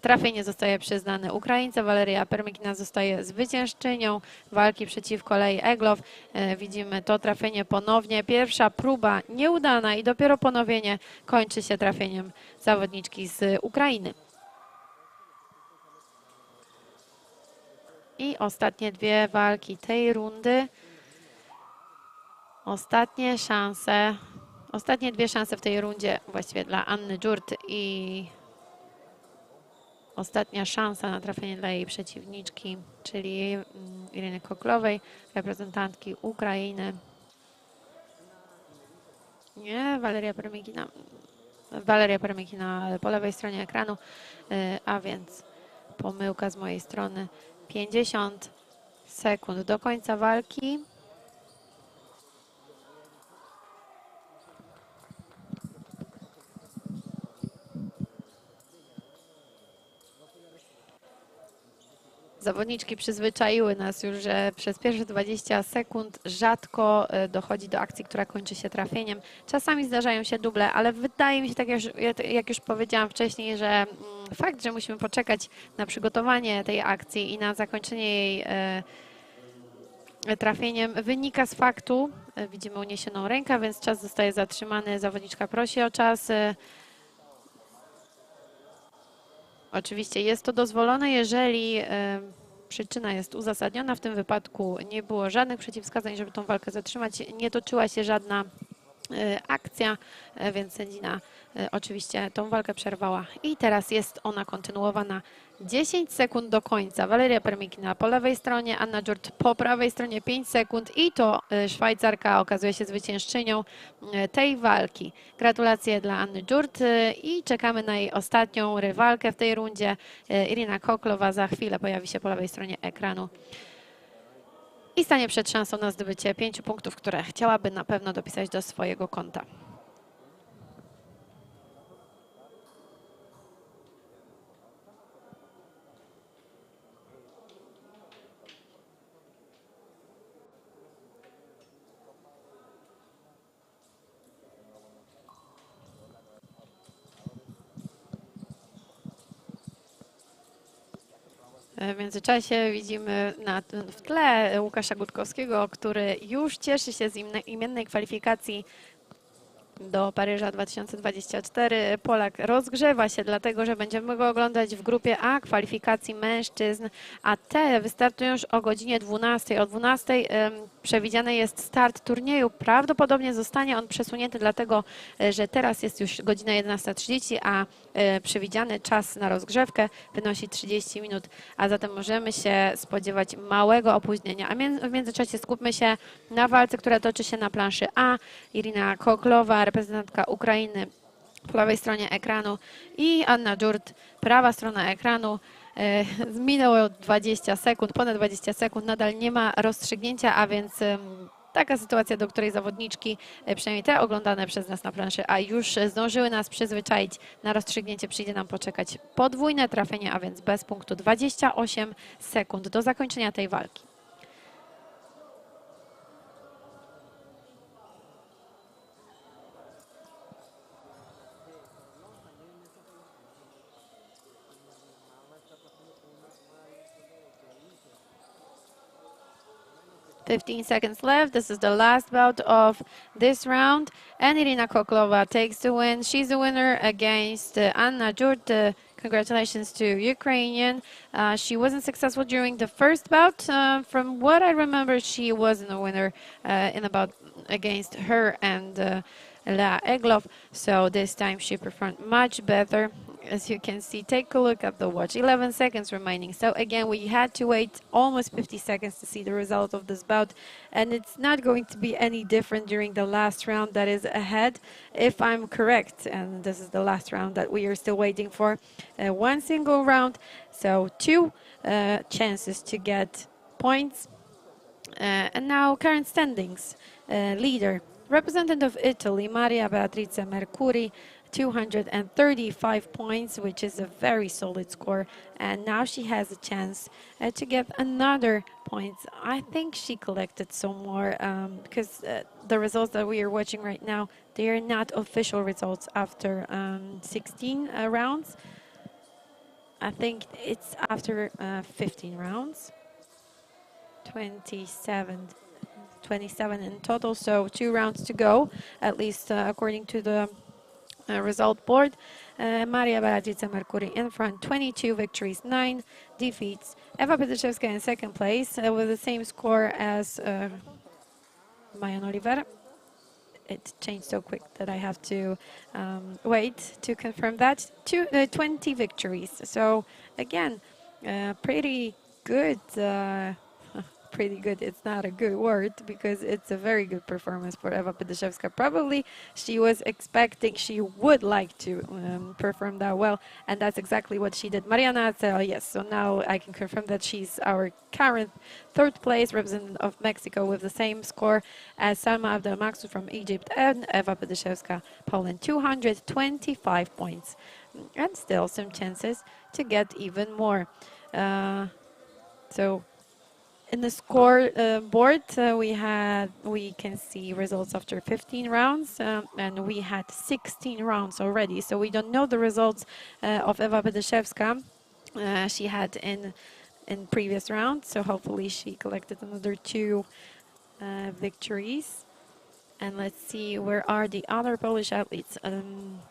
Trafienie zostaje przyznane Ukraińce. Waleria Permykina zostaje zwyciężczynią walki przeciwko Lei Egloff. Widzimy to trafienie ponownie. Pierwsza próba nieudana i dopiero ponowienie kończy się trafieniem zawodniczki z Ukrainy. I ostatnie 2 walki tej rundy. Ostatnie dwie szanse w tej rundzie właściwie dla Anny Dżurt i ostatnia szansa na trafienie dla jej przeciwniczki, czyli Iriny Koklowej, reprezentantki Ukrainy. Nie, Waleria Permykina po lewej stronie ekranu, a więc pomyłka z mojej strony. 50 sekund do końca walki. Zawodniczki przyzwyczaiły nas już, że przez pierwsze 20 sekund rzadko dochodzi do akcji, która kończy się trafieniem. Czasami zdarzają się duble, ale wydaje mi się, tak jak już powiedziałam wcześniej, że fakt, że musimy poczekać na przygotowanie tej akcji i na zakończenie jej trafieniem, wynika z faktu, widzimy uniesioną rękę, więc czas zostaje zatrzymany. Zawodniczka prosi o czas. Oczywiście jest to dozwolone, jeżeli przyczyna jest uzasadniona. W tym wypadku nie było żadnych przeciwwskazań, żeby tą walkę zatrzymać. Nie toczyła się żadna akcja, więc sędzina oczywiście tą walkę przerwała. I teraz jest ona kontynuowana. 10 sekund do końca. Waleria Permykina po lewej stronie, Anna Dżurt po prawej stronie. 5 sekund i to Szwajcarka okazuje się zwyciężczynią tej walki. Gratulacje dla Anny Dżurt i czekamy na jej ostatnią rywalkę w tej rundzie. Irina Koklowa za chwilę pojawi się po lewej stronie ekranu. i stanie przed szansą na zdobycie 5 punktów, które chciałaby na pewno dopisać do swojego konta. W międzyczasie widzimy w tle Łukasza Gutkowskiego, który już cieszy się z imiennej kwalifikacji do Paryża 2024. Polak rozgrzewa się, dlatego że będziemy go oglądać w grupie A kwalifikacji mężczyzn, a te wystartują już o godzinie 12. O 12 przewidziany jest start turnieju. Prawdopodobnie zostanie on przesunięty, dlatego że teraz jest już godzina 11:30, a przewidziany czas na rozgrzewkę wynosi 30 minut, a zatem możemy się spodziewać małego opóźnienia. A w międzyczasie skupmy się na walce, która toczy się na planszy A. Irina Koklowa, reprezentantka Ukrainy, po prawej stronie ekranu, i Anna Dżurt, prawa strona ekranu. Minęło 20 sekund, ponad 20 sekund, nadal nie ma rozstrzygnięcia, a więc taka sytuacja, do której zawodniczki, przynajmniej te oglądane przez nas na planszy, a już zdążyły nas przyzwyczaić, na rozstrzygnięcie przyjdzie nam poczekać podwójne trafienie, a więc bez punktu. 28 sekund do zakończenia tej walki. "15 seconds left. This is the last bout of this round, and Irina Koklova takes the win. She's the winner against Anna Dżurt. Congratulations to Ukrainian. She wasn't successful during the first bout. From what I remember, she wasn't a winner in a bout against her and Lea Egloff. So this time she performed much better. As you can see, take a look at the watch. 11 seconds remaining. So again, we had to wait almost 50 seconds to see the result of this bout, and it's not going to be any different during the last round that is ahead, if I'm correct. And this is the last round that we are still waiting for. One single round, so two chances to get points. And now current standings. Leader, representative of Italy, Maria Beatrice Mercuri, 235 points, which is a very solid score, and now she has a chance to get another points. I think she collected some more because the results that we are watching right now, they are not official results after 16 rounds. I think it's after 15 rounds. 27 in total, so 2 rounds to go, at least according to the result board. Maria Beatrice Mercuri in front, 22 victories, 9 defeats. Ewa Petyszewska in second place with the same score as Majan Oliver. It changed so quick that I have to wait to confirm that. 20 victories. So again, pretty good. Pretty good. It's not a good word because it's a very good performance for Ewa Petyszewska. Probably she was expecting, she would like to perform that well, and that's exactly what she did. Mariana, yes, so now I can confirm that she's our current third place representative of Mexico with the same score as Salma Abdelmaksoud from Egypt and Ewa Petyszewska, Poland, 225 points, and still some chances to get even more. So in the score board, we can see results after 15 rounds, and we had 16 rounds already. So we don't know the results of Ewa Petyszewska. She had in previous rounds, so hopefully she collected another 2 victories. And let's see, where are the other Polish athletes?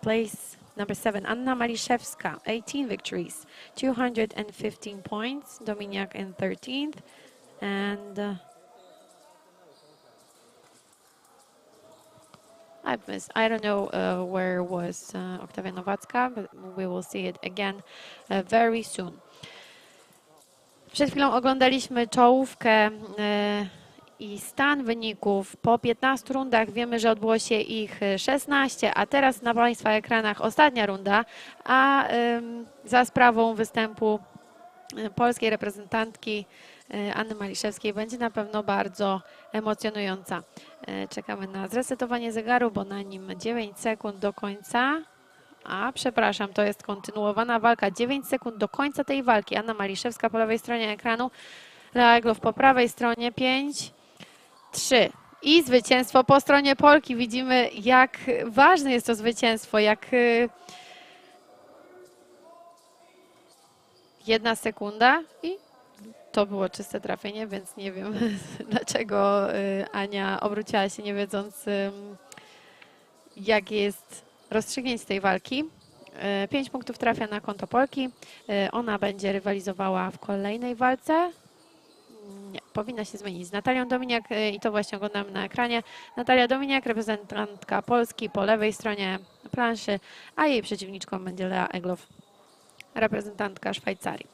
Place number 7, Anna Maliszewska, 18 victories, 215 points. Dominiak in 13th. And I don't know where was Oktawia Nowacka, but we will see it again very soon. Przed chwilą oglądaliśmy czołówkę i stan wyników po 15 rundach. Wiemy, że odbyło się ich 16, a teraz na Państwa ekranach ostatnia runda, a za sprawą występu polskiej reprezentantki Anny Maliszewskiej będzie na pewno bardzo emocjonująca. Czekamy na zresetowanie zegaru, bo na nim 9 sekund do końca. A, przepraszam, to jest kontynuowana walka. 9 sekund do końca tej walki. Anna Maliszewska po lewej stronie ekranu, Lea Egloff po prawej stronie. 5, 3. I zwycięstwo po stronie Polki. Widzimy, jak ważne jest to zwycięstwo, jak 1 sekunda i to było czyste trafienie, więc nie wiem, dlaczego Ania obróciła się, nie wiedząc, jakie jest rozstrzygnięcie tej walki. 5 punktów trafia na konto Polki. Ona będzie rywalizowała w kolejnej walce. Nie, powinna się zmienić z Natalią Dominiak i to właśnie oglądamy na ekranie. Natalia Dominiak, reprezentantka Polski po lewej stronie planszy, a jej przeciwniczką będzie Lea Egloff, reprezentantka Szwajcarii.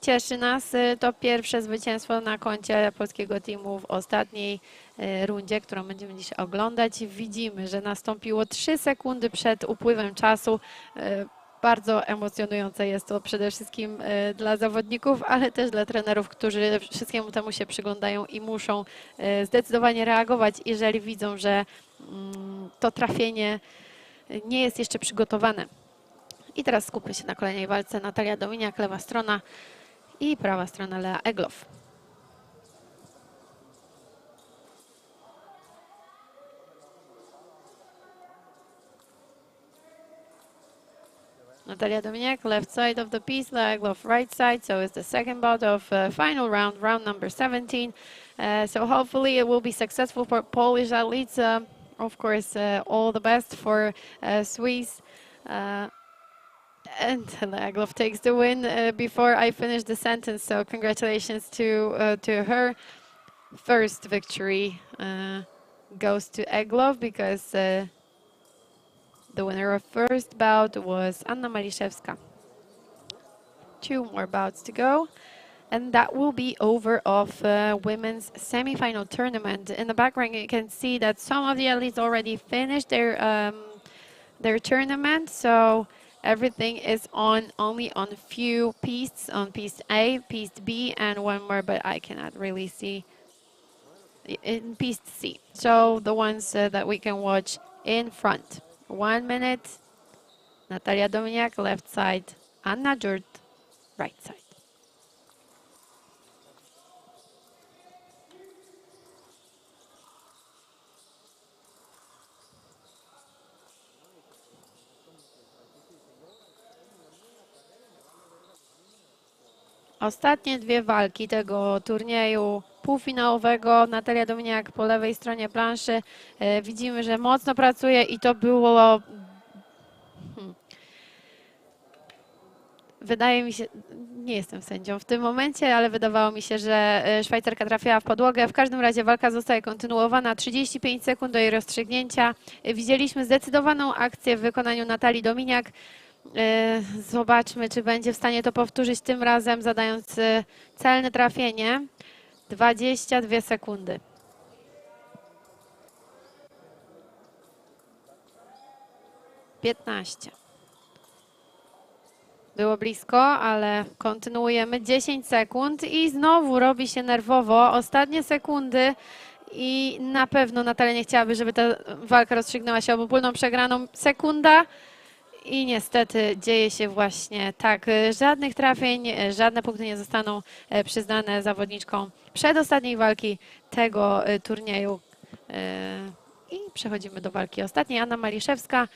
Cieszy nas to pierwsze zwycięstwo na koncie polskiego teamu w ostatniej rundzie, którą będziemy dziś oglądać. Widzimy, że nastąpiło 3 sekundy przed upływem czasu. Bardzo emocjonujące jest to przede wszystkim dla zawodników, ale też dla trenerów, którzy wszystkiemu temu się przyglądają i muszą zdecydowanie reagować, jeżeli widzą, że to trafienie nie jest jeszcze przygotowane. I teraz skupmy się na kolejnej walce. Natalia Dominiak, lewa strona i prawa strona Lea Egloff. Natalia Dominiak, left side of the piece, Lea Egloff, right side. So it's the second bout of final round, round number 17. So hopefully it will be successful for Polish athletes. Of course, all the best for Swiss. And Lea Egloff takes the win before I finish the sentence. So congratulations to her. First victory goes to Egloff because the winner of first bout was Anna Maliszewska. 2 more bouts to go. And that will be over of women's semi-final tournament. In the background, you can see that some of the athletes already finished their tournament. So everything is only on few pistes, on piste A, piste B, and one more, but I cannot really see in piste C. So the ones that we can watch in front. 1 minute, Natalia Dominiak, left side, Anna Dżurt, right side. Ostatnie 2 walki tego turnieju półfinałowego. Natalia Dominiak po lewej stronie planszy. Widzimy, że mocno pracuje i to było... Wydaje mi się, nie jestem sędzią w tym momencie, ale wydawało mi się, że Szwajcarka trafiała w podłogę. W każdym razie walka zostaje kontynuowana. 35 sekund do jej rozstrzygnięcia. Widzieliśmy zdecydowaną akcję w wykonaniu Natalii Dominiak. Zobaczmy, czy będzie w stanie to powtórzyć tym razem, zadając celne trafienie. 22 sekundy. Piętnaście. Było blisko, ale kontynuujemy. 10 sekund i znowu robi się nerwowo. Ostatnie sekundy i na pewno Natalia nie chciałaby, żeby ta walka rozstrzygnęła się obopólną przegraną. Sekunda. I niestety dzieje się właśnie tak. Żadnych trafień, żadne punkty nie zostaną przyznane zawodniczkom przedostatniej walki tego turnieju. I przechodzimy do walki ostatniej. Anna Maliszewska,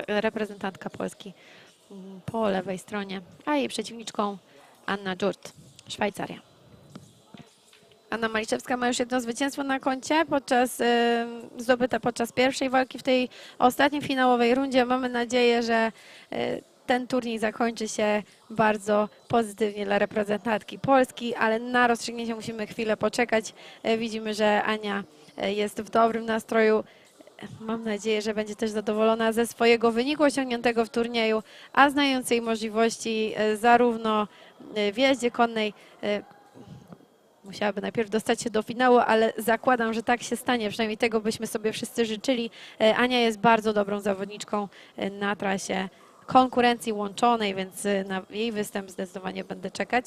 reprezentantka Polski po lewej stronie, a jej przeciwniczką Anna Dżurt, Szwajcaria. Anna Maliszewska ma już jedno zwycięstwo na koncie zdobyte podczas pierwszej walki w tej ostatniej finałowej rundzie. Mamy nadzieję, że ten turniej zakończy się bardzo pozytywnie dla reprezentantki Polski, ale na rozstrzygnięcie musimy chwilę poczekać. Widzimy, że Ania jest w dobrym nastroju. Mam nadzieję, że będzie też zadowolona ze swojego wyniku osiągniętego w turnieju, a znając jej możliwości zarówno w jeździe konnej, musiałaby najpierw dostać się do finału, ale zakładam, że tak się stanie. Przynajmniej tego byśmy sobie wszyscy życzyli. Ania jest bardzo dobrą zawodniczką na trasie konkurencji łączonej, więc na jej występ zdecydowanie będę czekać.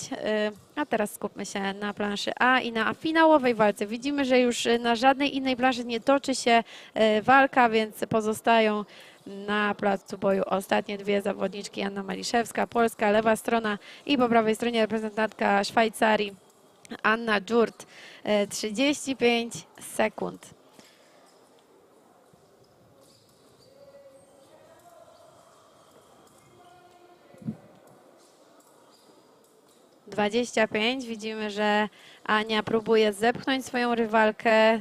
A teraz skupmy się na planszy A i na finałowej walce. Widzimy, że już na żadnej innej planszy nie toczy się walka, więc pozostają na placu boju ostatnie dwie zawodniczki. Anna Maliszewska, Polska, lewa strona, i po prawej stronie reprezentantka Szwajcarii, Anna Dżurt. 35 sekund. 25. Widzimy, że Ania próbuje zepchnąć swoją rywalkę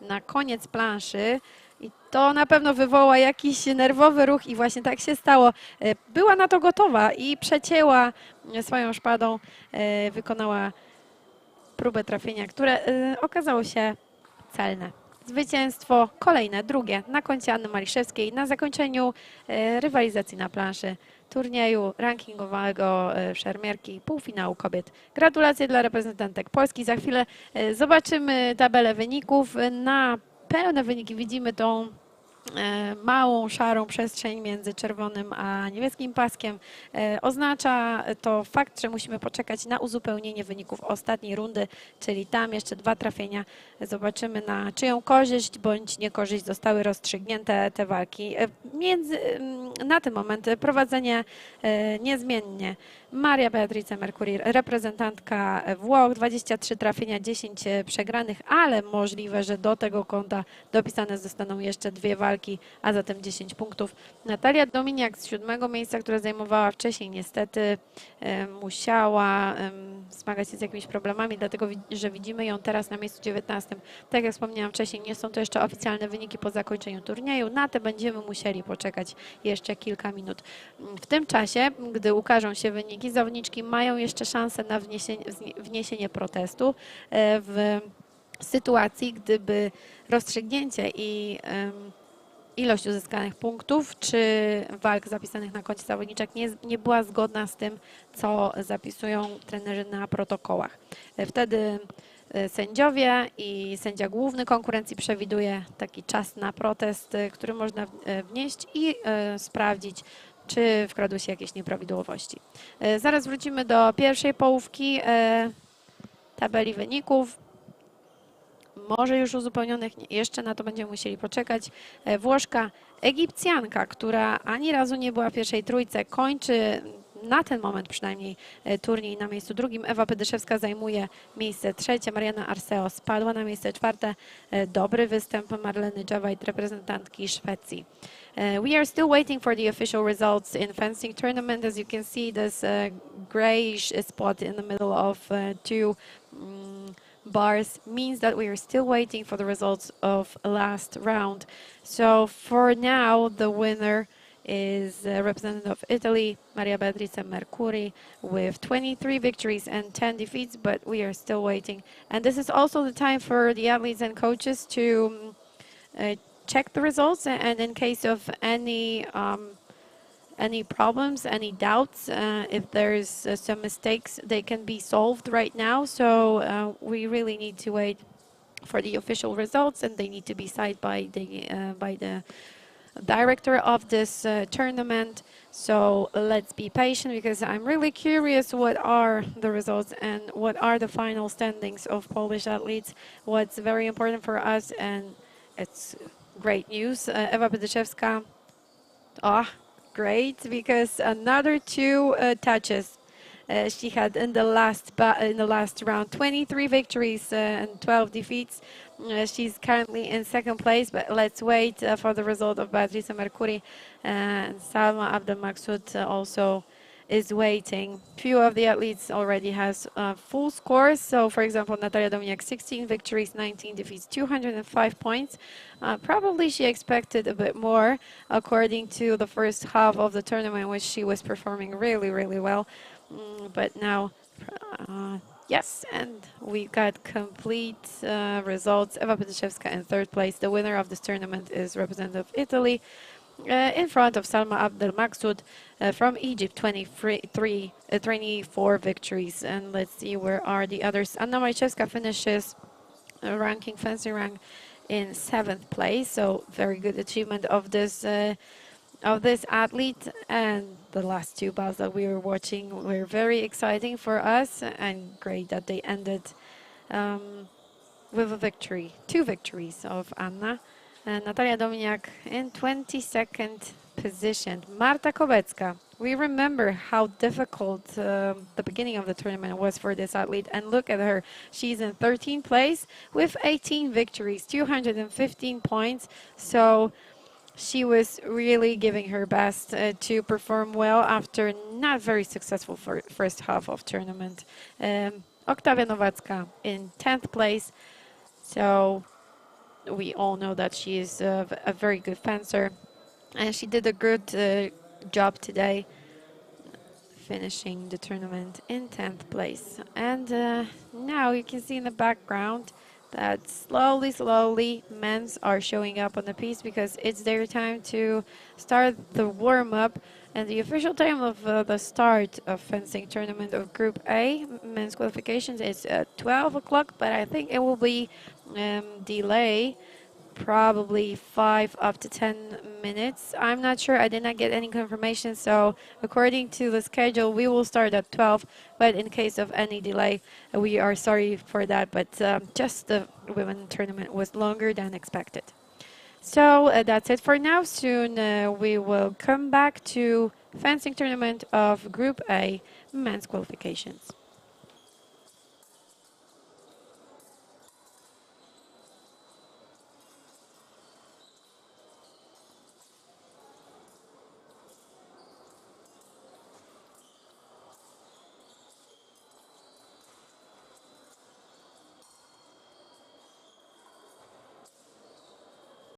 na koniec planszy i to na pewno wywoła jakiś nerwowy ruch i właśnie tak się stało. Była na to gotowa i przecięła swoją szpadą, wykonała próbę trafienia, które okazało się celne. Zwycięstwo kolejne, drugie na koncie Anny Maliszewskiej na zakończeniu rywalizacji na planszy turnieju rankingowego szermierki półfinału kobiet. Gratulacje dla reprezentantek Polski. Za chwilę zobaczymy tabelę wyników. Na pełne wyniki widzimy tą małą, szarą przestrzeń między czerwonym a niebieskim paskiem. Oznacza to fakt, że musimy poczekać na uzupełnienie wyników ostatniej rundy, czyli tam jeszcze 2 trafienia. Zobaczymy, na czyją korzyść bądź niekorzyść zostały rozstrzygnięte te walki. Na ten moment prowadzenie niezmiennie Maria Beatrice Mercuri, reprezentantka Włoch, 23 trafienia, 10 przegranych, ale możliwe, że do tego konta dopisane zostaną jeszcze 2 walki, a zatem 10 punktów. Natalia Dominiak z 7. miejsca, która zajmowała wcześniej, niestety musiała zmagać się z jakimiś problemami, dlatego że widzimy ją teraz na miejscu 19. Tak jak wspomniałam wcześniej, nie są to jeszcze oficjalne wyniki po zakończeniu turnieju. Na te będziemy musieli poczekać jeszcze kilka minut. W tym czasie, gdy ukażą się wyniki, zawodniczki mają jeszcze szansę na wniesienie protestu w sytuacji, gdyby rozstrzygnięcie i ilość uzyskanych punktów czy walk zapisanych na koncie zawodniczek nie była zgodna z tym, co zapisują trenerzy na protokołach. Wtedy sędziowie i sędzia główny konkurencji przewiduje taki czas na protest, który można wnieść i sprawdzić, czy wkradły się jakieś nieprawidłowości. Zaraz wrócimy do pierwszej połówki tabeli wyników. Może już uzupełnionych, jeszcze na to będziemy musieli poczekać. Włoszka, Egipcjanka, która ani razu nie była w pierwszej trójce, kończy na ten moment przynajmniej turniej na miejscu drugim. Ewa Pydyszewska zajmuje miejsce trzecie. Mariana Arceo spadła na miejsce czwarte. Dobry występ Marleny Dżawajt, reprezentantki Szwecji. We are still waiting for the official results in fencing tournament. As you can see, this grayish spot in the middle of two bars means that we are still waiting for the results of last round. So for now, the winner is representative of Italy, Maria Beatrice Mercuri, with 23 victories and 10 defeats, but we are still waiting. And this is also the time for the athletes and coaches to check the results, and in case of any problems, any doubts, if there's some mistakes, they can be solved right now. So we really need to wait for the official results, and they need to be signed by the director of this tournament. So let's be patient, because I'm really curious what are the results and what are the final standings of Polish athletes. What's very important for us, and it's great news. Ewa Pydyszewska, great, because another 2 touches she had in the last round. 23 victories and 12 defeats. She's currently in second place, but let's wait for the result of Beatrice Mercuri. And Salma Abdelmaksud also is waiting. Few of the athletes already has full scores. So, for example, Natalia Dominiak, 16 victories, 19 defeats, 205 points. Probably she expected a bit more, according to the first half of the tournament, which she was performing really, really well. But now, yes, and we got complete results. Ewa Pydyszewska in third place. The winner of this tournament is representative of Italy, in front of Salma Abdelmaksud from Egypt, 24 victories. And let's see, where are the others? Anna Majczewska finishes fencing rank in 7th place, so very good achievement of this of this athlete, and the last two bouts that we were watching were very exciting for us, and great that they ended with a victory, two victories of Anna. And Natalia Dominiak in 22nd position. Marta Kobecka. We remember how difficult the beginning of the tournament was for this athlete, and look at her. She's in 13th place with 18 victories, 215 points. So she was really giving her best to perform well after not very successful first half of tournament. Oktavia Nowacka in 10th place. So we all know that she is a very good fencer, and she did a good job today, finishing the tournament in 10th place. And now you can see in the background that slowly men's are showing up on the piste because it's their time to start the warm-up. And the official time of the start of fencing tournament of Group A men's qualifications is at 12 o'clock, but I think it will be delay probably 5 up to 10 minutes. I'm not sure. I did not get any confirmation. So according to the schedule, we will start at 12. But in case of any delay, we are sorry for that. But just the women tournament was longer than expected. So that's it for now. Soon we will come back to fencing tournament of Group A men's qualifications.